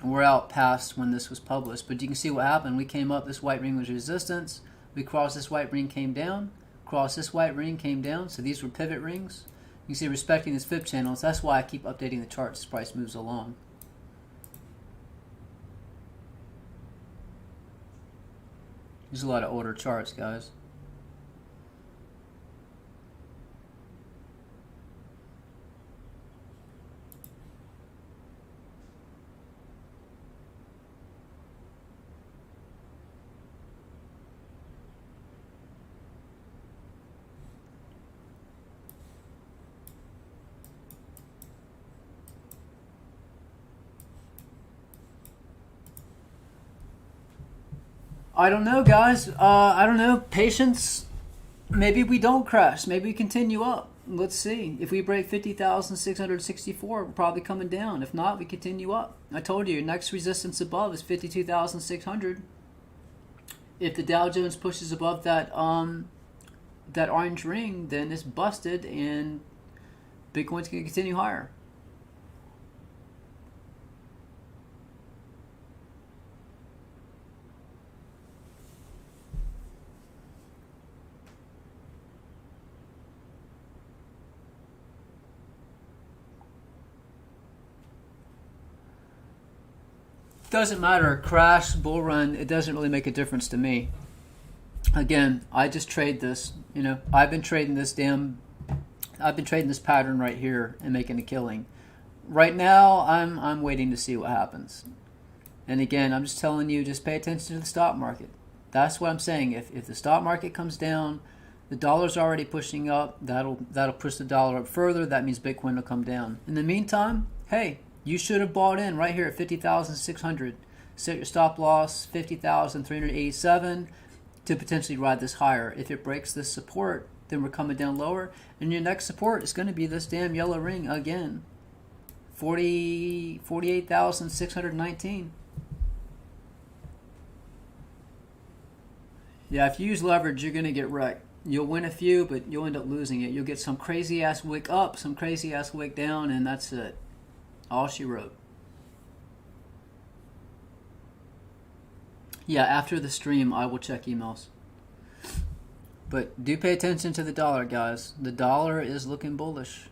We're out past when this was published, but you can see what happened. We came up, this white ring was resistance. We crossed this white ring, came down. Crossed this white ring, came down. So these were pivot rings. You can see respecting these flip channels. That's why I keep updating the charts as price moves along. There's a lot of older charts, guys. I don't know, guys. I don't know. Patience. Maybe we don't crash. Maybe we continue up. Let's see. If we break 50,664, we're probably coming down. If not, we continue up. I told you, your next resistance above is 52,600. If the Dow Jones pushes above that that orange ring, then it's busted and Bitcoin's going to continue higher. Doesn't matter, crash, bull run, it doesn't really make a difference to me. Again, I just trade this. You know, I've been trading this pattern right here and making a killing. Right now, I'm waiting to see what happens. And again, I'm just telling you, just pay attention to the stock market. That's what I'm saying. If the stock market comes down, the dollar's already pushing up. That'll push the dollar up further. That means Bitcoin will come down. In the meantime, hey, you should have bought in right here at 50,600. Set your stop loss 50,387 to potentially ride this higher. If it breaks this support, then we're coming down lower. And your next support is going to be this damn yellow ring again. 48,619. Yeah, if you use leverage, you're going to get wrecked. You'll win a few, but you'll end up losing it. You'll get some crazy ass wick up, some crazy ass wick down, and that's it. All she wrote. Yeah, after the stream, I will check emails. But do pay attention to the dollar, guys. The dollar is looking bullish.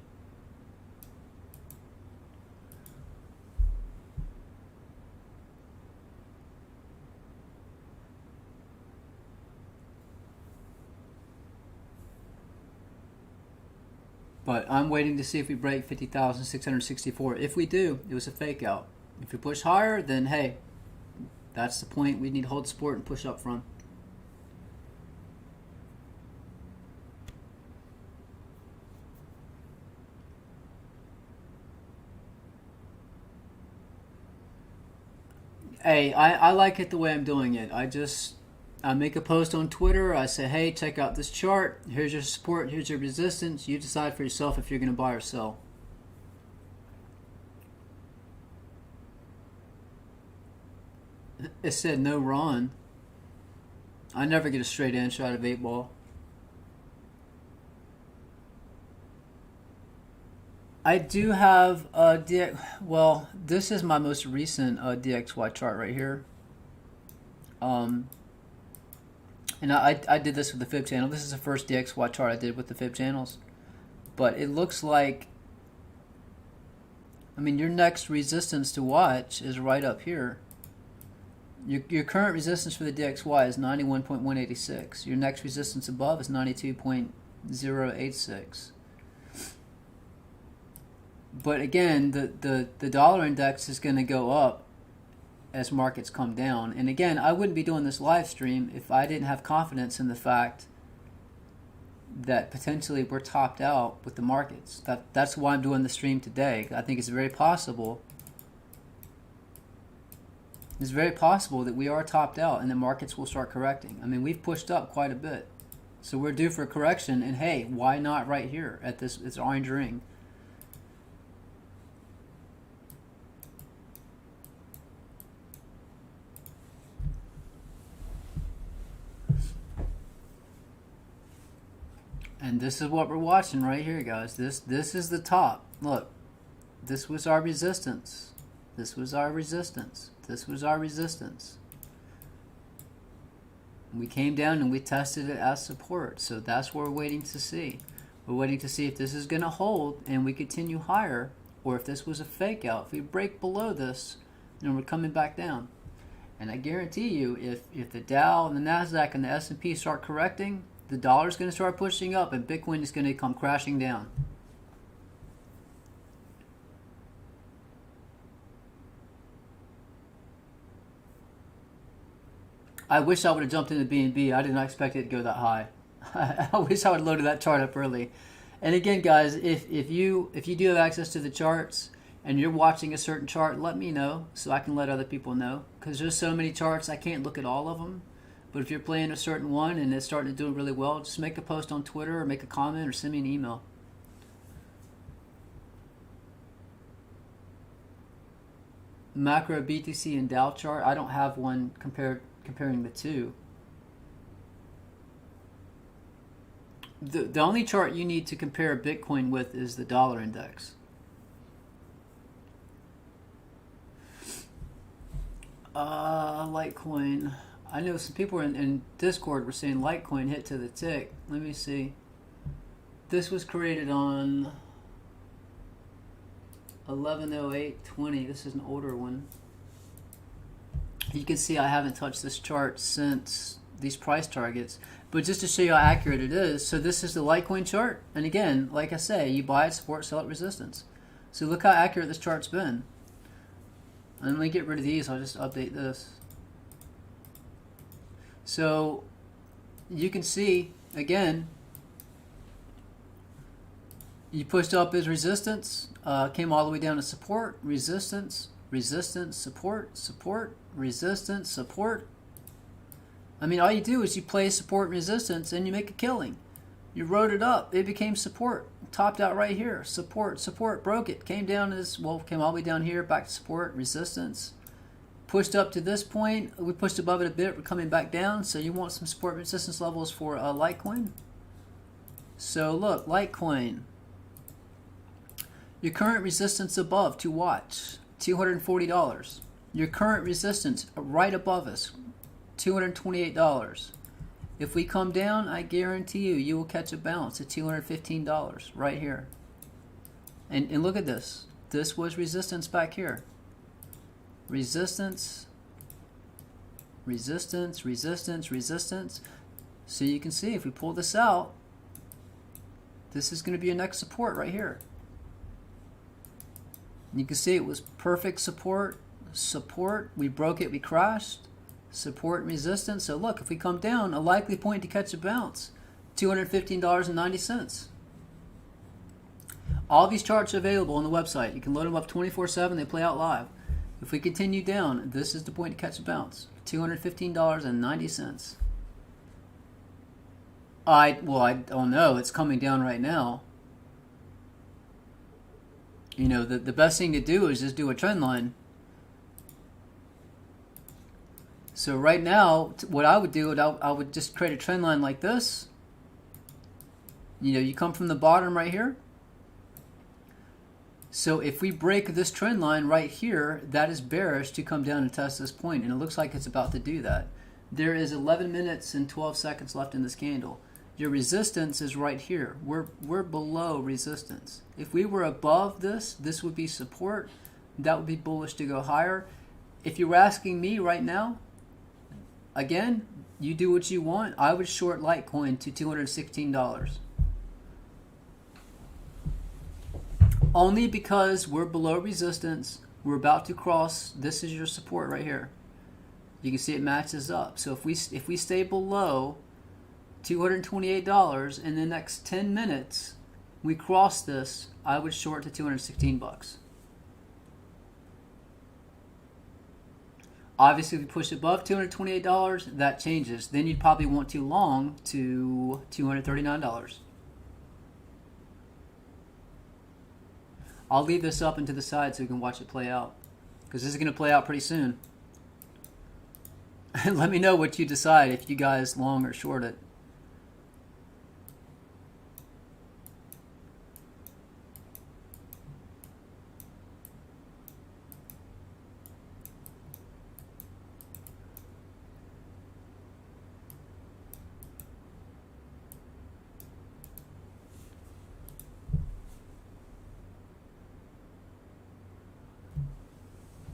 But I'm waiting to see if we break 50,664. If we do, it was a fake out. If we push higher, then hey, that's the point. We need to hold support and push up from. Hey, I like it the way I'm doing it. I make a post on Twitter. I say, hey, check out this chart. Here's your support. Here's your resistance. You decide for yourself if you're going to buy or sell. It said no Ron. I never get a straight answer out of 8-ball. I do have well, this is my most recent DXY chart right here. And I did this with the fib channel. This is the first DXY chart I did with the fib channels. But it looks like, I mean, your next resistance to watch is right up here. Your current resistance for the DXY is 91.186. Your next resistance above is 92.086. But again, the dollar index is going to go up as markets come down. And again, I wouldn't be doing this live stream if I didn't have confidence in the fact that potentially we're topped out with the markets. That's why I'm doing the stream today. I think it's very possible. It's very possible that we are topped out and the markets will start correcting. I mean, we've pushed up quite a bit. So we're due for a correction, and hey, why not right here at this orange ring? And this is what we're watching right here, guys. This is the top. Look, this was our resistance. This was our resistance. This was our resistance. We came down and we tested it as support. So that's what we're waiting to see. We're waiting to see if this is going to hold and we continue higher, or if this was a fake out. If we break below this, then we're coming back down. And I guarantee you, if the Dow and the Nasdaq and the S&P start correcting, the dollar's going to start pushing up and Bitcoin is going to come crashing down. I wish I would have jumped into BNB. I did not expect it to go that high. I wish I would have loaded that chart up early. And again, guys, if you do have access to the charts and you're watching a certain chart, let me know so I can let other people know. Because there's so many charts, I can't look at all of them. But if you're playing a certain one and it's starting to do really well, just make a post on Twitter or make a comment or send me an email. Macro BTC and Dow chart, I don't have one comparing the two. The only chart you need to compare Bitcoin with is the dollar index. Litecoin. I know some people in Discord were saying Litecoin hit to the tick. Let me see. This was created on 11/08/20. This is an older one. You can see I haven't touched this chart since these price targets. But just to show you how accurate it is, so this is the Litecoin chart. And again, like I say, you buy at support, sell at resistance. So look how accurate this chart's been. And let me get rid of these. I'll just update this. So you can see, again, you pushed up as resistance, came all the way down to support, resistance, resistance, support, support, resistance, support. I mean, all you do is you play support and resistance and you make a killing. You rode it up. It became support. Topped out right here. Support, support, broke it. Came down as, well, came all the way down here, back to support, resistance. Pushed up to this point. We pushed above it a bit. We're coming back down. So you want some support resistance levels for Litecoin. So look, Litecoin. Your current resistance above to watch, $240. Your current resistance right above us, $228. If we come down, I guarantee you will catch a bounce at $215 right here. And look at this. This was resistance back here. Resistance, resistance, resistance, resistance. So you can see if we pull this out, this is going to be your next support right here. And you can see it was perfect support, support. We broke it, we crashed. Support and resistance. So look, if we come down, a likely point to catch a bounce, $215.90. All these charts are available on the website. You can load them up 24/7. They play out live. If we continue down, this is the point to catch a bounce, $215.90. I don't know. It's coming down right now. You know, the best thing to do is just do a trend line. So right now, what I would do, I would just create a trend line like this. You know, you come from the bottom right here. So if we break this trend line right here, that is bearish to come down and test this point, and it looks like it's about to do that. There is 11 minutes and 12 seconds left in this candle. Your resistance is right here. We're below resistance. If we were above this, this would be support. That would be bullish to go higher. If you were asking me right now, again, you do what you want. I would short Litecoin to $216. Only because we're below resistance. We're about to cross. This is your support right here. You can see it matches up. So if we stay below $228 in the next 10 minutes, we cross this, I would short to 216 bucks. Obviously, if we push above $228, that changes. Then you'd probably want to long to $239. I'll leave this up and to the side so you can watch it play out, because this is going to play out pretty soon. And let me know what you decide, if you guys long or short it.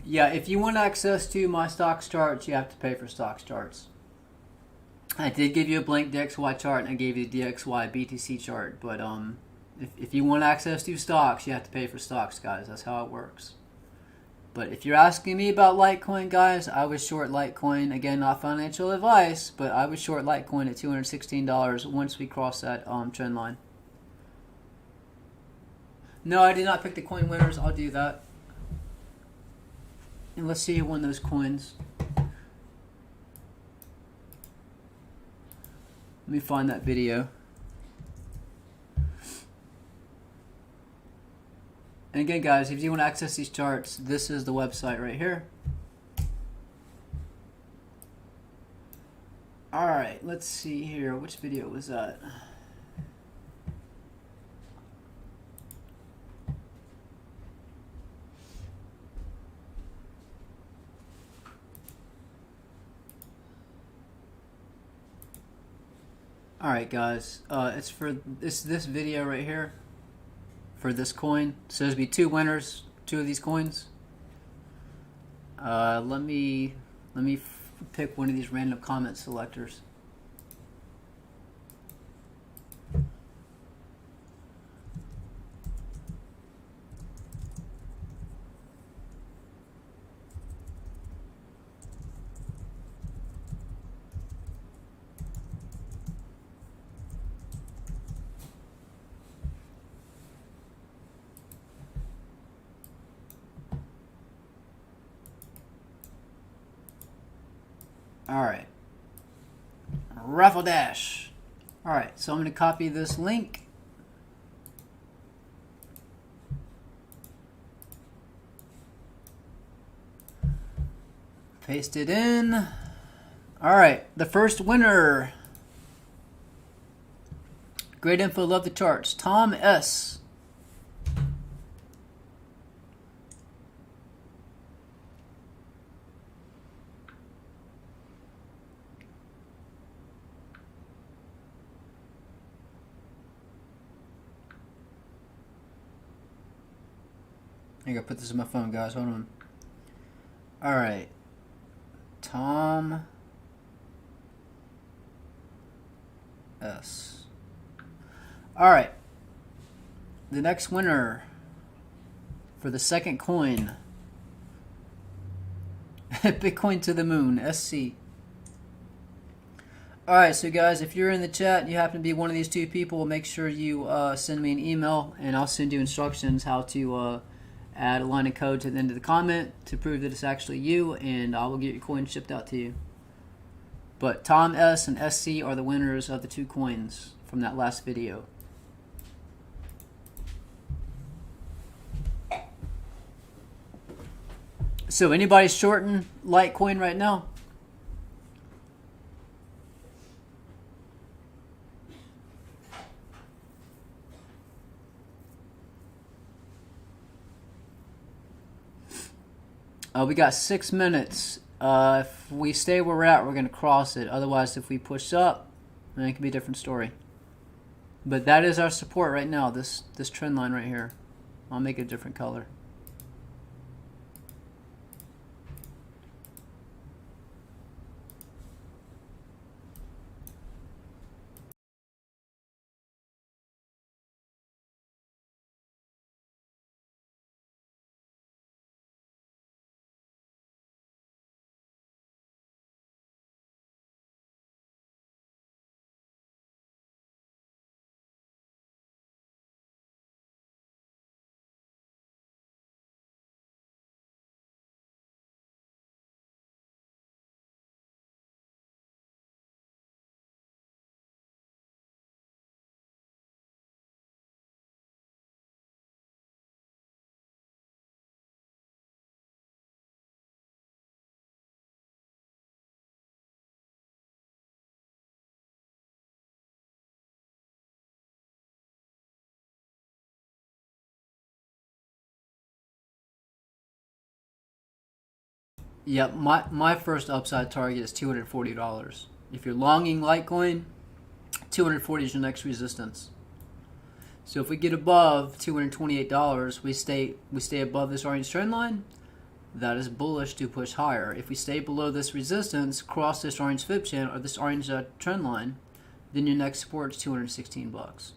Yeah, if you want access to my stocks charts, you have to pay for stocks charts. I did give you a blank DXY chart, and I gave you the DXY BTC chart, but if you want access to stocks, you have to pay for stocks, guys. That's how it works. But if you're asking me about Litecoin, guys, I would short Litecoin. Again, not financial advice, but I would short Litecoin at $216 once we cross that trend line. No, I did not pick the coin winners. I'll do that. And let's see who won those coins. Let me find that video. And again, guys, if you want to access these charts, this is the website right here. Alright, let's see here. Which video was that? Alright, guys, it's for this video right here for this coin. So there's be two winners, two of these coins. Let me pick one of these random comment selectors. Alright. Raffle Dash. Alright, so I'm going to copy this link. Paste it in. Alright, the first winner. Great info, love the charts. Tom S. I gotta put this in my phone, guys. Hold on. Alright. Tom S. Alright. The next winner for the second coin. Bitcoin to the moon. SC. Alright, so guys, if you're in the chat and you happen to be one of these two people, make sure you send me an email, and I'll send you instructions how to add a line of code to the end of the comment to prove that it's actually you, and I will get your coin shipped out to you. But Tom S and SC are the winners of the two coins from that last video. So anybody shorting Litecoin right now? We got 6 minutes. If we stay where we're at, we're going to cross it. Otherwise, if we push up, then it could be a different story. But that is our support right now, this trend line right here. I'll make it a different color. Yep, my first upside target is $240. If you're longing Litecoin, 240 is your next resistance. So if we get above $228, we stay above this orange trend line. That is bullish to push higher. If we stay below this resistance, cross this orange fib channel or this orange trend line, then your next support is $216.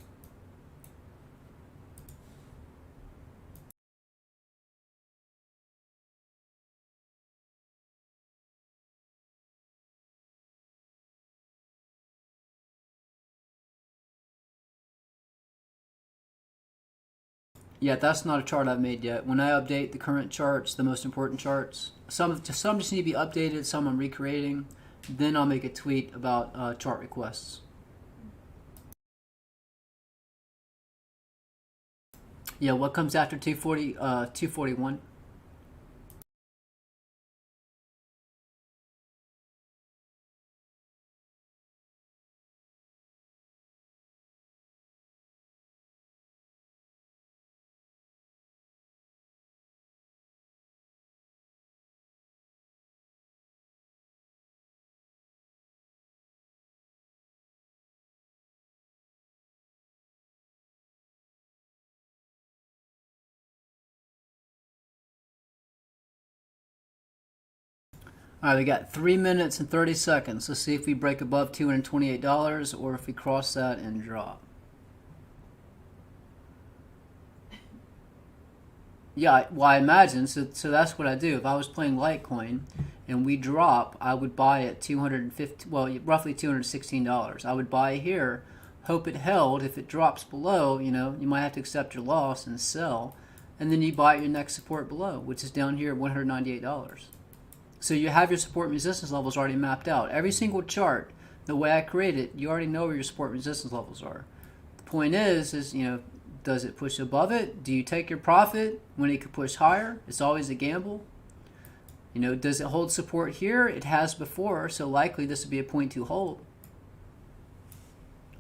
Yeah, that's not a chart I've made yet. When I update the current charts, the most important charts, some just need to be updated, some I'm recreating. Then I'll make a tweet about chart requests. Yeah, what comes after 240? 241. All right, we got 3 minutes and 30 seconds. Let's see if we break above $228 or if we cross that and drop. Yeah, well, I imagine. So that's what I do. If I was playing Litecoin and we drop, I would buy at 250, well, roughly $216. I would buy here, hope it held. If it drops below, you might have to accept your loss and sell. And then you buy at your next support below, which is down here at $198. So you have your support and resistance levels already mapped out. Every single chart, the way I create it, you already know where your support and resistance levels are. The point is does it push above it? Do you take your profit when it could push higher? It's always a gamble. Does it hold support here? It has before, so likely this would be a point to hold.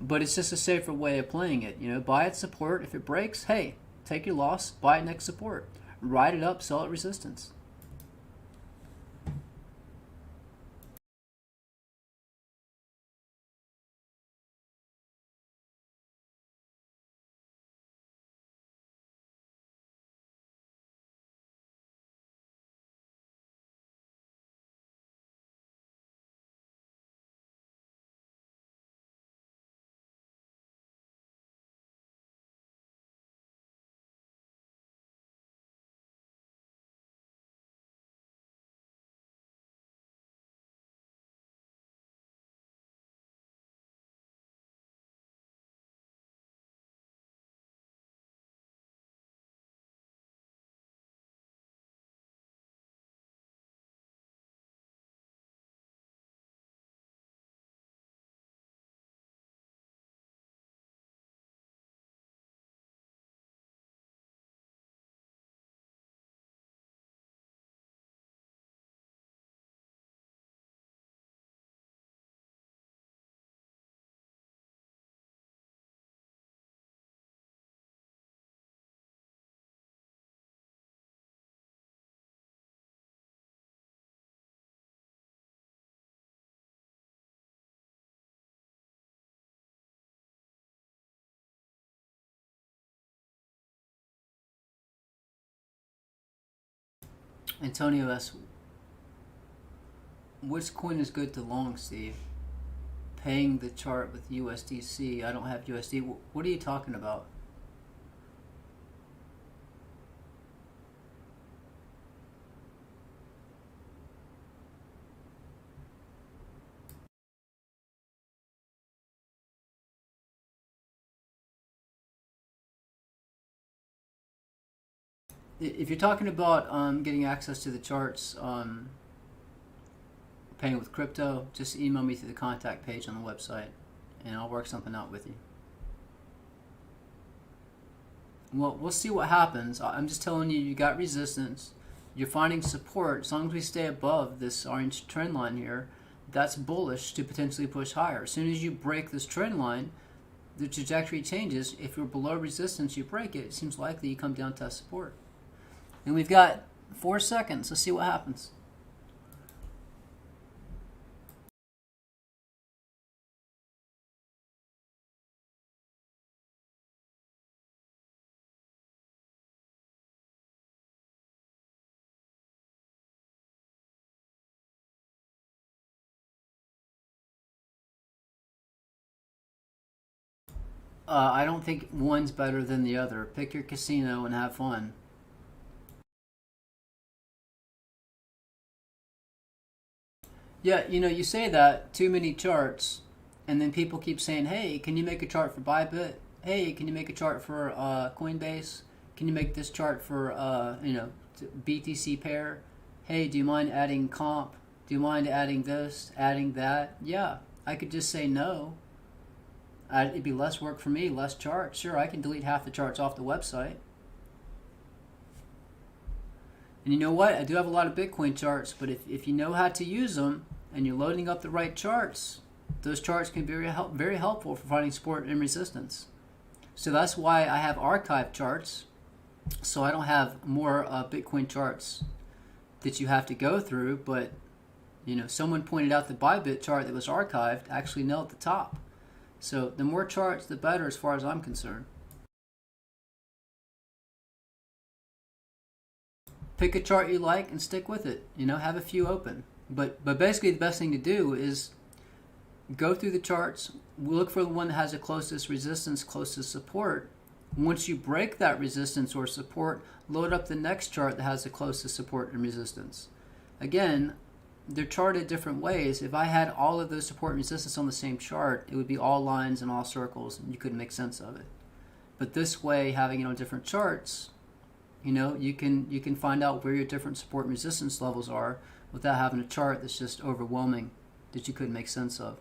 But it's just a safer way of playing it. Buy at support. If it breaks, hey, take your loss, buy at next support. Ride it up, sell at resistance. Antonio asks, which coin is good to long, Steve? Paying the chart with USDC. I don't have USD. What are you talking about? If you're talking about getting access to the charts, paying with crypto, just email me through the contact page on the website, and I'll work something out with you. Well, we'll see what happens. I'm just telling you, you got resistance. You're finding support. As long as we stay above this orange trend line here, that's bullish to potentially push higher. As soon as you break this trend line, the trajectory changes. If you're below resistance, you break it. It seems likely you come down to support. And we've got 4 seconds. Let's see what happens. I don't think one's better than the other. Pick your casino and have fun. Yeah, you say that, too many charts, and then people keep saying, hey, can you make a chart for Bybit? Hey, can you make a chart for Coinbase? Can you make this chart for, BTC pair? Hey, do you mind adding comp? Do you mind adding this, adding that? Yeah, I could just say no. It'd be less work for me, less charts. Sure, I can delete half the charts off the website. And you know what? I do have a lot of Bitcoin charts, but if you know how to use them and you're loading up the right charts, those charts can be very helpful for finding support and resistance. So that's why I have archived charts, so I don't have more Bitcoin charts that you have to go through. But someone pointed out the Bybit chart that was archived actually knelt at the top. So the more charts, the better, as far as I'm concerned. Pick a chart you like and stick with it. Have a few open. But basically, the best thing to do is go through the charts, look for the one that has the closest resistance, closest support. Once you break that resistance or support, load up the next chart that has the closest support and resistance. Again, they're charted different ways. If I had all of those support and resistance on the same chart, it would be all lines and all circles, and you couldn't make sense of it. But this way, having it on different charts, you can find out where your different support and resistance levels are without having a chart that's just overwhelming that you couldn't make sense of.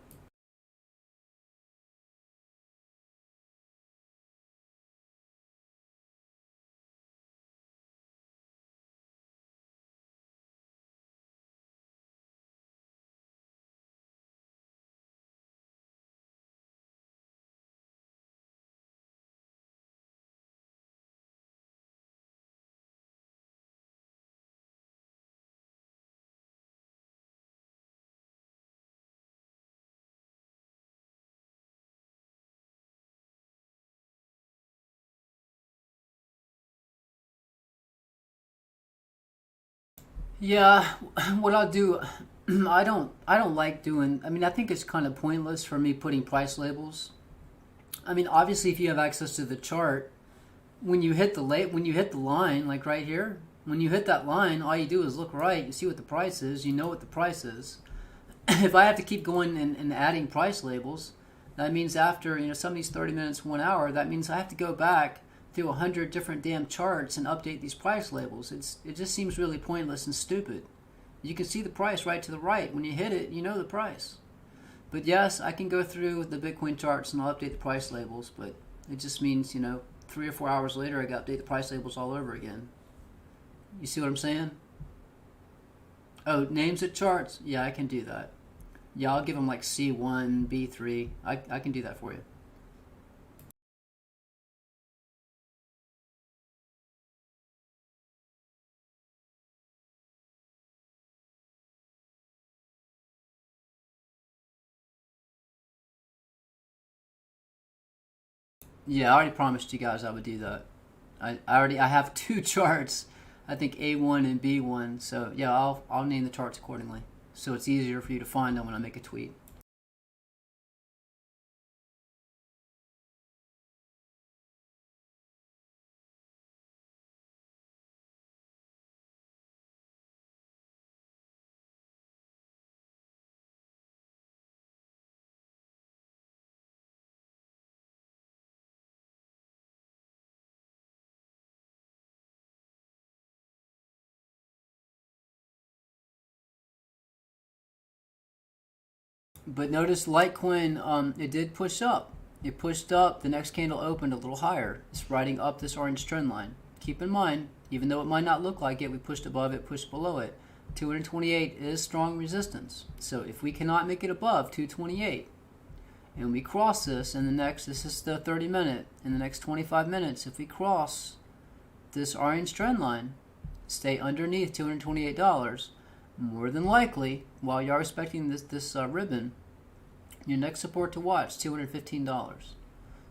Yeah, what I'll do, I don't like doing. I think it's kind of pointless for me putting price labels. Obviously, if you have access to the chart, when you hit the line, like right here, when you hit that line, all you do is look right. You see what the price is. You know what the price is. If I have to keep going and adding price labels, that means after some of these 30 minutes, 1 hour, that means I have to go back through 100 different damn charts and update these price labels. It just seems really pointless and stupid. You can see the price right to the right. When you hit it, you know the price. But yes, I can go through the Bitcoin charts and I'll update the price labels, but it just means, 3 or 4 hours later, I got to update the price labels all over again. You see what I'm saying? Oh, names of charts? Yeah, I can do that. Yeah, I'll give them like C1, B3. I can do that for you. Yeah, I already promised you guys I would do that. I have 2 charts. I think A1 and B1. So yeah, I'll name the charts accordingly, so it's easier for you to find them when I make a tweet. But notice Litecoin, it did push up. It pushed up. The next candle opened a little higher. It's riding up this orange trend line. Keep in mind, even though it might not look like it, we pushed above it, pushed below it. 228 is strong resistance. So if we cannot make it above 228, and we cross this in the next, this is the 30 minute, in the next 25 minutes, if we cross this orange trend line, stay underneath $228, more than likely, while you are respecting this ribbon, your next support to watch, $215.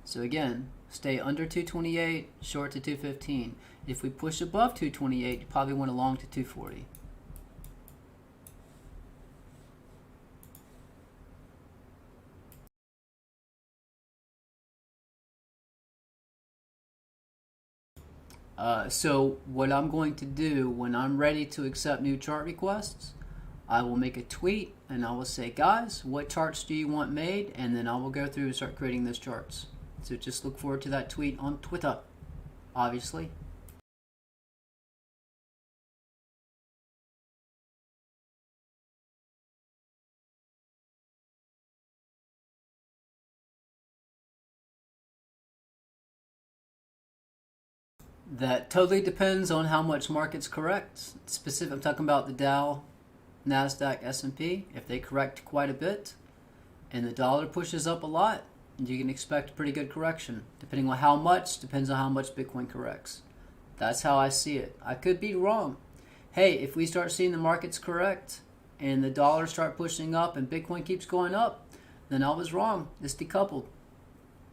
So again, stay under 228, short to 215. If we push above 228, you probably want to long to 240. So what I'm going to do when I'm ready to accept new chart requests, I will make a tweet and I will say, guys, what charts do you want made? And then I will go through and start creating those charts. So just look forward to that tweet on Twitter, obviously. That totally depends on how much markets correct. I'm talking about the Dow, Nasdaq, S&P. If they correct quite a bit and the dollar pushes up a lot, you can expect a pretty good correction. Depending on how much, depends on how much Bitcoin corrects. That's how I see it. I could be wrong. Hey, if we start seeing the markets correct and the dollar start pushing up and Bitcoin keeps going up, then I was wrong. It's decoupled.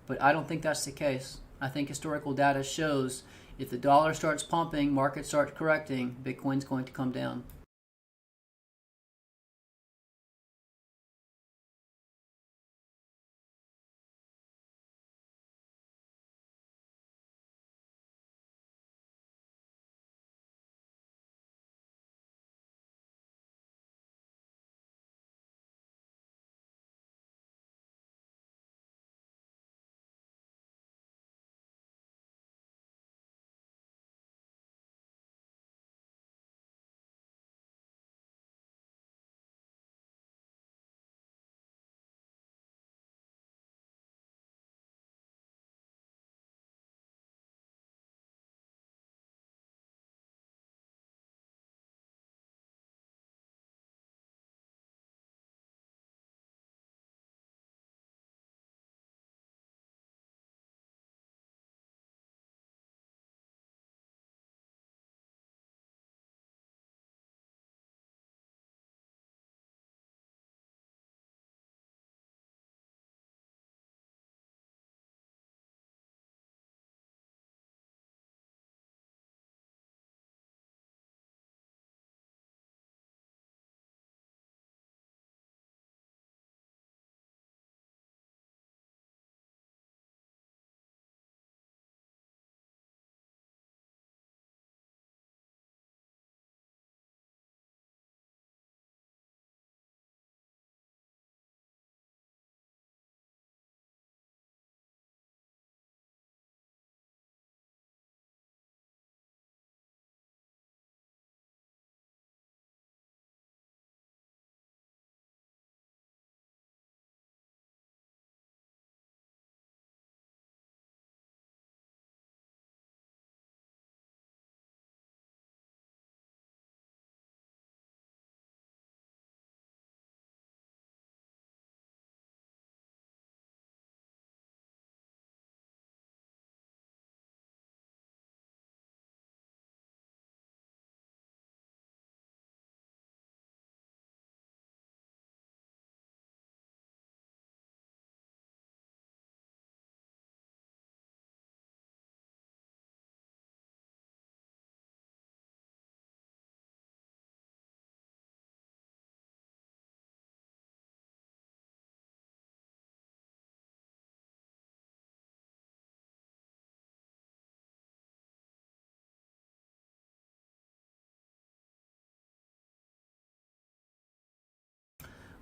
But I don't think that's the case. I think historical data shows if the dollar starts pumping, markets start correcting, Bitcoin's going to come down.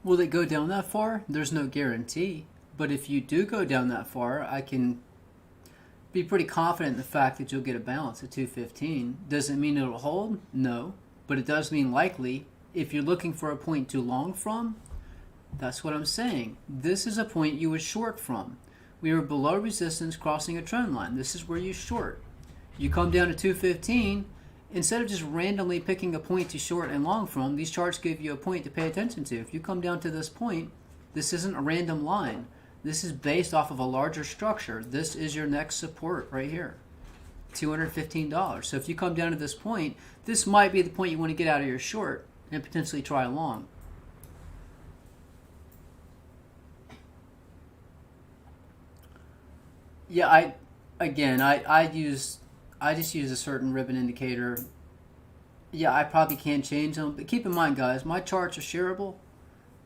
Will it go down that far? There's no guarantee. But if you do go down that far, I can be pretty confident in the fact that you'll get a bounce at 215. Does it mean it'll hold? No. But it does mean likely. If you're looking for a point to long from, that's what I'm saying. This is a point you would short from. We were below resistance crossing a trend line. This is where you short. You come down to 215, instead of just randomly picking a point to short and long from, these charts give you a point to pay attention to. If you come down to this point, this isn't a random line. This is based off of a larger structure. This is your next support right here, $215. So if you come down to this point, this might be the point you want to get out of your short and potentially try long. Yeah, I just use a certain ribbon indicator. Yeah, I probably can change them, but keep in mind, guys, my charts are shareable.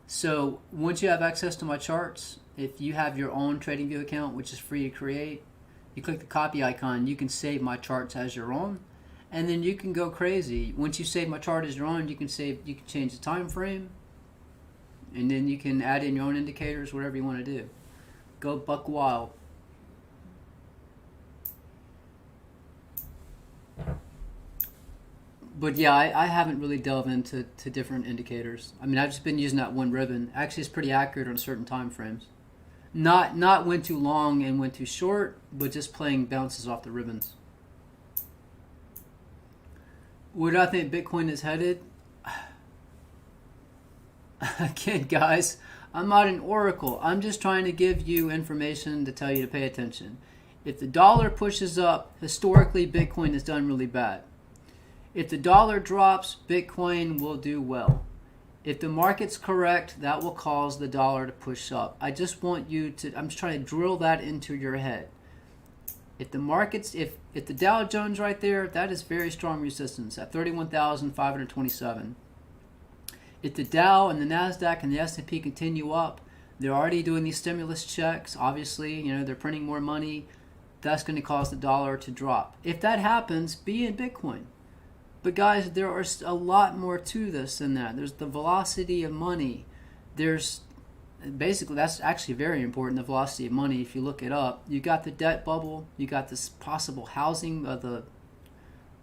So once you have access to my charts, if you have your own TradingView account, which is free to create, you click the copy icon, you can save my charts as your own, and then you can go crazy. Once you save my chart as your own, you can change the time frame, and then you can add in your own indicators, whatever you want to do. Go buck wild. But yeah, I haven't really delved into different indicators. I mean, I've just been using that one ribbon. Actually, it's pretty accurate on certain time frames. Not when too long and when too short, but just playing bounces off the ribbons. Where do I think Bitcoin is headed? Again, guys, I'm not an oracle. I'm just trying to give you information to tell you to pay attention. If the dollar pushes up, historically, Bitcoin has done really bad. If the dollar drops, Bitcoin will do well. If the market's correct, that will cause the dollar to push up. I just want you to, I'm just trying to drill that into your head. If the market's, if the Dow Jones right there, that is very strong resistance at 31,527. If the Dow and the Nasdaq and the S&P continue up, they're already doing these stimulus checks. Obviously, they're printing more money. That's going to cause the dollar to drop. If that happens, be in Bitcoin. But guys, there are a lot more to this than that. There's the velocity of money. There's basically, that's actually very important, the velocity of money. If you look it up, you got the debt bubble, you got this possible housing, the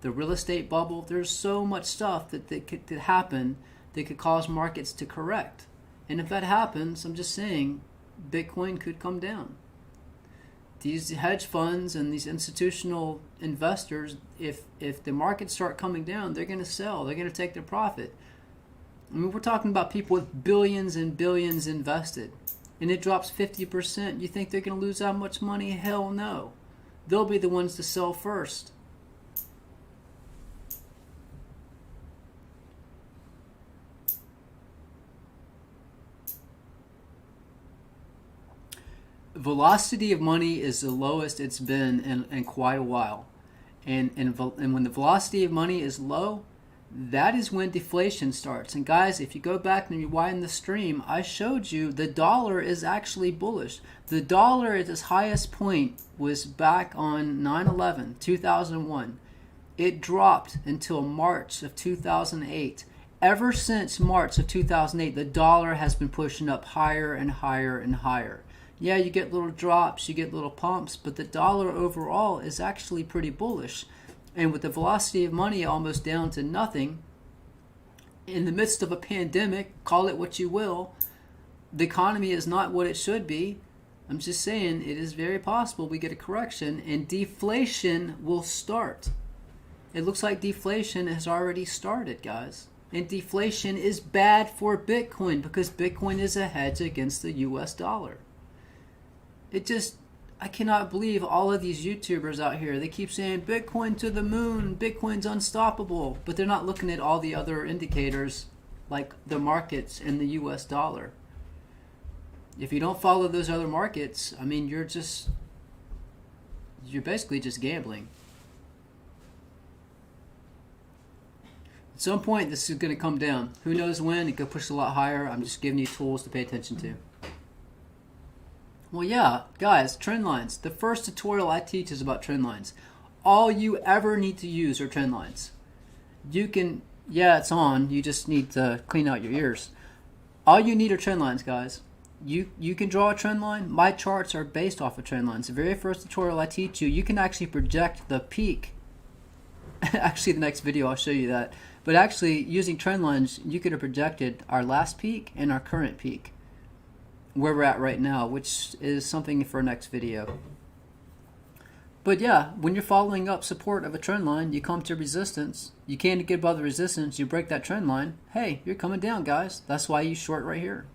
real estate bubble. There's so much stuff that could happen that could cause markets to correct. And if that happens, I'm just saying, Bitcoin could come down. These hedge funds and these institutional investors, if the markets start coming down, they're going to sell. They're going to take their profit. I mean, we're talking about people with billions and billions invested, and it drops 50%. You think they're going to lose that much money? Hell no. They'll be the ones to sell first. Velocity of money is the lowest it's been in quite a while. And when the velocity of money is low, that is when deflation starts. And guys, if you go back and rewind the stream, I showed you the dollar is actually bullish. The dollar at its highest point was back on 9/11, 2001. It dropped until March of 2008. Ever since March of 2008, the dollar has been pushing up higher and higher and higher. Yeah, you get little drops, you get little pumps, but the dollar overall is actually pretty bullish. And with the velocity of money almost down to nothing, in the midst of a pandemic, call it what you will, the economy is not what it should be. I'm just saying it is very possible we get a correction and deflation will start. It looks like deflation has already started, guys. And deflation is bad for Bitcoin because Bitcoin is a hedge against the US dollar. I cannot believe all of these YouTubers out here. They keep saying Bitcoin to the moon, Bitcoin's unstoppable, but they're not looking at all the other indicators like the markets and the US dollar. If you don't follow those other markets, I mean, you're basically just gambling. At some point, this is going to come down. Who knows when? It could push a lot higher. I'm just giving you tools to pay attention to. Well, yeah, guys, trend lines. The first tutorial I teach is about trend lines. All you ever need to use are trend lines. You can, yeah, it's on. You just need to clean out your ears. All you need are trend lines, guys. You can draw a trend line. My charts are based off of trend lines. The very first tutorial I teach you, you can actually project the peak. Actually, the next video I'll show you that. But actually, using trend lines, you could have projected our last peak and our current peak, where we're at right now, which is something for our next video. But yeah, when you're following up support of a trend line, you come to resistance. You can't get above the resistance. You break that trend line. Hey, you're coming down, guys. That's why you short right here.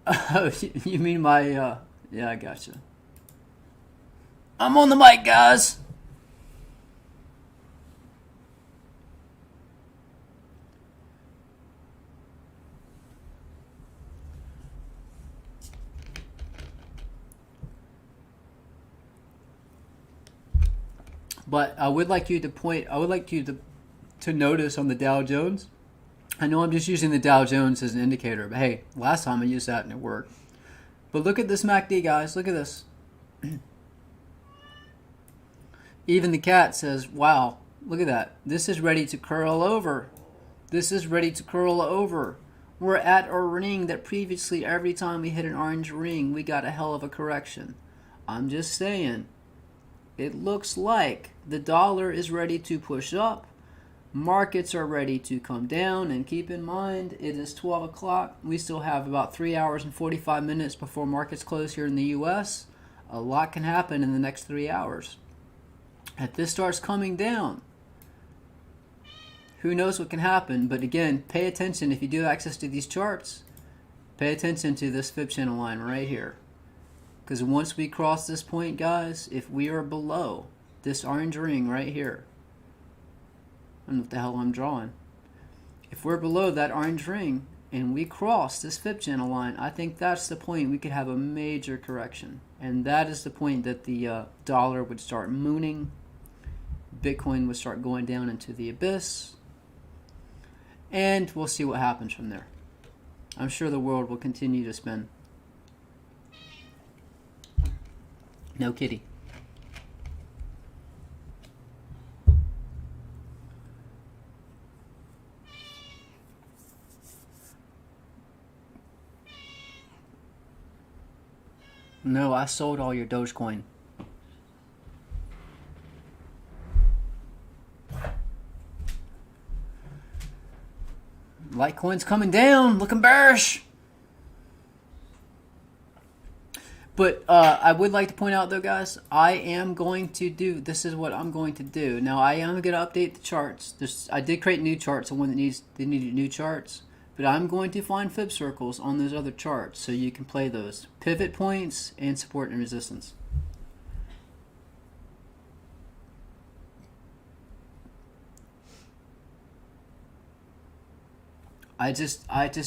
Oh, you mean my, yeah, I gotcha. I'm on the mic, guys. But I would like you to notice on the Dow Jones. I know I'm just using the Dow Jones as an indicator, but hey, last time I used that and it worked. But look at this MACD, guys. Look at this. Even the cat says, wow, look at that. This is ready to curl over. This is ready to curl over. We're at a ring that previously every time we hit an orange ring, we got a hell of a correction. I'm just saying, it looks like the dollar is ready to push up. Markets are ready to come down, and keep in mind it is 12 o'clock. We still have about 3 hours and 45 minutes before markets close here in the US. A lot can happen in the next 3 hours. If this starts coming down, who knows what can happen? But again, pay attention. If you do have access to these charts, pay attention to this fib channel line right here. Because once we cross this point, guys, if we are below this orange ring right here, I don't know what the hell I'm drawing. If we're below that orange ring and we cross this fib channel line, I think that's the point we could have a major correction. And that is the point that the dollar would start mooning. Bitcoin would start going down into the abyss. And we'll see what happens from there. I'm sure the world will continue to spin. No kitty. No, I sold all your Dogecoin. Litecoin's coming down, looking bearish. But I would like to point out though, guys, I am going to do, this is what I'm going to do. Now I am going to update the charts. I did create new charts, the one that needed new charts. But I'm going to find fib circles on those other charts so you can play those. Pivot points and support and resistance.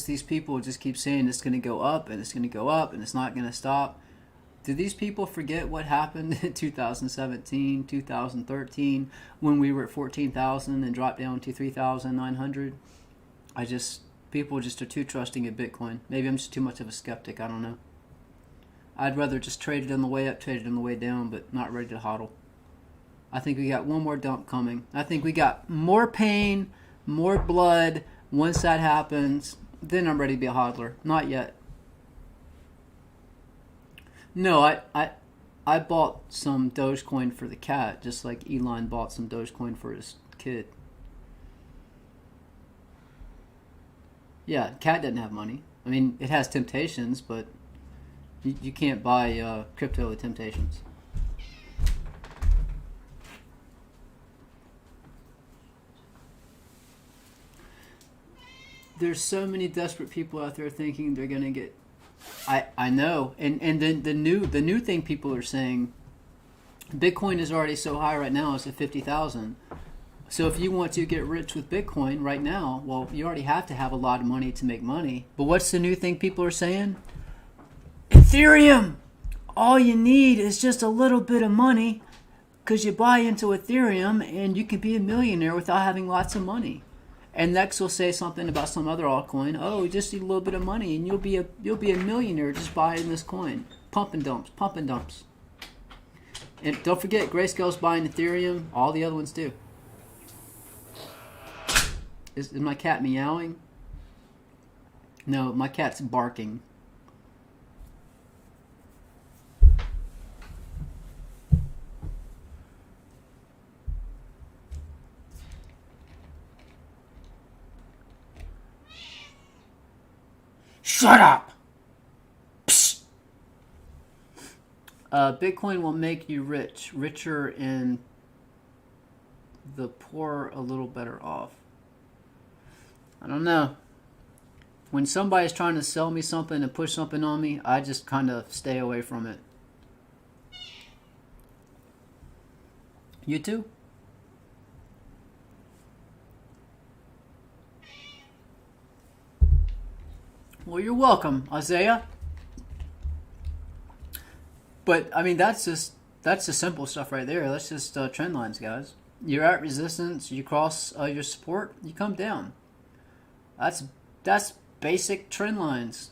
These people just keep saying it's going to go up and it's going to go up and it's not going to stop. Do these people forget what happened in 2017, 2013 when we were at 14,000 and dropped down to 3,900? People just are too trusting of Bitcoin. Maybe I'm just too much of a skeptic. I don't know. I'd rather just trade it on the way up, trade it on the way down, but not ready to hodl. I think we got one more dump coming. I think we got more pain, more blood. Once that happens, then I'm ready to be a hodler. Not yet. No, I bought some Dogecoin for the cat, just like Elon bought some Dogecoin for his kid. Yeah, cat doesn't have money. I mean, it has temptations, but you can't buy crypto with temptations. There's so many desperate people out there thinking they're gonna get. I know, and then the new thing people are saying, Bitcoin is already so high right now. It's at 50,000. So if you want to get rich with Bitcoin right now, well, you already have to have a lot of money to make money. But what's the new thing people are saying? Ethereum. All you need is just a little bit of money, because you buy into Ethereum and you can be a millionaire without having lots of money. And next will say something about some other altcoin. Oh, you just need a little bit of money and you'll be a millionaire just buying this coin. Pump and dumps, pump and dumps. And don't forget, Grayscale's buying Ethereum. All the other ones do. Is my cat meowing? No, my cat's barking. Shut up! Psst. Bitcoin will make you rich, richer, and the poor a little better off. I don't know. When somebody's trying to sell me something and push something on me, I just kind of stay away from it. You too? Well, you're welcome, Isaiah. But I mean, that's the simple stuff right there. That's just trend lines, guys. You're at resistance. You cross your support. You come down. That's basic trend lines.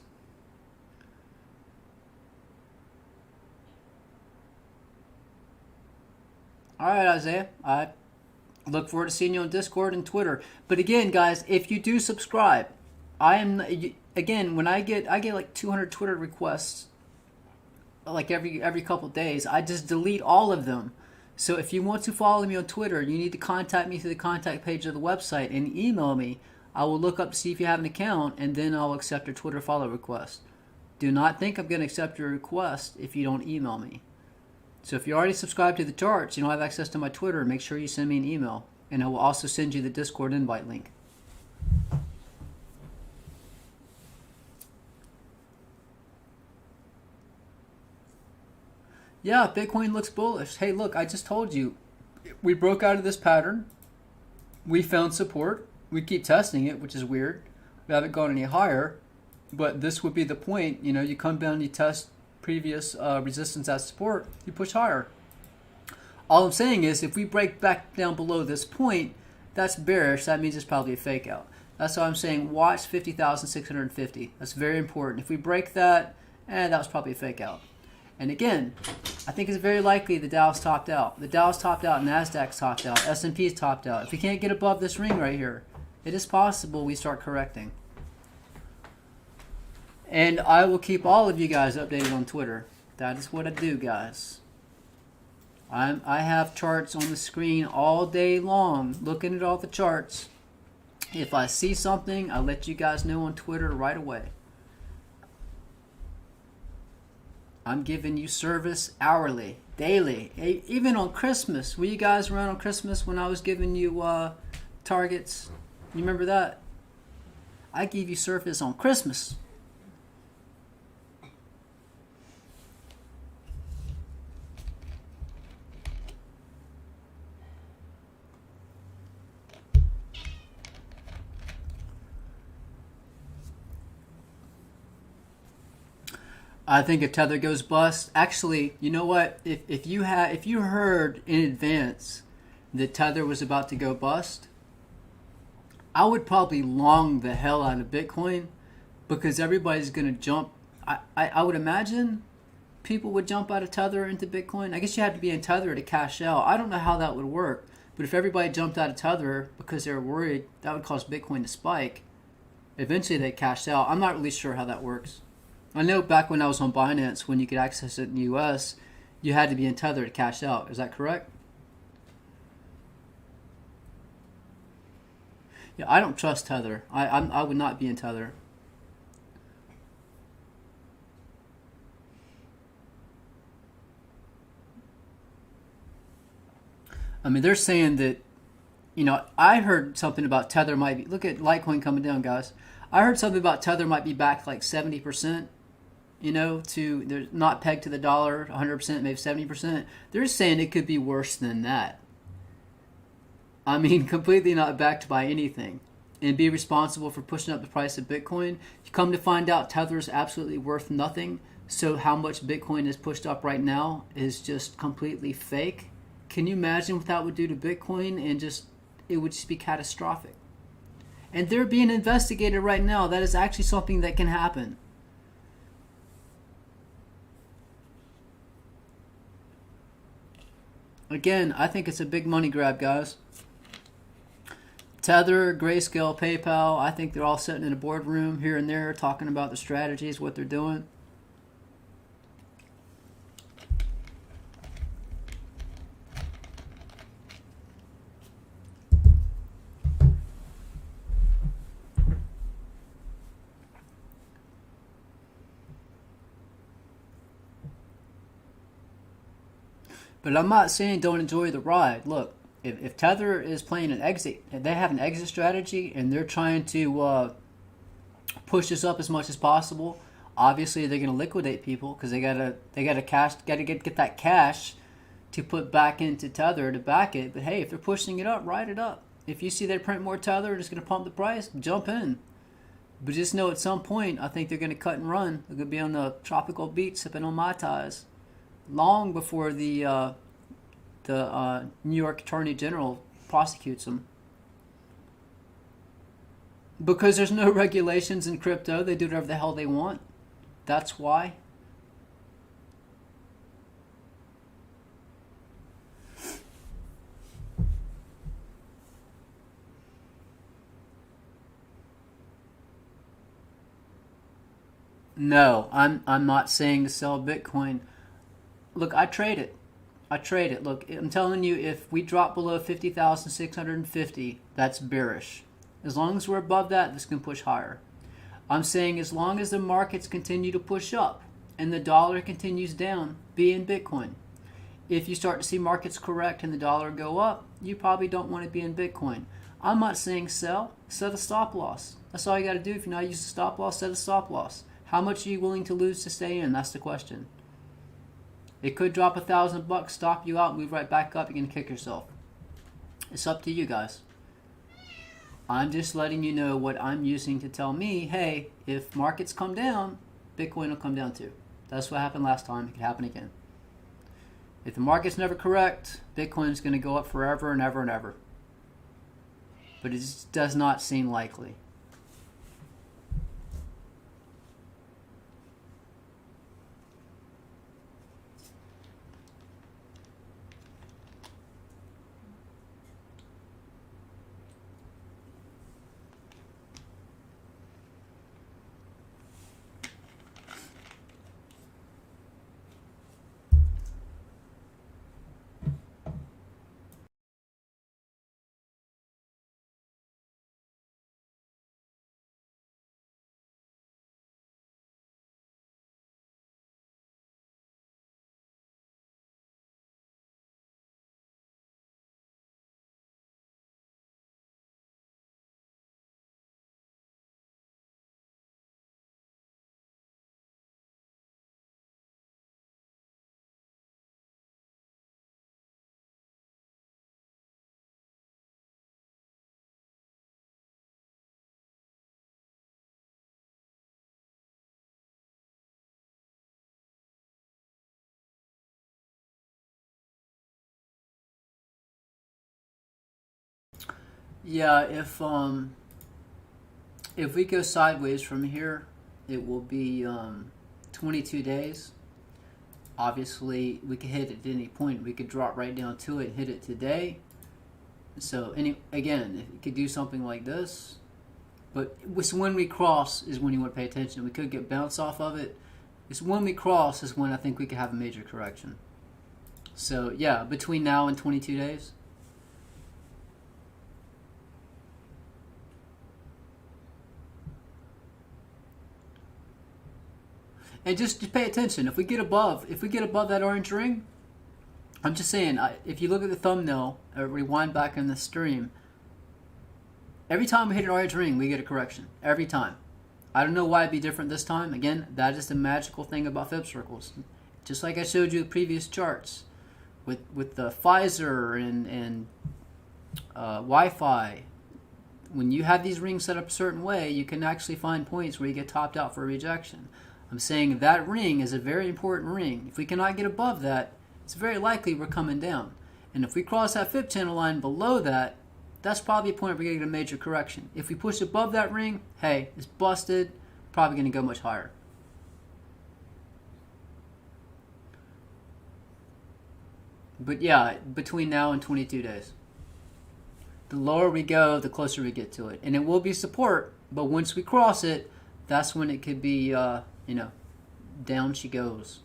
All right, Isaiah. I look forward to seeing you on Discord and Twitter. But again, guys, if you do subscribe, again, when I get like 200 Twitter requests like every couple days, I just delete all of them. So if you want to follow me on Twitter, you need to contact me through the contact page of the website and email me. I will look up to see if you have an account, and then I'll accept your Twitter follow request. Do not think I'm going to accept your request if you don't email me. So if you already subscribed to the charts, you don't have access to my Twitter, make sure you send me an email. And I will also send you the Discord invite link. Yeah, Bitcoin looks bullish. Hey, look, I just told you. We broke out of this pattern. We found support. We keep testing it, which is weird. We haven't gone any higher. But this would be the point. You know, you come down, you test previous resistance at support, you push higher. All I'm saying is if we break back down below this point, that's bearish. That means it's probably a fake out. That's why I'm saying watch 50,650. That's very important. If we break that, that was probably a fake out. And again, I think it's very likely the Dow's topped out. The Dow's topped out, Nasdaq's topped out, S&P's topped out. If we can't get above this ring right here, it is possible we start correcting. And I will keep all of you guys updated on Twitter. That is what I do, guys. I have charts on the screen all day long, looking at all the charts. If I see something, I'll let you guys know on Twitter right away. I'm giving you service hourly, daily, even on Christmas. Were you guys around on Christmas when I was giving you targets? You remember that? I give you service on Christmas. I think if Tether goes bust, actually, you know what? If you heard in advance that Tether was about to go bust, I would probably long the hell out of Bitcoin because everybody's going to jump. I would imagine people would jump out of Tether into Bitcoin. I guess you had to be in Tether to cash out. I don't know how that would work, but if everybody jumped out of Tether because they were worried, that would cause Bitcoin to spike. Eventually they cashed out. I'm not really sure how that works. I know back when I was on Binance, when you could access it in the US, you had to be in Tether to cash out. Is that correct? Yeah, I don't trust Tether. I would not be in Tether. I mean, they're saying that, you know, I heard something about Tether might be, look at Litecoin coming down, guys. I heard something about Tether might be back like 70%. You know, they're not pegged to the dollar 100%, maybe 70%. They're saying it could be worse than that. I mean, completely not backed by anything. And be responsible for pushing up the price of Bitcoin. You come to find out Tether is absolutely worth nothing. So how much Bitcoin is pushed up right now is just completely fake. Can you imagine what that would do to Bitcoin? And it would just be catastrophic. And they're being investigated right now. That is actually something that can happen. Again, I think it's a big money grab, guys. Tether, Grayscale, PayPal, I think they're all sitting in a boardroom here and there talking about the strategies, what they're doing. But I'm not saying don't enjoy the ride. Look, if Tether is playing an exit, they have an exit strategy, and they're trying to push this up as much as possible. Obviously, they're going to liquidate people because they gotta get that cash to put back into Tether to back it. But hey, if they're pushing it up, ride it up. If you see they print more Tether, it's going to pump the price, jump in. But just know at some point, I think they're going to cut and run. They're going to be on the tropical beach sipping on Mai Tais long before the New York Attorney General prosecutes them. Because there's no regulations in crypto, they do whatever the hell they want. That's why. No, I'm not saying to sell Bitcoin. Look, I trade it. Look, I'm telling you, if we drop below 50,650, that's bearish. As long as we're above that, this can push higher. I'm saying as long as the markets continue to push up and the dollar continues down, be in Bitcoin. If you start to see markets correct and the dollar go up, you probably don't want to be in Bitcoin. I'm not saying sell, set a stop loss. That's all you got to do. If you're not using a stop loss, set a stop loss. How much are you willing to lose to stay in? That's the question. It could drop $1,000, stop you out, move right back up. You're going to kick yourself. It's up to you guys. I'm just letting you know what I'm using to tell me, hey, if markets come down, Bitcoin will come down too. That's what happened last time. It could happen again. If the market's never correct, Bitcoin's going to go up forever and ever and ever. But it just does not seem likely. Yeah, if we go sideways from here, it will be 22 days. Obviously, we could hit it at any point. We could drop right down to it and hit it today. So, again, if you could do something like this, but when we cross is when you want to pay attention. We could get bounce off of it. It's when we cross is when I think we could have a major correction. So, yeah, between now and 22 days. And just pay attention. If we get above that orange ring, I'm just saying, if you look at the thumbnail, or rewind back in the stream, every time we hit an orange ring, we get a correction. Every time. I don't know why it'd be different this time. Again, that is the magical thing about Fib circles. Just like I showed you the previous charts with the Pfizer and Wi-Fi. When you have these rings set up a certain way, you can actually find points where you get topped out for a rejection. I'm saying that ring is a very important ring. If we cannot get above that, it's very likely we're coming down. And if we cross that Fib channel line below that, that's probably a point where we're going to get a major correction. If we push above that ring, hey, it's busted, probably going to go much higher. But yeah, between now and 22 days. The lower we go, the closer we get to it. And it will be support, but once we cross it, that's when it could be, you know, down she goes.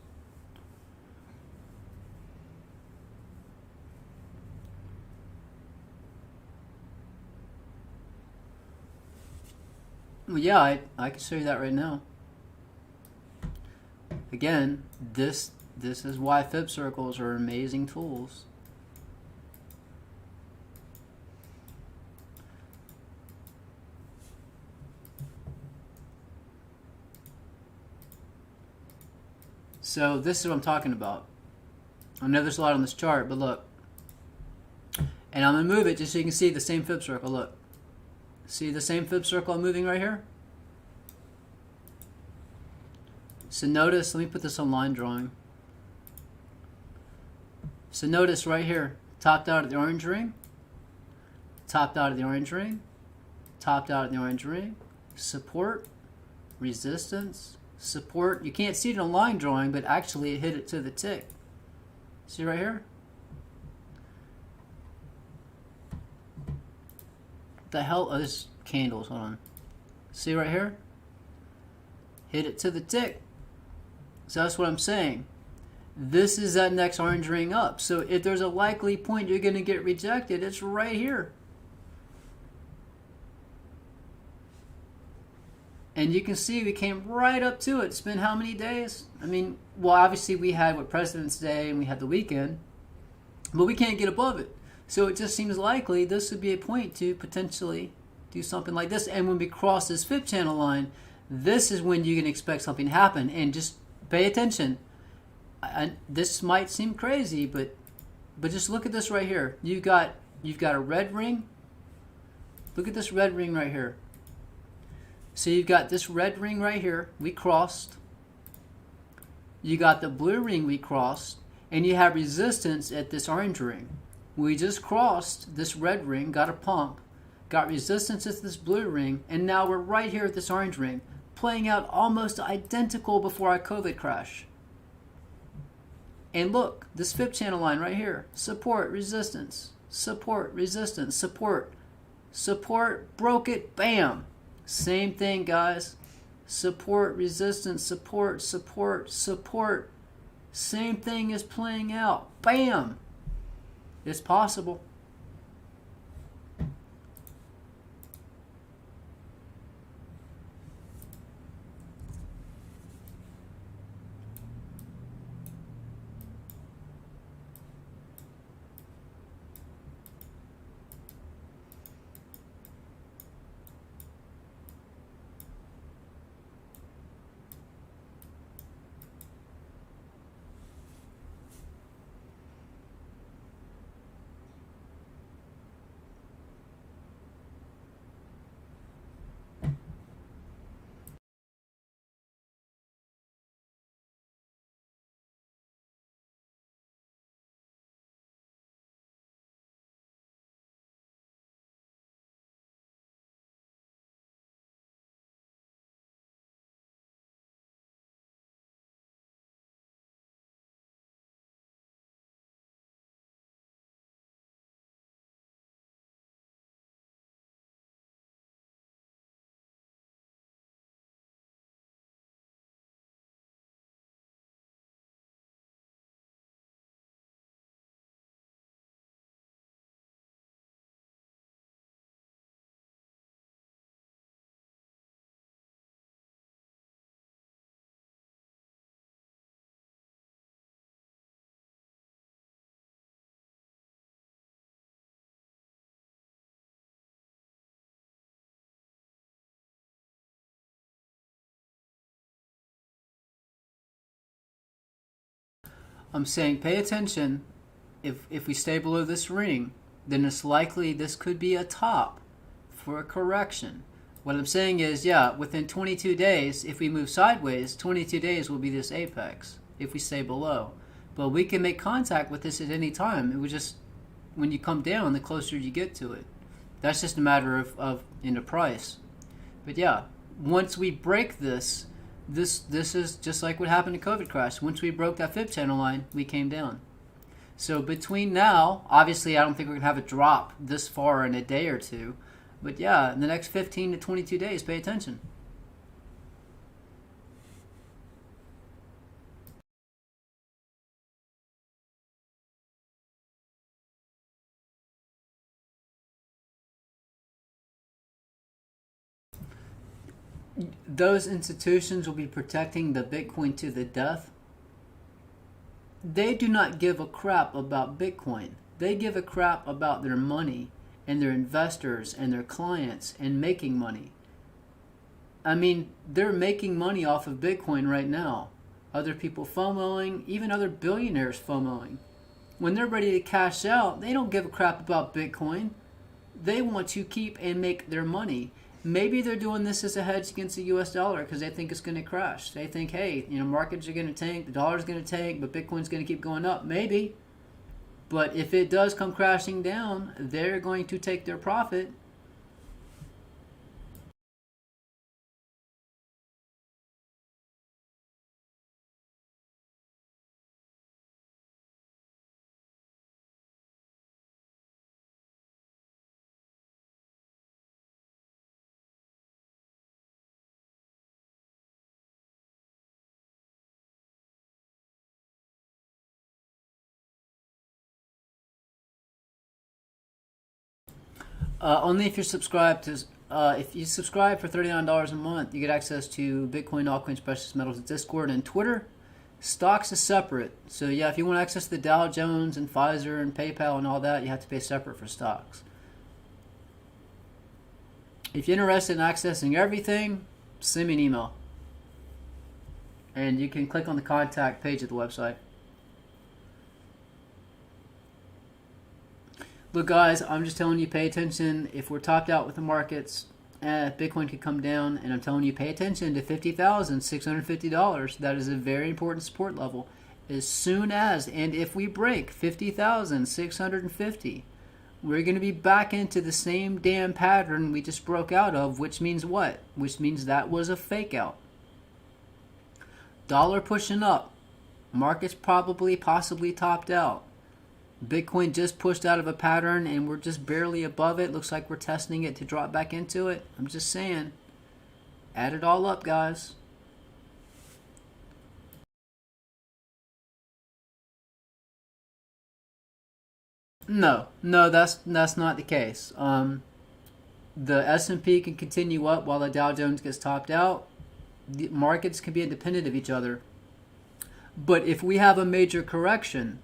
Well, yeah, I can show you that right now. Again, this is why fib circles are amazing tools. So this is what I'm talking about. I know there's a lot on this chart, but look. And I'm going to move it just so you can see the same fib circle. Look. See the same fib circle I'm moving right here? So notice, let me put this on line drawing. So notice right here, topped out at the orange ring, topped out at the orange ring, topped out at the orange ring, support, resistance, support. You can't see it on line drawing, but actually it hit it to the tick. See right here? The hell? Oh, this candles. Hold on. See right here? Hit it to the tick. So that's what I'm saying. This is that next orange ring up. So if there's a likely point you're going to get rejected, it's right here. And you can see we came right up to it. It's been how many days? I mean, well, obviously we had what, President's Day, and we had the weekend, but we can't get above it. So it just seems likely this would be a point to potentially do something like this. And when we cross this fib channel line, this is when you can expect something to happen. And just pay attention. This might seem crazy, but just look at this right here. You've got a red ring. Look at this red ring right here. So you've got this red ring right here. We crossed. You got the blue ring we crossed, and you have resistance at this orange ring. We just crossed this red ring, got a pump, got resistance at this blue ring, and now we're right here at this orange ring, playing out almost identical before our COVID crash. And look, this fib channel line right here, support, resistance, support, resistance, support, support, broke it, bam. Same thing, guys. Support, resistance, support, support, support. Same thing is playing out, bam. It's possible. I'm saying pay attention. If we stay below this ring, then it's likely this could be a top for a correction. What I'm saying is, yeah, within 22 days, if we move sideways, 22 days will be this apex if we stay below. But we can make contact with this at any time. It was just, when you come down, the closer you get to it. That's just a matter of in the price. But yeah, once we break this is just like what happened in COVID crash. Once we broke that fib channel line, we came down. So between now, obviously I don't think we're going to have a drop this far in a day or two. But yeah, in the next 15 to 22 days, pay attention. Those institutions will be protecting the Bitcoin to the death. They do not give a crap about Bitcoin. They give a crap about their money and their investors and their clients and making money. I mean, they're making money off of Bitcoin right now. Other people FOMOing, even other billionaires FOMOing. When they're ready to cash out, they don't give a crap about Bitcoin. They want to keep and make their money. Maybe they're doing this as a hedge against the US dollar because they think it's going to crash. They think, hey, markets are going to tank, the dollar's going to tank, but Bitcoin's going to keep going up. Maybe. But if it does come crashing down, they're going to take their profit. Only if you're subscribed to. If you subscribe for $39 a month, you get access to Bitcoin, altcoins, precious metals, Discord, and Twitter. Stocks is separate. So yeah, if you want access to the Dow Jones and Pfizer and PayPal and all that, you have to pay separate for stocks. If you're interested in accessing everything, send me an email. And you can click on the contact page of the website. Look, guys, I'm just telling you, pay attention. If we're topped out with the markets, Bitcoin could come down, and I'm telling you, pay attention to $50,650. That is a very important support level. As soon as, and if we break 50,650, we're going to be back into the same damn pattern we just broke out of, which means what? Which means that was a fake out. Dollar pushing up. Markets possibly topped out. Bitcoin just pushed out of a pattern and we're just barely above it. Looks like we're testing it to drop back into it. I'm just saying. Add it all up, guys. No, that's not the case. The S&P can continue up while the Dow Jones gets topped out. The markets can be independent of each other. But if we have a major correction,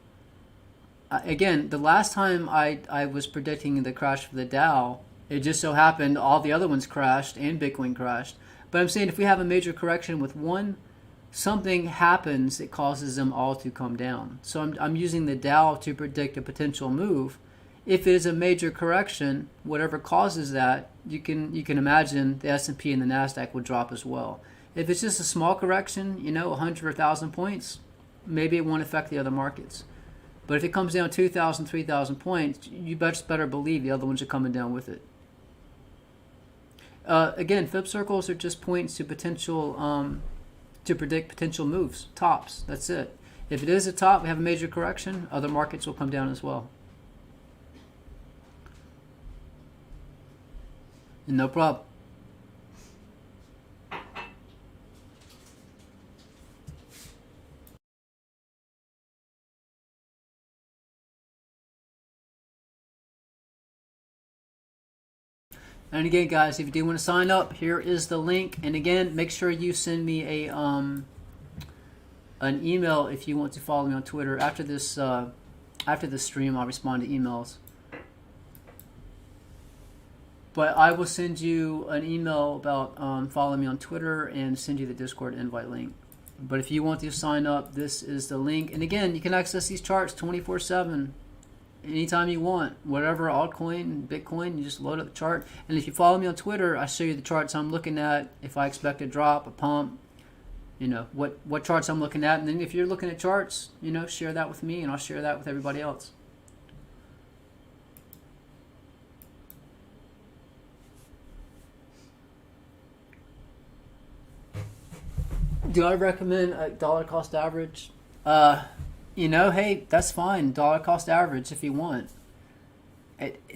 again, the last time I was predicting the crash for the Dow, it just so happened all the other ones crashed and Bitcoin crashed. But I'm saying if we have a major correction with one, something happens that causes them all to come down. So I'm using the Dow to predict a potential move. If it is a major correction, whatever causes that, you can imagine the S&P and the Nasdaq would drop as well. If it's just a small correction, 100 or 1,000 points, maybe it won't affect the other markets. But if it comes down 2,000, 3,000 points, you better believe the other ones are coming down with it. Again, Fib circles are just points to potential, to predict potential moves, tops. That's it. If it is a top, we have a major correction, other markets will come down as well. No problem. And again, guys, if you do want to sign up, here is the link. And again, make sure you send me an email if you want to follow me on Twitter. After this stream, I'll respond to emails. But I will send you an email about following me on Twitter and send you the Discord invite link. But if you want to sign up, this is the link. And again, you can access these charts 24/7. Anytime you want, whatever altcoin, Bitcoin, you just load up the chart. And if you follow me on Twitter, I show you the charts I'm looking at. If I expect a drop, a pump, what charts I'm looking at. And then if you're looking at charts, share that with me and I'll share that with everybody else. Do I recommend a dollar cost average? you know, hey, that's fine. Dollar cost average if you want.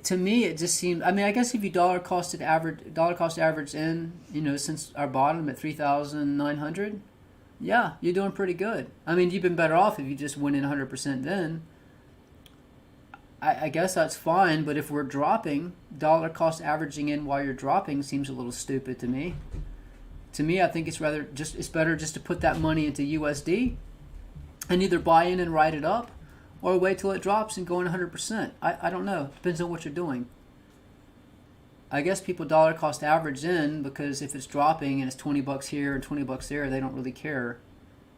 To me, it just seems. I mean, I guess if you dollar cost average in, you know, since our bottom at 3,900, yeah, you're doing pretty good. I mean, you've been better off if you just went in 100% then. I guess that's fine, but if we're dropping, dollar cost averaging in while you're dropping seems a little stupid to me. To me, I think it's better just to put that money into USD and either buy in and ride it up, or wait till it drops and go in 100%. I don't know. Depends on what you're doing. I guess people dollar cost average in because if it's dropping and it's 20 bucks here and 20 bucks there, they don't really care.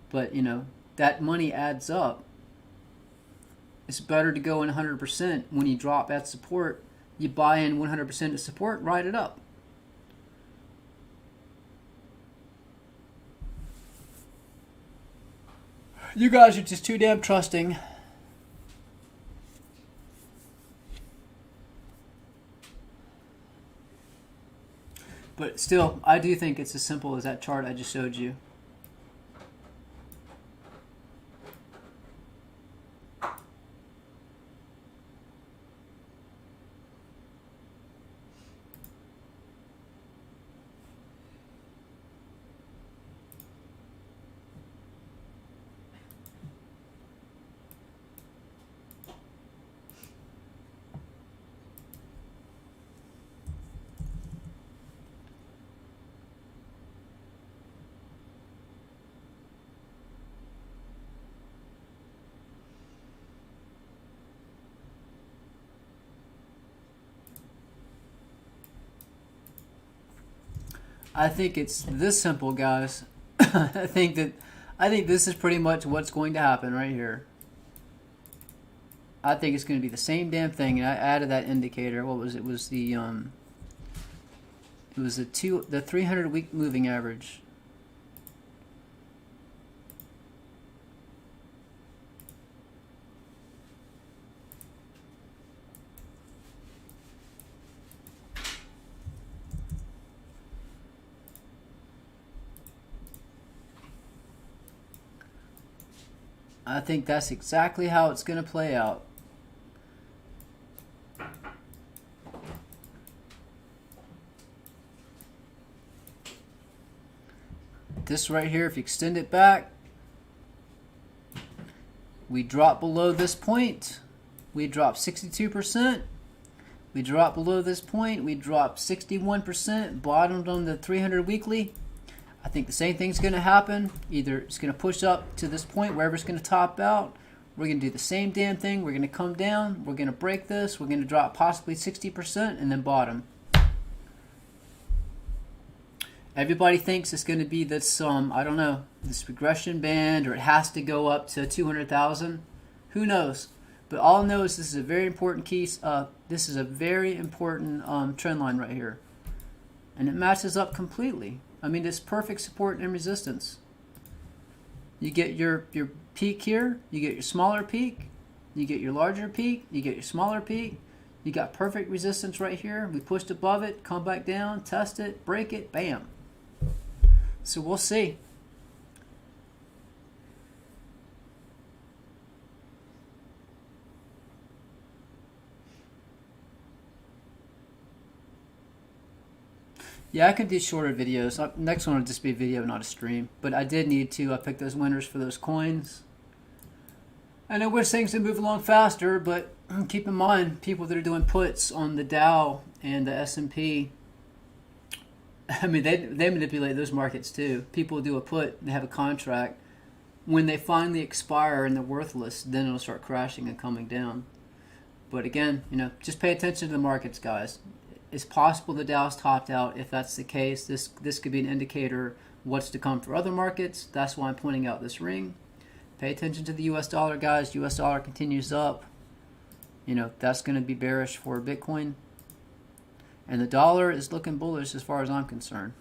But you know, that money adds up. It's better to go in 100% when you drop at support. You buy in 100% of support, ride it up. You guys are just too damn trusting. But still, I do think it's as simple as that chart I just showed you. I think it's this simple, guys. I think this is pretty much what's going to happen right here. I think it's going to be the same damn thing, and I added that indicator. What was it? It was the 300 week moving average. I think that's exactly how it's going to play out. This right here, if you extend it back, we drop below this point, we drop 62%. We drop below this point, we drop 61%, bottomed on the 300 weekly. I think the same thing's going to happen. Either it's going to push up to this point, wherever it's going to top out. We're going to do the same damn thing. We're going to come down. We're going to break this. We're going to drop possibly 60% and then bottom. Everybody thinks it's going to be this, I don't know, this regression band, or it has to go up to 200,000. Who knows? But all I know is this is a very important case. This is a very important trend line right here. And it matches up completely. I mean, it's perfect support and resistance. You get your peak here, you get your smaller peak, you get your larger peak, you get your smaller peak. You got perfect resistance right here. We pushed above it, come back down, test it, break it, bam. So we'll see. Yeah, I can do shorter videos. Next one will just be a video, not a stream. But I did need to pick those winners for those coins. And I wish things would move along faster, but keep in mind, people that are doing puts on the Dow and the S&P, I mean, they manipulate those markets too. People do a put, they have a contract. When they finally expire and they're worthless, then it'll start crashing and coming down. But again, you know, just pay attention to the markets, guys. It's possible the Dow's topped out. If that's the case, this could be an indicator what's to come for other markets. That's why I'm pointing out this ring. Pay attention to the US dollar, guys. US dollar continues up. You know, that's going to be bearish for Bitcoin. And the dollar is looking bullish as far as I'm concerned.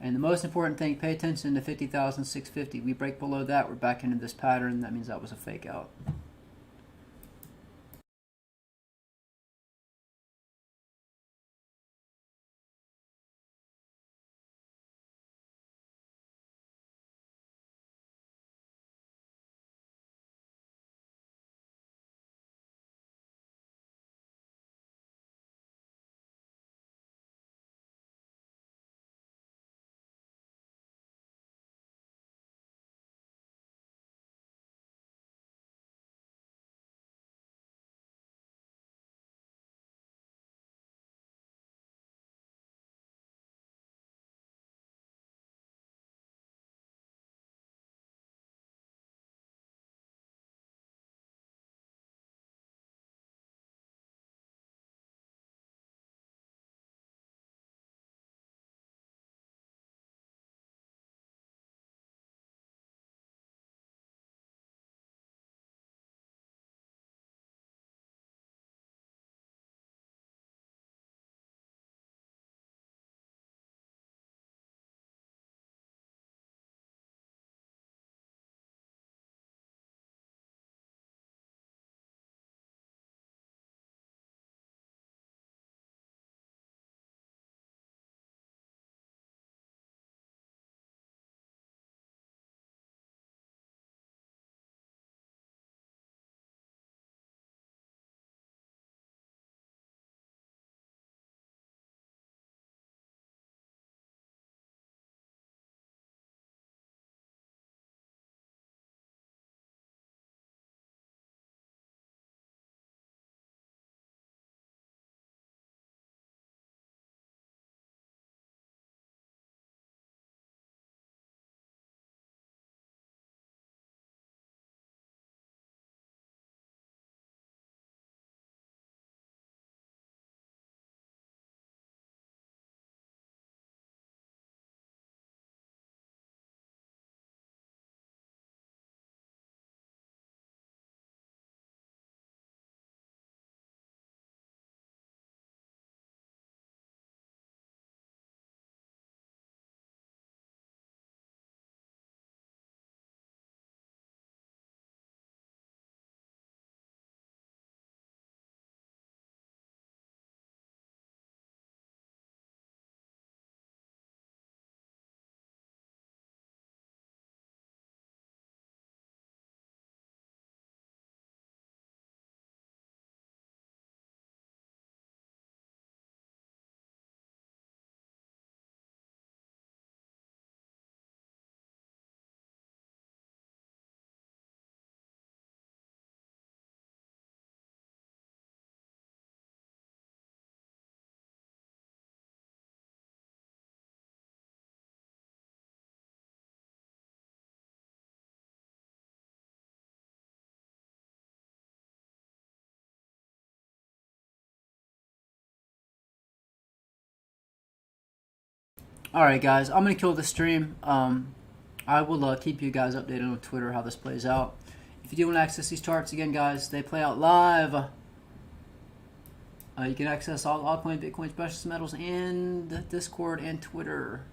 And the most important thing, pay attention to 50,650. We break below that, we're back into this pattern. That means that was a fake out. Alright guys, I'm going to kill the stream. I will keep you guys updated on Twitter how this plays out. If you do want to access these charts, again guys, they play out live. You can access all altcoin, Bitcoin, precious metals, and Discord and Twitter.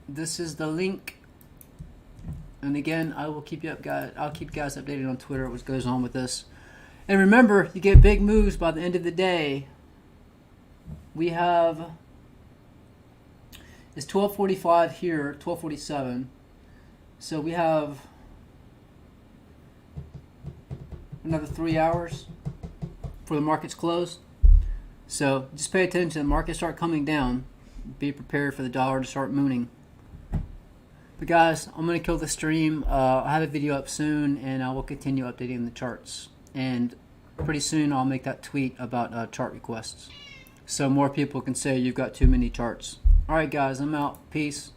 This is the link. And again, I will keep you up, guys. I'll keep you guys updated on Twitter what goes on with this. And remember, you get big moves by the end of the day. We have it's 12:45 here, 12:47. So we have another 3 hours for the markets close. So just pay attention. The markets start coming down. Be prepared for the dollar to start mooning. But guys, I'm going to kill the stream. I'll have a video up soon, and I will continue updating the charts. And pretty soon I'll make that tweet about chart requests, so more people can say you've got too many charts. Alright guys, I'm out. Peace.